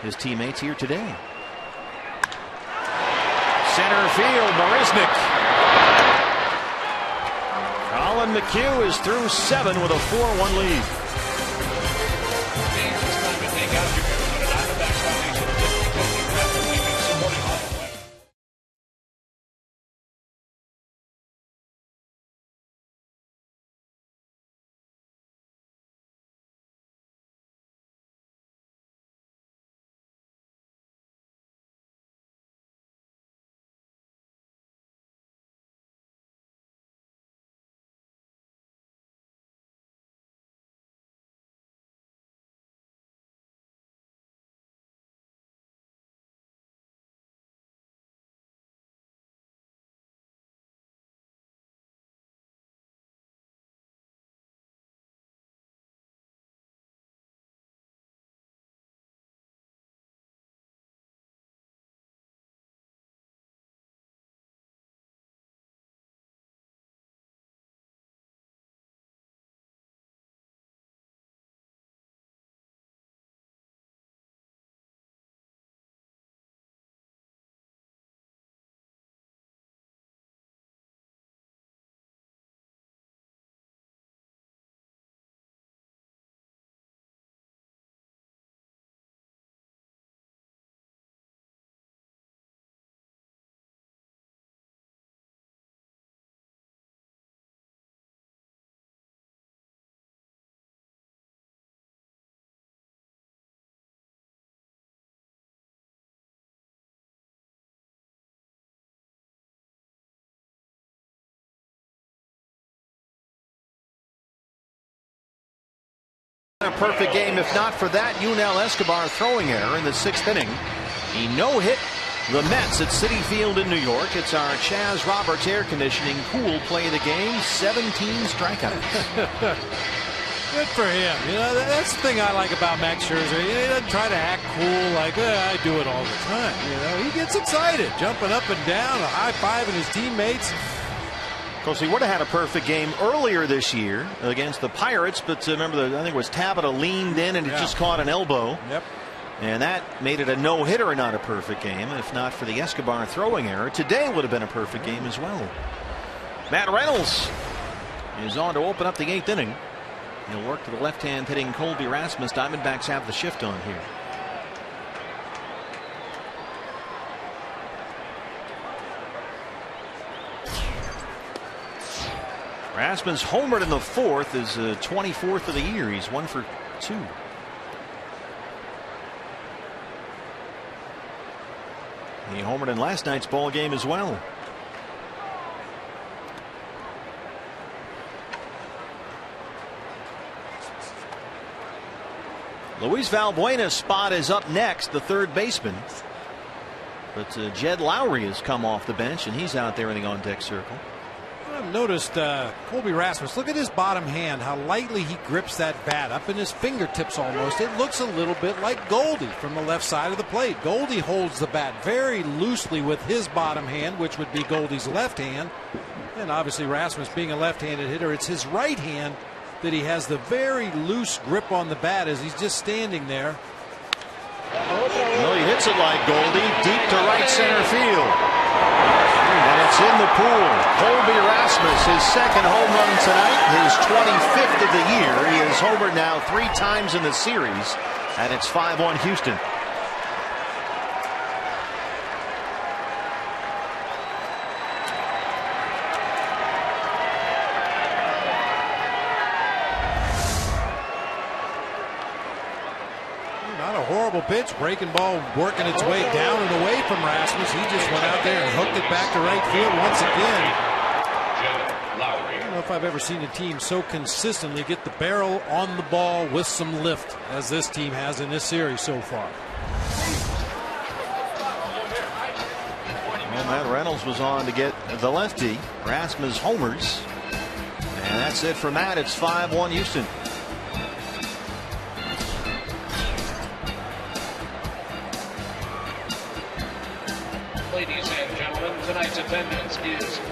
his teammates here today. Center field, Marisnik. Colin McHugh is through 7 with a 4-1 lead. A perfect game if not for that Yunel Escobar throwing error in the 6th inning. He no-hit the Mets at Citi Field in New York. It's our Chaz Roberts air conditioning cool play of the game. 17 strikeouts. Good for him. You know, that's the thing I like about Max Scherzer. He doesn't try to act cool like, I do it all the time. You know, he gets excited, jumping up and down, high-fiving his teammates. Of course, he would have had a perfect game earlier this year against the Pirates, but remember, I think it was Tabata leaned in and it just caught an elbow. Yep. And that made it a no-hitter and not a perfect game. If not for the Escobar throwing error, today would have been a perfect game as well. Matt Reynolds is on to open up the 8th inning. He'll work to the left-hand hitting Colby Rasmus. Diamondbacks have the shift on here. Rasmus homered in the 4th, is 24th of the year. He's 1 for 2. He homered in last night's ball game as well. Luis Valbuena's spot is up next, the 3rd baseman. But Jed Lowry has come off the bench and he's out there in the on-deck circle. I've noticed Colby Rasmus, look at his bottom hand, how lightly he grips that bat up in his fingertips almost. It looks a little bit like Goldie from the left side of the plate. Goldie holds the bat very loosely with his bottom hand, which would be Goldie's left hand. And obviously Rasmus being a left-handed hitter, it's his right hand that he has the very loose grip on the bat as he's just standing there. Well, he hits it like Goldie, deep to right center field. And it's in the pool. Colby Rasmus, his 2nd home run tonight, his 25th of the year. He has homered now 3 times in the series, and it's 5-1 Houston. Horrible pitch, breaking ball working its way down and away from Rasmus. He just went out there and hooked it back to right field once again. I don't know if I've ever seen a team so consistently get the barrel on the ball with some lift as this team has in this series so far. Well, Matt Reynolds was on to get the lefty. Rasmus homers. And that's it for Matt. It's 5-1 Houston. attendance is 30.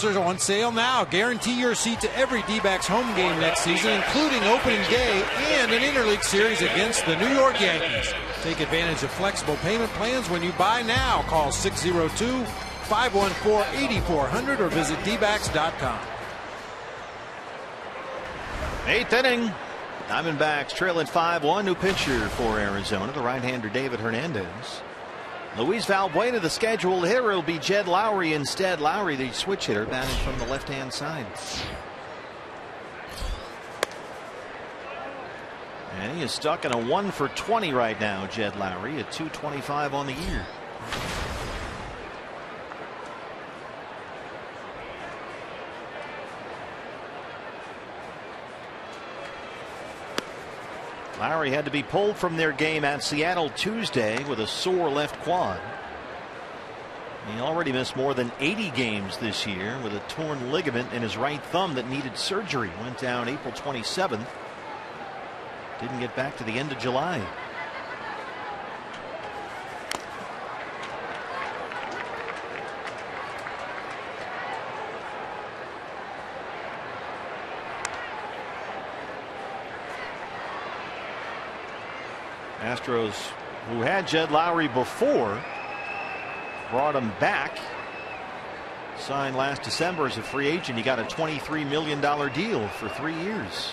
Are on sale now. Guarantee your seat to every D-backs home game next season, including opening day and an interleague series against the New York Yankees. Take advantage of flexible payment plans when you buy now. Call 602-514-8400 or visit dbacks.com. 8th inning. Diamondbacks trail at 5-1. New pitcher for Arizona, the right-hander David Hernandez. Luis Valbuena, the scheduled hitter, will be Jed Lowry instead. Lowry, the switch hitter, batting from the left-hand side. And he is stuck in a 1-for-20 right now, Jed Lowry, at .225 on the year. Lowry had to be pulled from their game at Seattle Tuesday with a sore left quad. He already missed more than 80 games this year with a torn ligament in his right thumb that needed surgery. Went down April 27th. Didn't get back to the end of July. Astros, who had Jed Lowry before, brought him back. Signed last December as a free agent. He got a $23 million deal for 3 years.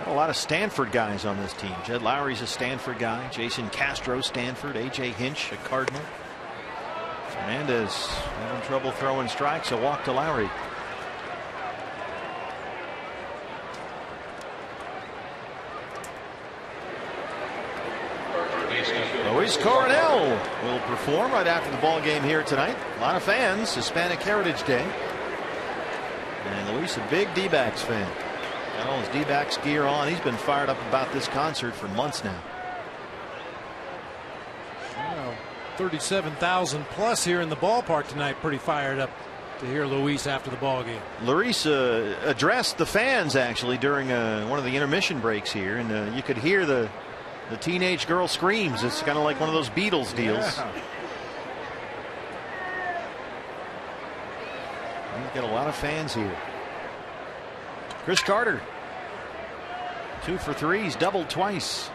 A lot of Stanford guys on this team. Jed Lowry's a Stanford guy. Jason Castro, Stanford. A.J. Hinch, a Cardinal. Fernandez having trouble throwing strikes. A walk to Lowry. Luis Coronel will perform right after the ball game here tonight. A lot of fans. Hispanic Heritage Day. And Luis, a big D-backs fan. Got all his D-backs gear on. He's been fired up about this concert for months now. Well, 37,000 plus here in the ballpark tonight. Pretty fired up to hear Luis after the ball game. Luis addressed the fans actually during one of the intermission breaks here, and you could hear the teenage girl screams. It's kind of like one of those Beatles deals. Yeah. He's got a lot of fans here. Chris Carter, 2 for 3. He's doubled twice.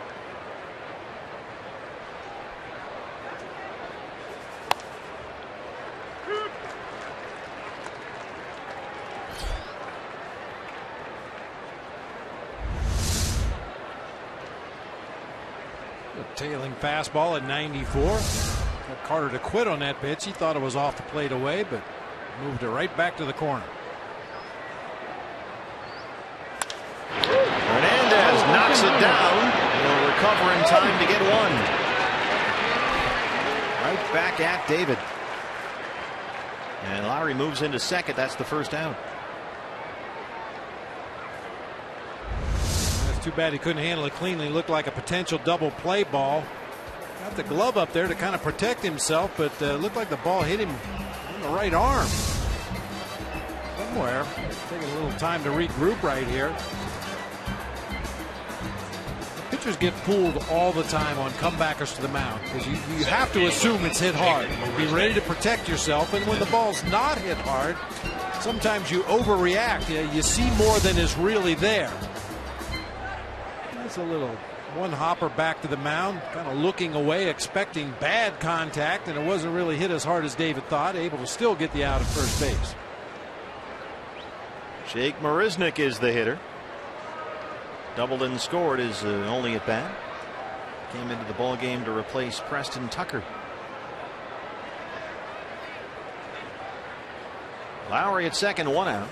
A tailing fastball at 94. Got Carter to quit on that pitch. He thought it was off the plate away, but moved it right back to the corner. it down. He'll recover in time to get one. Right back at David. And Lowry moves into second. That's the first out. That's too bad he couldn't handle it cleanly. Looked like a potential double play ball. Got the glove up there to kind of protect himself, but looked like the ball hit him on the right arm. Somewhere. Taking a little time to regroup right here. Pitchers get fooled all the time on comebackers to the mound because you have to assume it's hit hard. Be ready to protect yourself, and when the ball's not hit hard, sometimes you overreact. You see more than is really there. That's a little one hopper back to the mound, kind of looking away, expecting bad contact, and it wasn't really hit as hard as David thought, able to still get the out at first base. Jake Marisnick is the hitter. Doubled and scored his only at bat. Came into the ball game to replace Preston Tucker. Lowry at second, one out.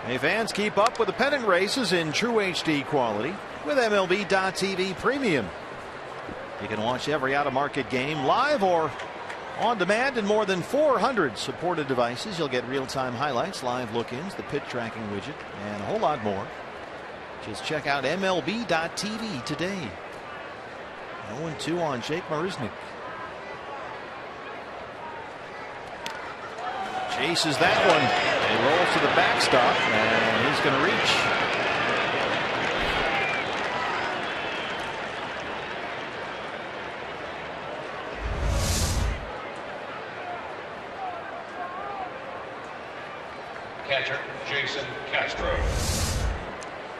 Hey, fans, keep up with the pennant races in true HD quality with MLB.TV Premium. You can watch every out-of-market game live or on demand in more than 400 supported devices. You'll get real-time highlights, live look-ins, the pitch tracking widget, and a whole lot more. Just check out MLB.TV today. 0-2 on Jake Marisnick. Chases that one. He rolls to the backstop, and he's going to reach. Catcher, Jason Castro.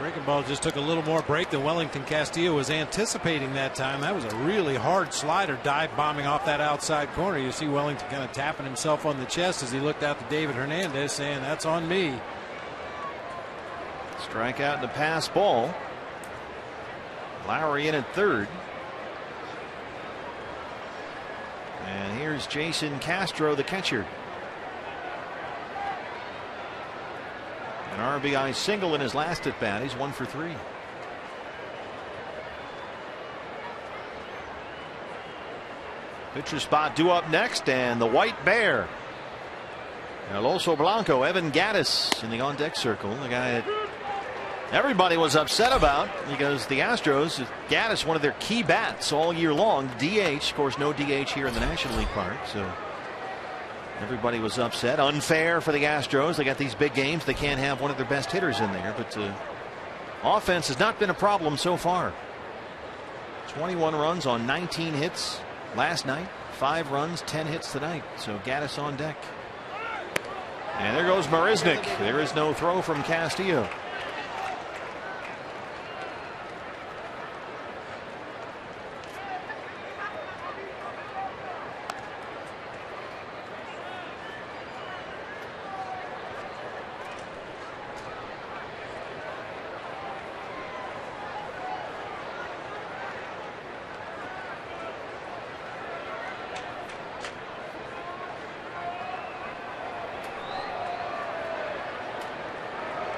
Breaking ball just took a little more break than Wellington Castillo was anticipating that time. That was a really hard slider dive bombing off that outside corner. You see Wellington kind of tapping himself on the chest as he looked out to David Hernandez saying, "That's on me." Strikeout and a pass ball. Lowry in at third. And here's Jason Castro, the catcher. An RBI single in his last at bat. He's 1 for 3. Pitcher spot due up next, and the White Bear. El Oso Blanco, Evan Gattis in the on deck circle. The guy that everybody was upset about because the Astros, Gattis, one of their key bats all year long. DH, of course, no DH here in the National League Park. So everybody was upset. Unfair for the Astros. They got these big games. They can't have one of their best hitters in there. But offense has not been a problem so far. 21 runs on 19 hits last night. 5 runs, 10 hits tonight. So Gattis on deck. And there goes Marisnick. There is no throw from Castillo.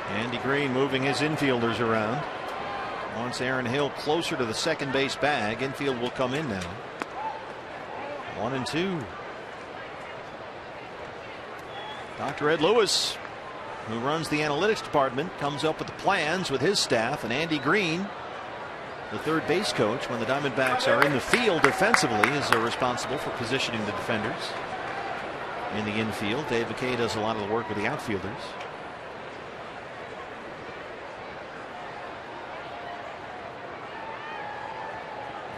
Andy Green moving his infielders around. Wants Aaron Hill closer to the second base bag. Infield will come in now. 1-2. Dr. Ed Lewis, who runs the analytics department, comes up with the plans with his staff, and Andy Green, the third base coach, when the Diamondbacks are in the field defensively, is responsible for positioning the defenders in the infield. Dave McKay does a lot of the work with the outfielders.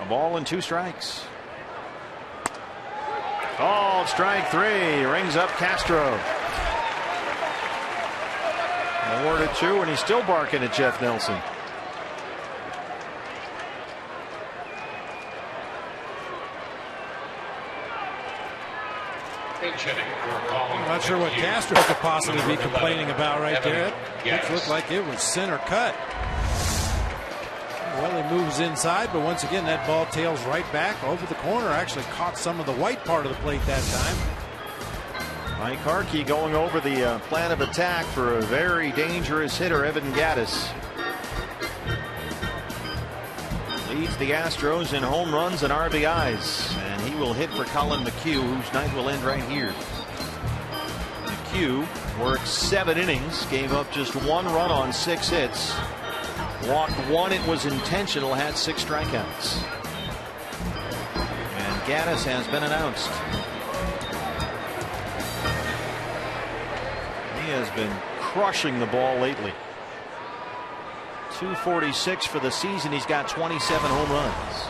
A ball and 2 strikes. Called strike 3. Rings up Castro. Awarded 2, and he's still barking at Jeff Nelson. I'm not sure what Castro could possibly be complaining about right there. It looked like it was center cut. Well, he moves inside, but once again, that ball tails right back over the corner. Actually caught some of the white part of the plate that time. Mike Harkey going over the plan of attack for a very dangerous hitter, Evan Gattis. Leads the Astros in home runs and RBIs, and he will hit for Colin McHugh, whose night will end right here. McHugh worked 7 innings, gave up just 1 run on 6 hits. Walked 1, it was intentional, had 6 strikeouts. And Gattis has been announced. He has been crushing the ball lately. 246 for the season. He's got 27 home runs.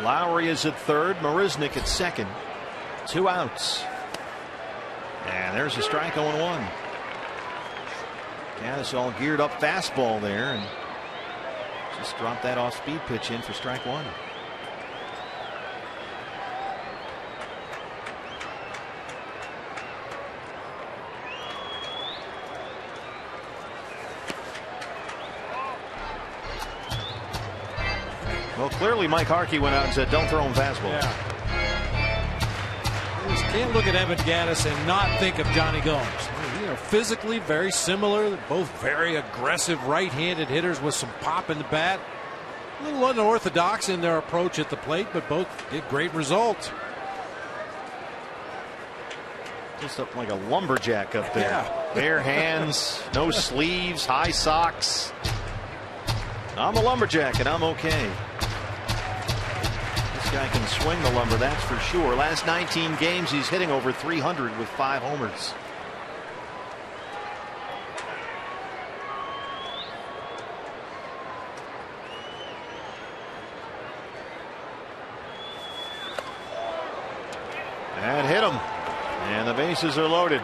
Lowry is at third, Marisnik at second. 2 outs. And there's a strike 0-1. Gattis all geared up fastball there and just dropped that off speed pitch in for strike 1. Well, clearly Mike Harkey went out and said, don't throw him fastball. Yeah. You just can't look at Evan Gattis and not think of Johnny Gomes. You know, physically very similar. Both very aggressive right-handed hitters with some pop in the bat. A little unorthodox in their approach at the plate, but both get great results. Just up like a lumberjack up there. Yeah. Bare hands, no sleeves, high socks. I'm a lumberjack and I'm okay. This guy can swing the lumber, that's for sure. Last 19 games he's hitting over 300 with 5 homers. That hit him, and the bases are loaded.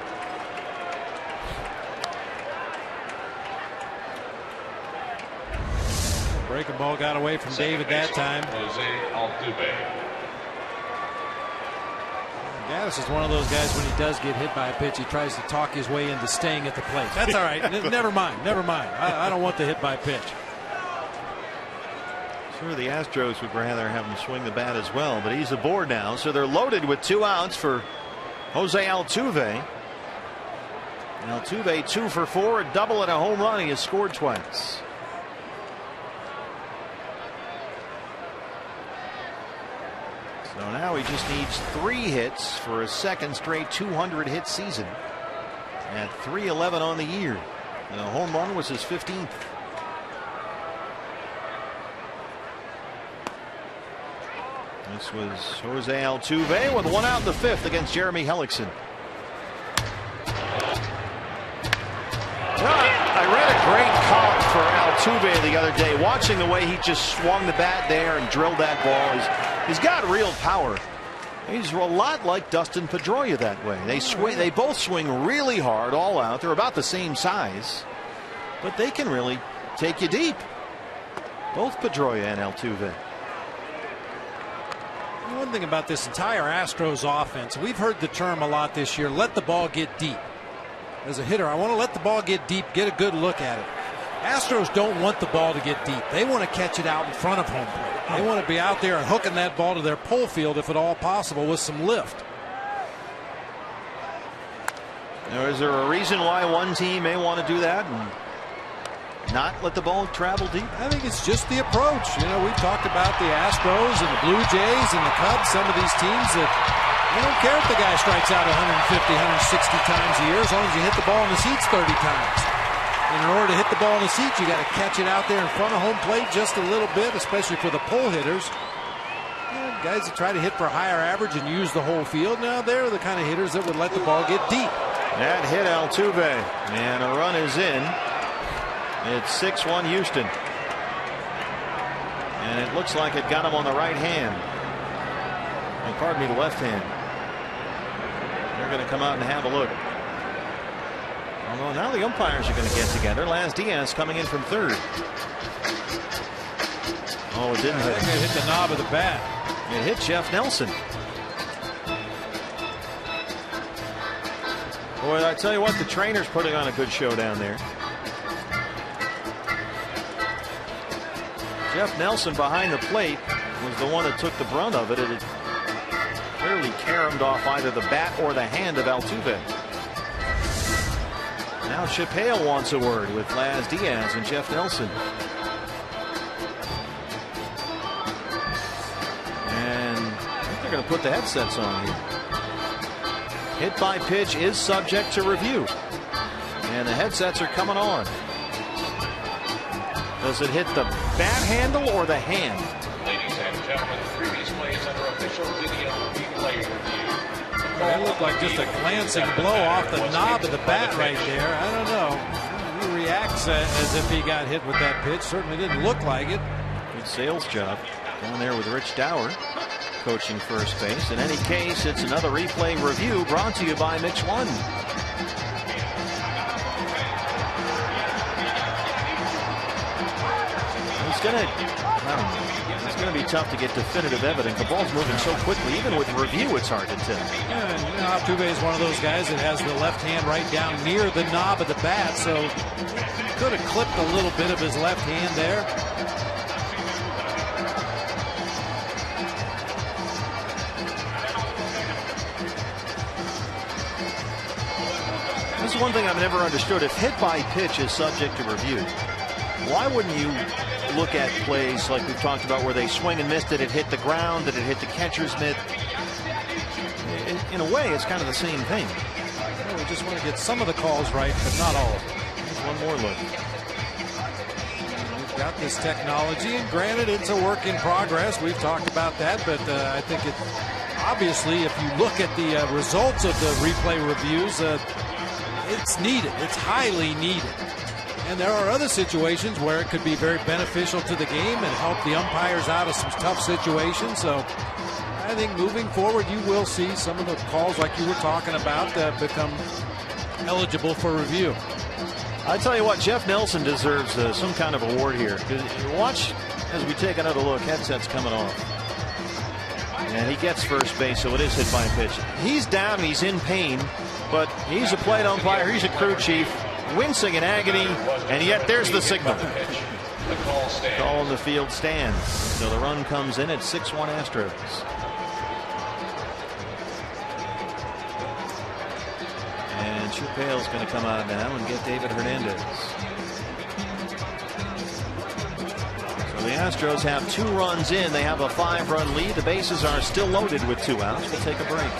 Breaking ball got away from David that time. Gattis is one of those guys, when he does get hit by a pitch, he tries to talk his way into staying at the plate. That's all right. Never mind. I don't want the hit by pitch. Sure, the Astros would rather have him swing the bat as well, but he's aboard now, so they're loaded with 2 outs for Jose Altuve. Altuve 2 for 4, a double and a home run. He has scored twice. So now he just needs 3 hits for a second straight 200 hit season at .311 on the year. The home run was his 15th. This was Jose Altuve with 1 out in the 5th against Jeremy Hellickson. I read a great column for Altuve the other day, watching the way he just swung the bat there and drilled that ball. He's got real power. He's a lot like Dustin Pedroia that way. They both swing really hard all out. They're about the same size, but they can really take you deep. Both Pedroia and Altuve. One thing about this entire Astros offense, we've heard the term a lot this year, let the ball get deep. As a hitter, I want to let the ball get deep, get a good look at it. Astros don't want the ball to get deep. They want to catch it out in front of home plate. They want to be out there and hooking that ball to their pull field, if at all possible, with some lift. Now, is there a reason why one team may want to do that and not let the ball travel deep? I think it's just the approach. You know, we've talked about the Astros and the Blue Jays and the Cubs, some of these teams that they don't care if the guy strikes out 150, 160 times a year, as long as you hit the ball in the seats 30 times. And in order to hit the ball in the seats, you got to catch it out there in front of home plate just a little bit, especially for the pull hitters. You know, guys that try to hit for a higher average and use the whole field, now they're the kind of hitters that would let the ball get deep. That hit Altuve, and a run is in. It's 6-1 Houston. And it looks like it got him on the right hand. Oh, pardon me, the left hand. They're going to come out and have a look. Although now the umpires are going to get together. Laz Diaz coming in from third. Oh, didn't I it? think it hit the knob of the bat. It hit Jeff Nelson. Boy, I tell you what, the trainer's putting on a good show down there. Jeff Nelson behind the plate was the one that took the brunt of it. It had clearly caromed off either the bat or the hand of Altuve. Now Chip Hale wants a word with Laz Diaz and Jeff Nelson. And I think they're going to put the headsets on here. Hit by pitch is subject to review. And the headsets are coming on. Does it hit the bat handle or the hand? Ladies and gentlemen, the previous play is under official video replay review. It looked like just a glancing blow off the knob of the bat right there. I don't know. He reacts as if he got hit with that pitch. Certainly didn't look like it. Good sales job down there with Rich Dower coaching first base. In any case, it's another replay review brought to you by Mix One. It's going to be tough to get definitive evidence. The ball's moving so quickly. Even with review, it's hard to tell. Yeah, and Altuve is one of those guys that has the left hand right down near the knob of the bat, so he could have clipped a little bit of his left hand there. This is one thing I've never understood. If hit by pitch is subject to review, why wouldn't you look at plays like we've talked about where they swing and miss? Did it hit the ground? Did it hit the catcher's mitt? In a way, it's kind of the same thing. Well, we just want to get some of the calls right, but not all of them. Here's one more look. We've got this technology, and granted, it's a work in progress. We've talked about that, but I think it obviously, if you look at the results of the replay reviews, it's needed. It's highly needed. And there are other situations where it could be very beneficial to the game and help the umpires out of some tough situations. So I think moving forward, you will see some of the calls like you were talking about become eligible for review. I tell you what, Jeff Nelson deserves some kind of award here. Watch as we take another look. Headset's coming off. And he gets first base, so it is hit by a pitch. He's down, he's in pain, but he's a plate umpire, he's a crew chief, wincing in agony, and yet there's the signal. Call on the field stands. So the run comes in at 6-1 Astros. And Chip Hale's going to come out now and get David Hernandez. So the Astros have 2 runs in. They have a 5-run lead. The bases are still loaded with 2 outs. We'll take a break.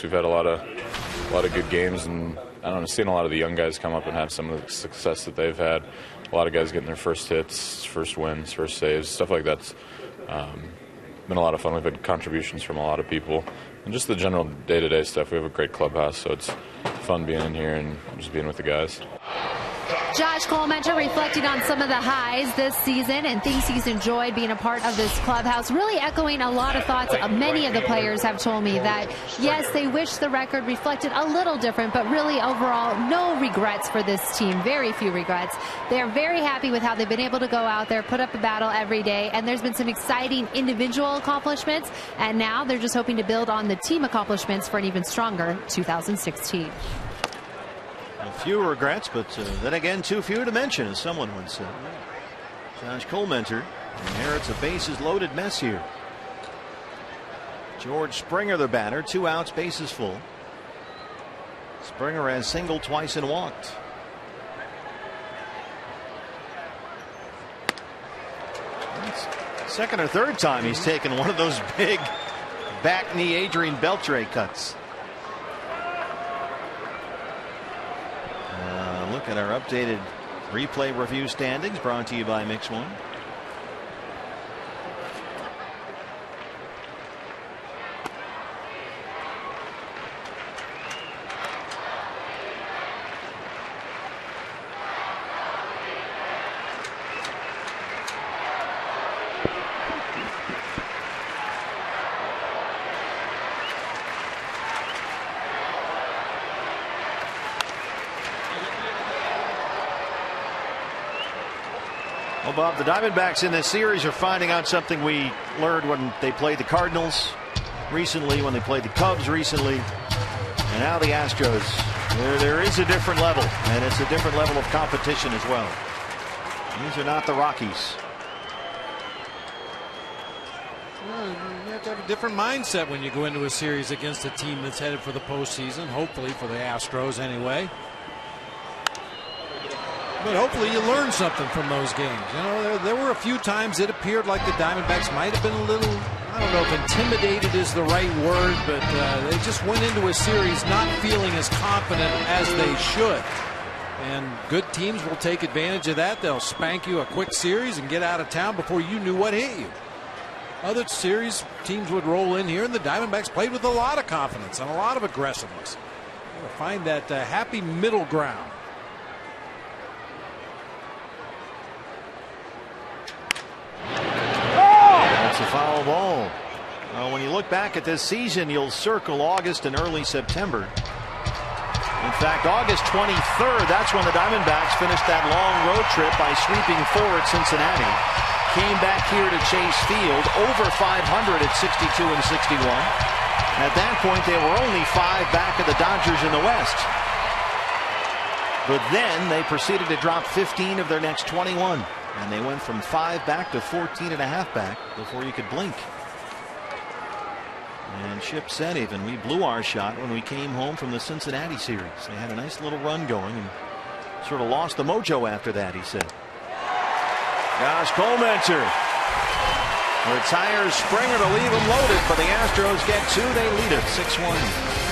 We've had a lot of good games, and I don't know, seeing a lot of the young guys come up and have some of the success that they've had. a lot of guys getting their first hits, first wins, first saves, stuff like that's been a lot of fun. We've had contributions from a lot of people. And just the general day-to-day stuff. We have a great clubhouse, so it's fun being in here and just being with the guys. Josh Colemencher reflecting on some of the highs this season and things he's enjoyed being a part of this clubhouse, really echoing a lot of thoughts. Many of the players have told me that, yes, they wish the record reflected a little different, but really overall, no regrets for this team. Very few regrets. They're very happy with how they've been able to go out there, put up a battle every day, and there's been some exciting individual accomplishments, and now they're just hoping to build on the team accomplishments for an even stronger 2016. A few regrets, but then again, too few to mention, as someone once said. Josh Colemencher inherits a bases loaded mess here. George Springer, the batter, 2 outs, bases full. Springer has singled twice and walked. Second or third time he's taken one of those big back knee Adrian Beltre cuts. Look at our updated replay review standings, brought to you by Mix One. Well, Bob, the Diamondbacks in this series are finding out something we learned when they played the Cardinals recently, when they played the Cubs recently, and now the Astros. There is a different level, and it's a different level of competition as well. These are not the Rockies. Well, you have to have a different mindset when you go into a series against a team that's headed for the postseason, hopefully for the Astros anyway. But hopefully you learn something from those games. You know, there were a few times it appeared like the Diamondbacks might have been a little, I don't know if intimidated is the right word, but they just went into a series not feeling as confident as they should. And good teams will take advantage of that. They'll spank you a quick series and get out of town before you knew what hit you. Other series, teams would roll in here, and the Diamondbacks played with a lot of confidence and a lot of aggressiveness. You'll find that happy middle ground. That's a foul ball. When you look back at this season, you'll circle August and early September. In fact, August 23rd, that's when the Diamondbacks finished that long road trip by sweeping 4 at Cincinnati. Came back here to Chase Field, over 500 at 62 and 61. At that point, they were only 5 back of the Dodgers in the West. But then they proceeded to drop 15 of their next 21. And they went from 5 back to 14 and a half back before you could blink. And Chip said even we blew our shot when we came home from the Cincinnati series. They had a nice little run going and sort of lost the mojo after that, he said. Josh Colemencher retires Springer to leave him loaded, but the Astros get 2. They lead it 6-1.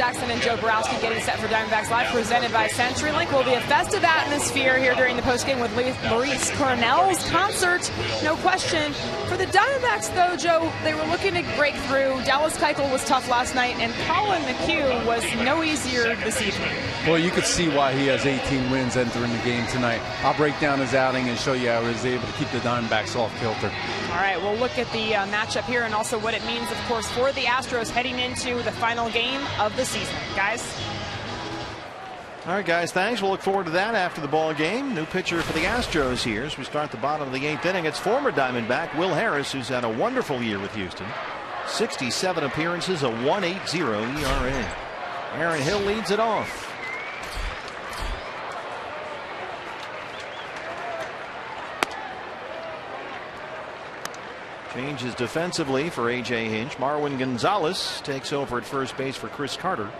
Jackson and Joe Borowski getting set for Diamondbacks Live, presented by CenturyLink. Will be a festive atmosphere here during the postgame with Maurice Cornell's concert, no question. For the Diamondbacks, though, Joe, they were looking to break through. Dallas Keuchel was tough last night, and Colin McHugh was no easier this evening. Well, you could see why he has 18 wins entering the game tonight. I'll break down his outing and show you how he was able to keep the Diamondbacks off kilter. All right, we'll look at the matchup here and also what it means, of course, for the Astros heading into the final game of the season. Guys? All right, guys, thanks. We'll look forward to that after the ball game. New pitcher for the Astros here as we start the bottom of the 8th inning. It's former Diamondback Will Harris, who's had a wonderful year with Houston. 67 appearances, a 1.80 ERA. Aaron Hill leads it off. Changes defensively for A.J. Hinch. Marwin Gonzalez takes over at first base for Chris Carter.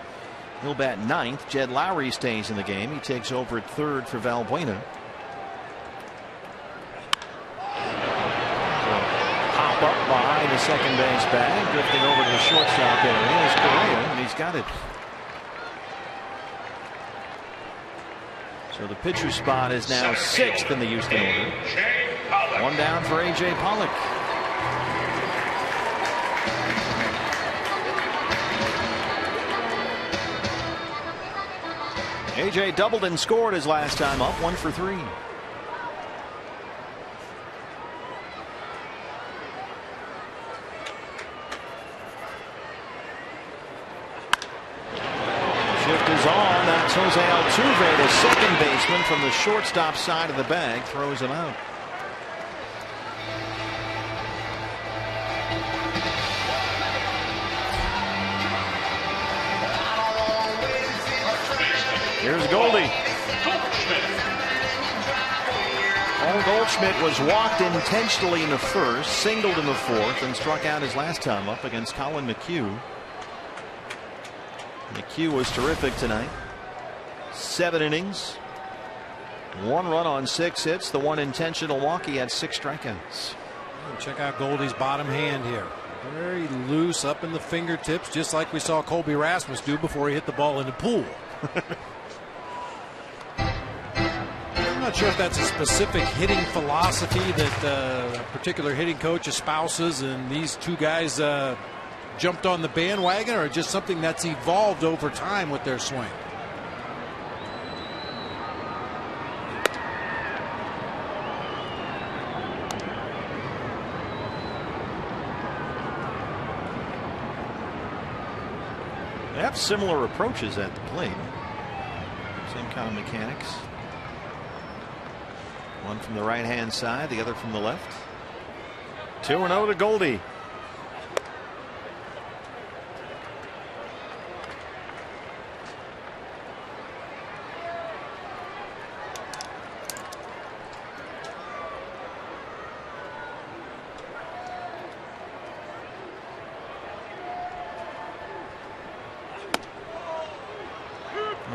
He'll bat 9th. Jed Lowry stays in the game. He takes over at 3rd for Valbuena. Pop up behind the second base bag. Drifting over to the shortstop area is Correa, and he's got it. So the pitcher spot is now 6th in the Houston order. One down for A.J. Pollock. A.J. doubled and scored his last time up, 1 for 3. Shift is on. That's Jose Altuve, the second baseman from the shortstop side of the bag, throws him out. Here's Goldie. Paul Goldschmidt was walked intentionally in the first, singled in the 4th, and struck out his last time up against Colin McHugh. McHugh was terrific tonight. 7 innings, 1 run on 6 hits. The one intentional walk, he had 6 strikeouts. Check out Goldie's bottom hand here. Very loose up in the fingertips, just like we saw Colby Rasmus do before he hit the ball in the pool. I'm not sure if that's a specific hitting philosophy that a particular hitting coach espouses and these two guys jumped on the bandwagon, or just something that's evolved over time with their swing. They have similar approaches at the plate. Same kind of mechanics. One from the right hand side, the other from the left. 2-0 to Goldie.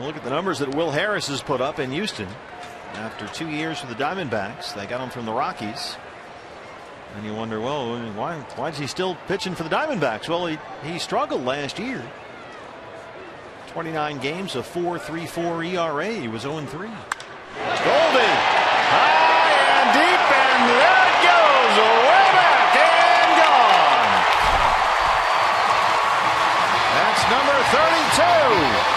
Look at the numbers that Will Harris has put up in Houston. After 2 years with the Diamondbacks, they got him from the Rockies. And you wonder, well, why is he still pitching for the Diamondbacks? Well, he struggled last year. 29 games, a 4.34 ERA. He was 0-3. Goldie, high and deep, and there it goes, way back and gone. That's number 32.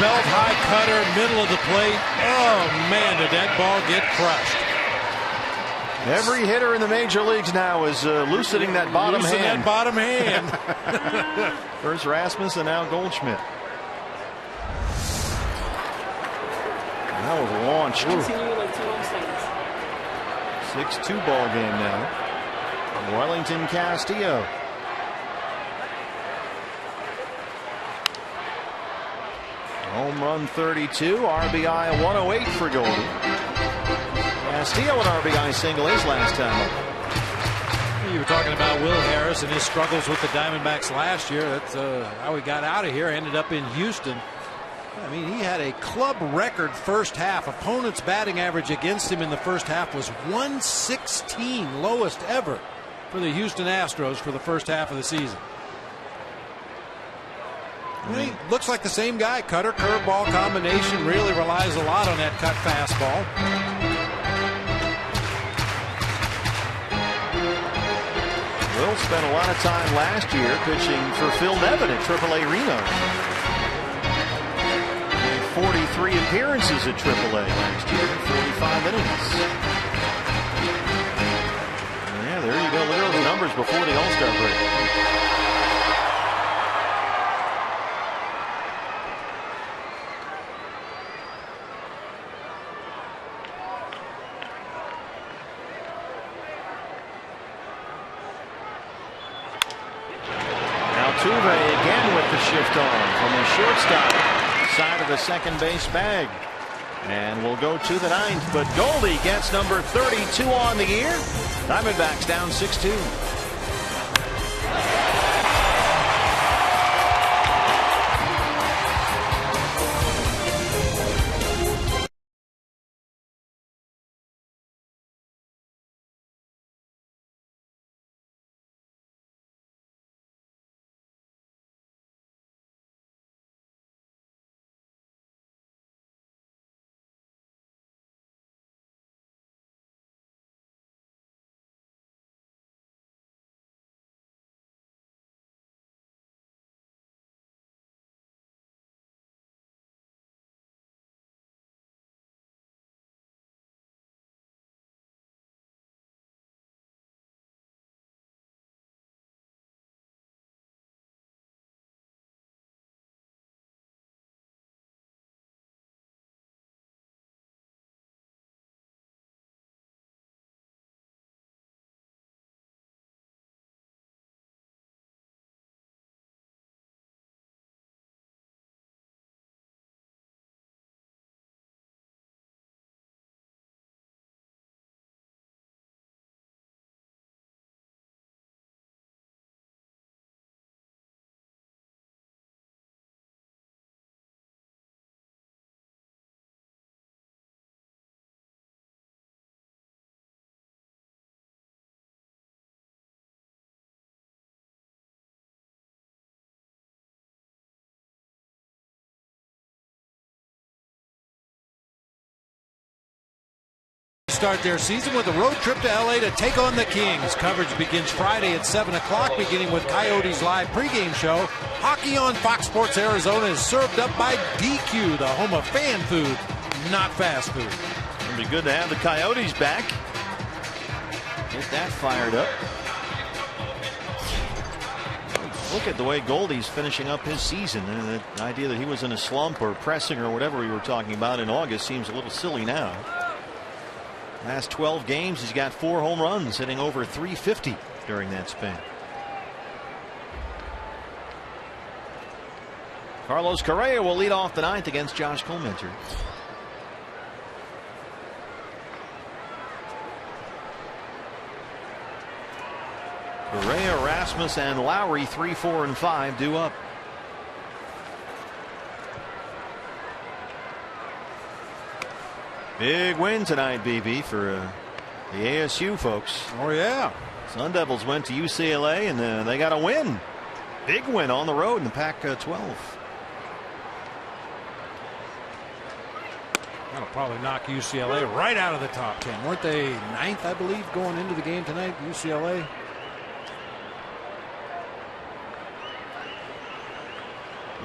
Belt high cutter, middle of the plate. Oh man, did that ball get crushed. Every hitter in the major leagues now is loosening that bottom hand. That bottom hand. First Rasmus and now Goldschmidt. That was launched. 6-2 ball game now. Wellington Castillo. Home run 32, RBI 108 for Goldie. Castillo an RBI single his last time up. You were talking about Will Harris and his struggles with the Diamondbacks last year. That's how he got out of here. Ended up in Houston. I mean, he had a club record first half. Opponents' batting average against him in the first half was 116, lowest ever for the Houston Astros for the first half of the season. He looks like the same guy. Cutter, curveball combination. Really relies a lot on that cut fastball. Will spent a lot of time last year pitching for Phil Nevin at AAA Reno. 43 appearances at AAA last year, 45 innings. Yeah, there you go. Look at those numbers before the All-Star break. Altuve again with the shift on from the shortstop side of the second base bag. And we'll go to the ninth, but Goldie gets number 32 on the year. Diamondbacks down 6-2. Start their season with a road trip to LA to take on the Kings. Coverage begins Friday at 7 o'clock, beginning with Coyotes Live pregame show. Hockey on Fox Sports Arizona is served up by DQ, the home of fan food, not fast food. It'll be good to have the Coyotes back. Get that fired up. Look at the way Goldie's finishing up his season. And the idea that he was in a slump or pressing or whatever we were talking about in August seems a little silly now. Last 12 games, he's got 4 home runs, hitting over 350 during that span. Carlos Correa will lead off the ninth against Josh Clemente. Correa, Rasmus, and Lowry 3, 4, and 5 due up. Big win tonight, BB, for the ASU folks. Oh, yeah. Sun Devils went to UCLA, and they got a win. Big win on the road in the Pac-12. That'll probably knock UCLA right out of the top 10. Weren't they 9th, I believe, going into the game tonight, UCLA?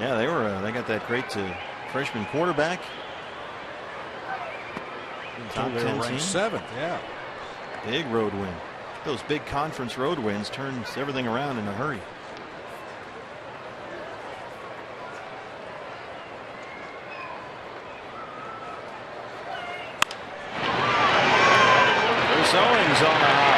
Yeah, they were. They got that great freshman quarterback. Top 10 ranked team. 7th, yeah. Big road win. Those big conference road wins turns everything around in a hurry. Bruce Owens on the hop.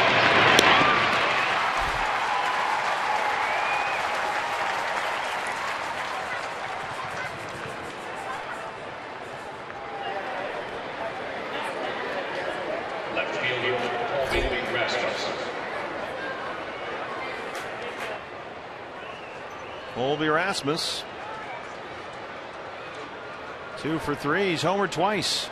Colby Rasmus. 2 for 3. He's homered twice.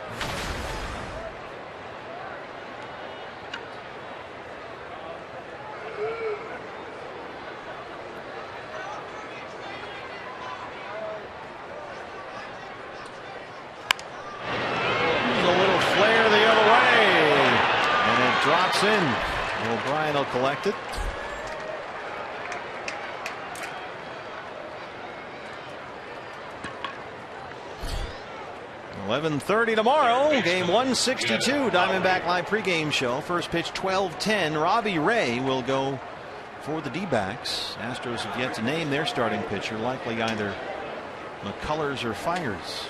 Drops in. O'Brien will collect it. $11:30 tomorrow. Game 162. Diamondback Live pregame show. First pitch 12:10. Robbie Ray will go for the D-backs. Astros have yet to name their starting pitcher. Likely either McCullers or Fires.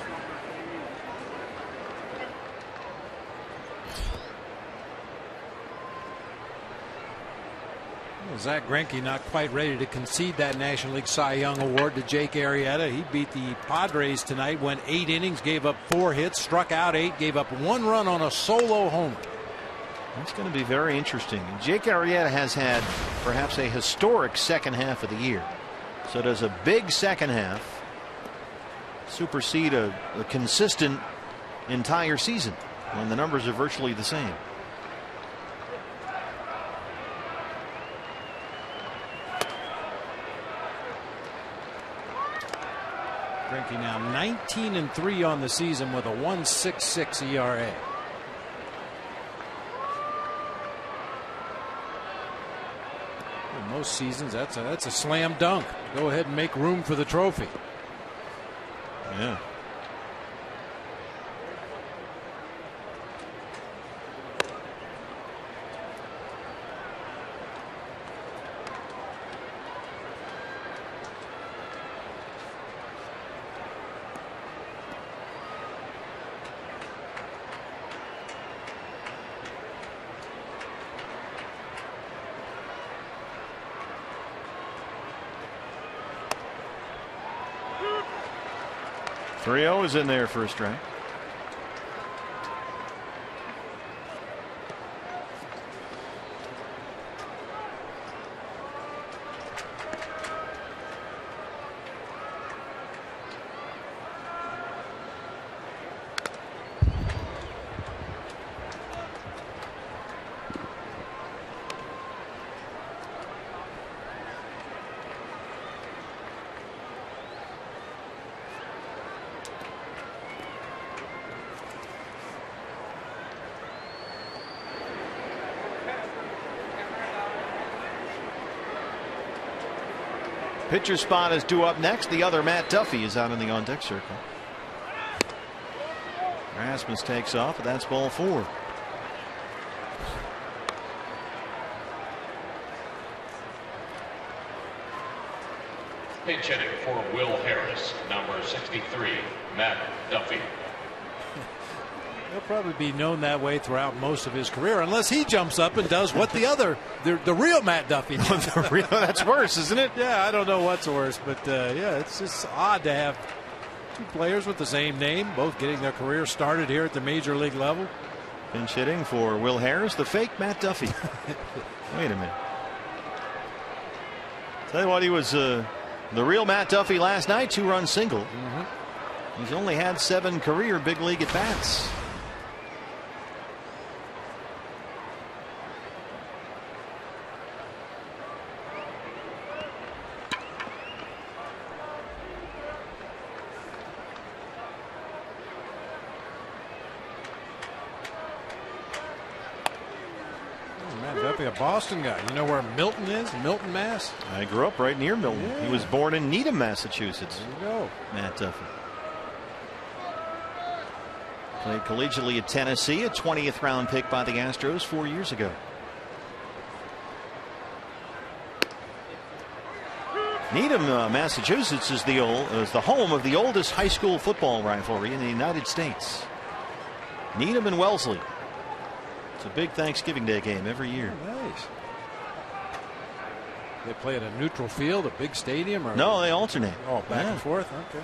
Zach Greinke not quite ready to concede that National League Cy Young Award to Jake Arrieta. He beat the Padres tonight, went 8 innings, gave up 4 hits, struck out 8, gave up 1 run on a solo homer. That's going to be very interesting. Jake Arrieta has had perhaps a historic second half of the year. So does a big second half supersede a consistent entire season when the numbers are virtually the same? Greinke now 19-3 on the season with a 1.66 ERA. In most seasons, that's a slam dunk. Go ahead and make room for the trophy. Yeah. Three-0 is in there first strike. Pitcher spot is due up next. The other Matt Duffy is out in the on-deck circle. Rasmus takes off, but that's ball 4. Pinch hitting for Will Harris, number 63, Matt Duffy. He'll probably be known that way throughout most of his career, unless he jumps up and does what the real Matt Duffy did. That's worse, isn't it? Yeah, I don't know what's worse, but yeah, it's just odd to have 2 players with the same name, both getting their career started here at the major league level. Pinch hitting for Will Harris, the fake Matt Duffy. Wait a minute. Tell you what, he was the real Matt Duffy last night, 2-run single. He's only had 7 career big league at bats. A Boston guy. You know where Milton is? Milton, Mass. I grew up right near Milton. Yeah. He was born in Needham, Massachusetts. There you go. Matt Duffy. Played collegiately at Tennessee, a 20th round pick by the Astros 4 years ago. Needham, Massachusetts is the home of the oldest high school football rivalry in the United States. Needham and Wellesley. It's a big Thanksgiving Day game every year. Oh, nice. They play at a neutral field, a big stadium? Or no, they alternate. Oh, back and forth? Okay.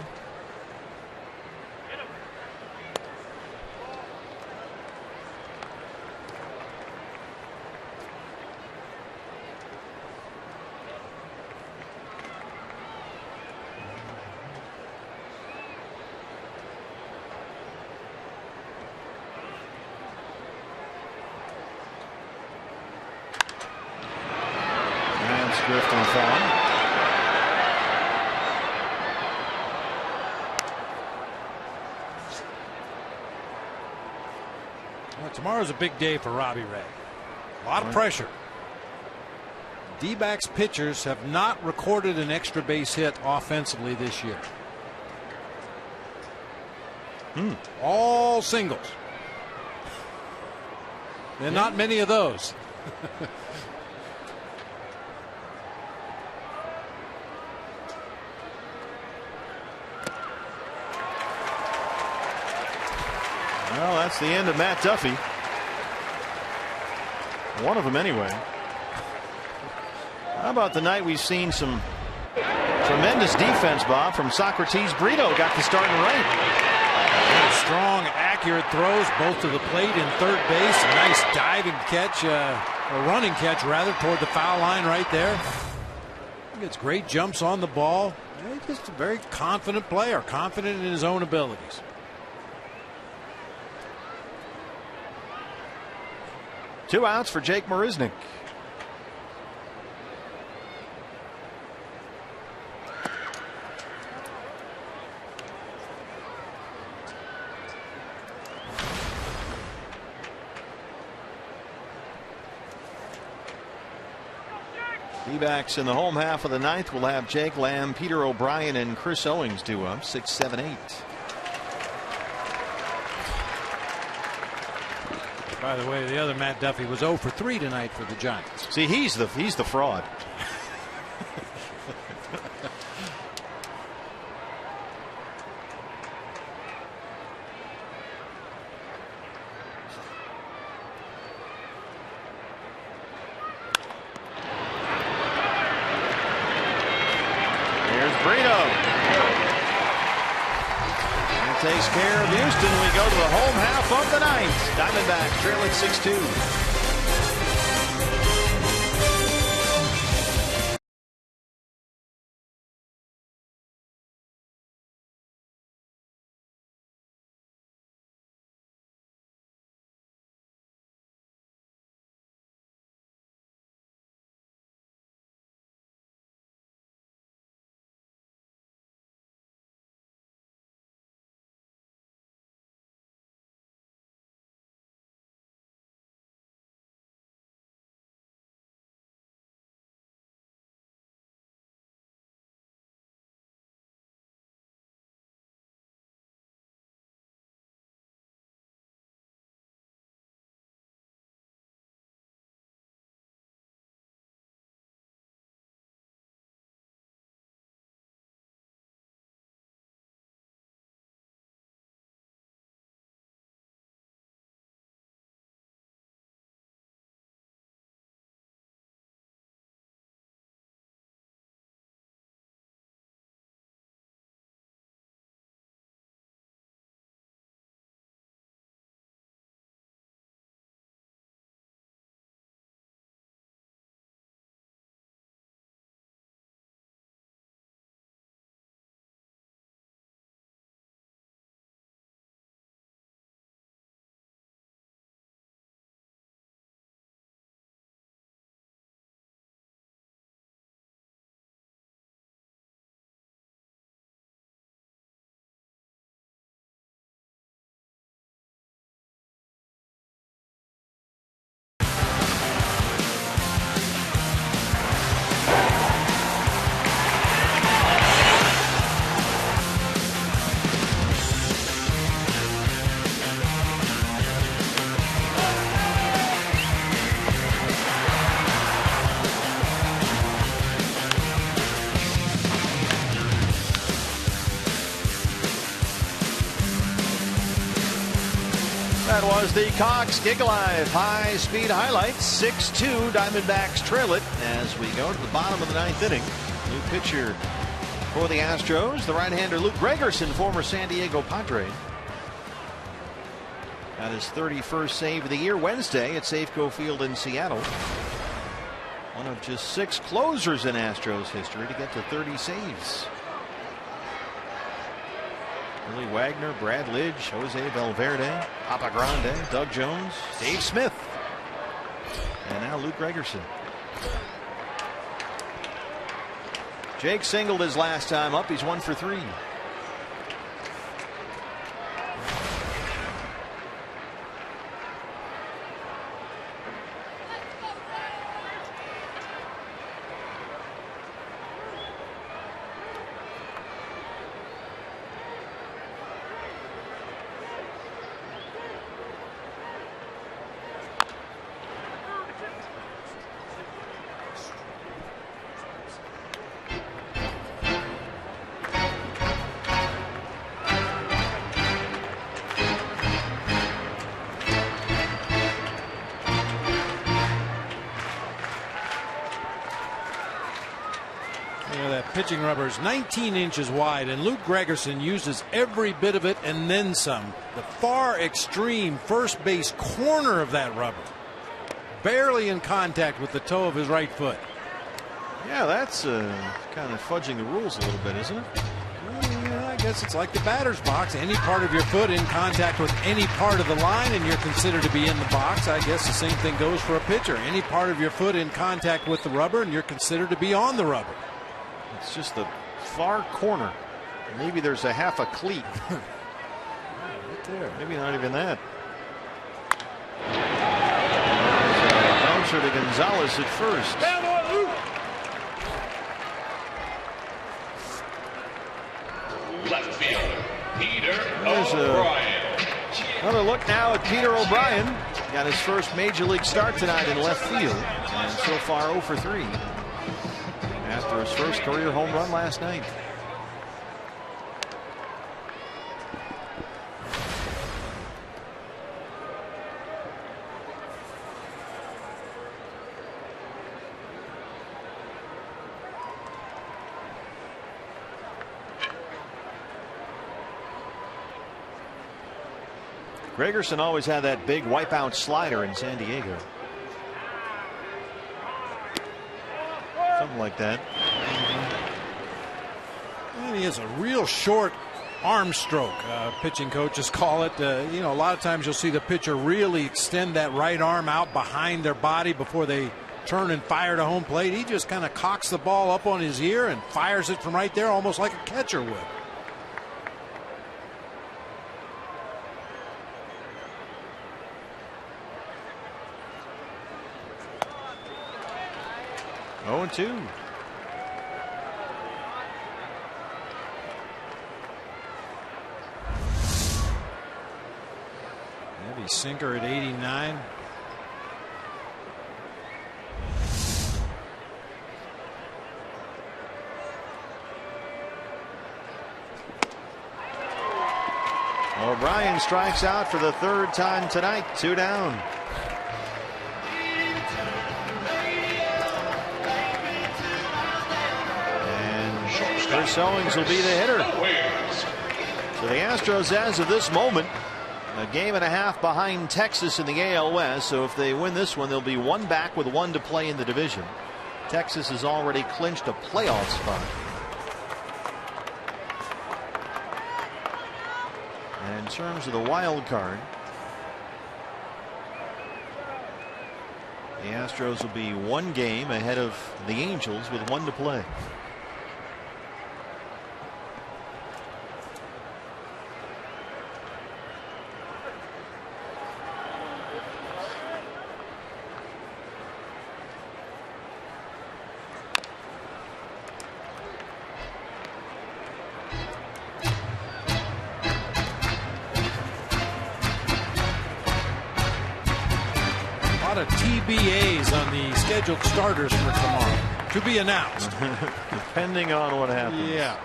drifting foul. Well, tomorrow's a big day for Robbie Ray. A lot of pressure. D-backs pitchers have not recorded an extra base hit offensively this year. All singles. And not many of those. Well, that's the end of Matt Duffy. One of them anyway. How about the night we've seen some tremendous defense, Bob, from Socrates Brito. Got the starting right. Strong, accurate throws both to the plate and third base. A nice diving catch, a running catch rather, toward the foul line right there. He gets great jumps on the ball. He's just a very confident player, confident in his own abilities. Two outs for Jake Marisnick. D-backs in the home half of the ninth will have Jake Lamb, Peter O'Brien, and Chris Owings due up 6, 7, 8. By the way, the other Matt Duffy was 0 for 3 tonight for the Giants. See, he's the fraud. Takes care of Houston. We go to the home half of the ninth. Diamondbacks trailing 6-2. That was the Cox Gig Live high speed highlights. 6-2 Diamondbacks trail it as we go to the bottom of the ninth inning. New pitcher for the Astros, the right-hander Luke Gregerson, former San Diego Padre. Got his 31st save of the year Wednesday at Safeco Field in Seattle. One of just 6 closers in Astros history to get to 30 saves. Willie Wagner, Brad Lidge, Jose Valverde, Papa Grande, Doug Jones, Dave Smith, and now Luke Gregerson. Jake singled his last time up. He's 1 for 3. Pitching rubber is 19 inches wide, and Luke Gregerson uses every bit of it and then some. The far extreme first base corner of that rubber, barely in contact with the toe of his right foot. Yeah, that's kind of fudging the rules a little bit, isn't it? Well, yeah, I guess it's like the batter's box. Any part of your foot in contact with any part of the line, and you're considered to be in the box. I guess the same thing goes for a pitcher. Any part of your foot in contact with the rubber, and you're considered to be on the rubber. It's just the far corner. Maybe there's a half a cleat. Right there. Maybe not even that. Bouncer to Gonzalez at first. Left fielder, Peter O'Brien. Another look now at Peter O'Brien. Got his first major league start tonight in left field. And so far 0 for 3. After his first career home run last night. Gregerson always had that big wipeout slider in San Diego. Something like that. And he has a real short arm stroke. Pitching coaches call it. You know, a lot of times you'll see the pitcher really extend that right arm out behind their body before they turn and fire to home plate. He just kind of cocks the ball up on his ear and fires it from right there, almost like a catcher would. Oh, 2. Heavy sinker at 89. O'Brien strikes out for the 3rd time tonight. 2 down. Chris Owings will be the hitter. So the Astros, as of this moment, a game and a half behind Texas in the AL West. So if they win this one, they'll be 1 back with 1 to play in the division. Texas has already clinched a playoff spot. And in terms of the wild card, the Astros will be 1 game ahead of the Angels with 1 to play. TBAs on the scheduled starters for tomorrow to be announced. Depending on what happens. Yeah.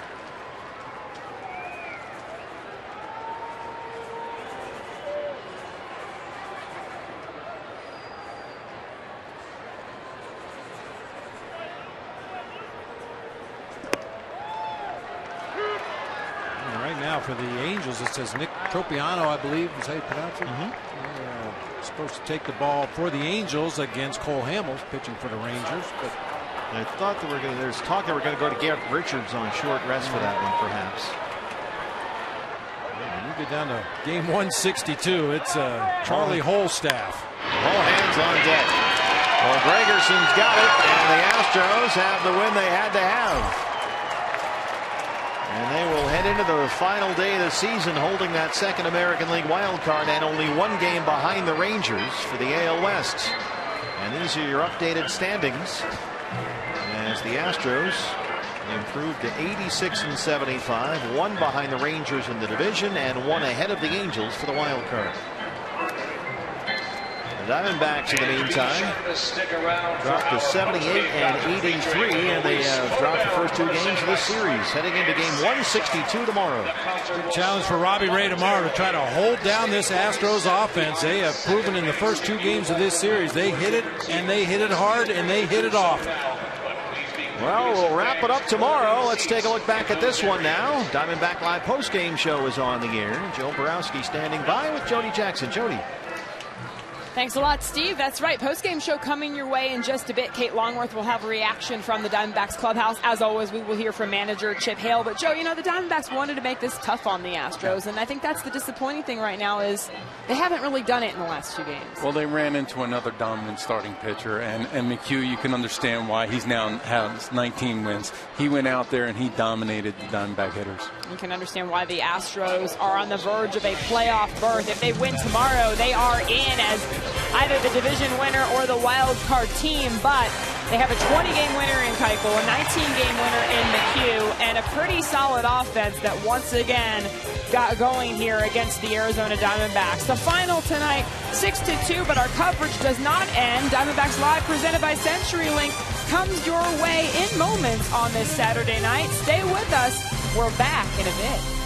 And right now for the Angels, it says Nick Tropiano, I believe is how you pronounce it. Supposed to take the ball for the Angels against Cole Hamels, pitching for the Rangers. But I thought they were going to. There's talk they were going to go to Garrett Richards on short rest for that one, perhaps. When you get down to game 162, it's Charlie Holstaff. All hands on deck. Well, Gregerson's got it, and the Astros have the win they had to have. And they will head into the final day of the season holding that second American League wild card and only one game behind the Rangers for the AL West. And these are your updated standings as the Astros improved to 86 and 75, one behind the Rangers in the division and one ahead of the Angels for the wild card. The Diamondbacks in the meantime dropped to 78 and 83, and they have dropped the first two games of this series, heading into game 162 tomorrow. Big challenge for Robbie Ray tomorrow to try to hold down this Astros offense. They have proven in the first two games of this series they hit it, and they hit it hard, and they hit it off. Well, we'll wrap it up tomorrow. Let's take a look back at this one now. Diamondback Live postgame show is on the air. Joe Borowski standing by with Jody Jackson. Jody. Thanks a lot, Steve. That's right. Post-game show coming your way in just a bit. Kate Longworth will have a reaction from the Diamondbacks clubhouse. As always, we will hear from manager Chip Hale. But, Joe, you know, the Diamondbacks wanted to make this tough on the Astros, and I think that's the disappointing thing right now is they haven't really done it in the last two games. Well, they ran into another dominant starting pitcher, and McHugh, you can understand why he's now has 19 wins. He went out there and he dominated the Diamondback hitters. You can understand why the Astros are on the verge of a playoff berth. If they win tomorrow, they are in as either the division winner or the wild card team, but they have a 20-game winner in Keuchel, a 19-game winner in McHugh, and a pretty solid offense that once again got going here against the Arizona Diamondbacks. The final tonight, 6-2, but our coverage does not end. Diamondbacks Live, presented by CenturyLink, comes your way in moments on this Saturday night. Stay with us. We're back in a bit.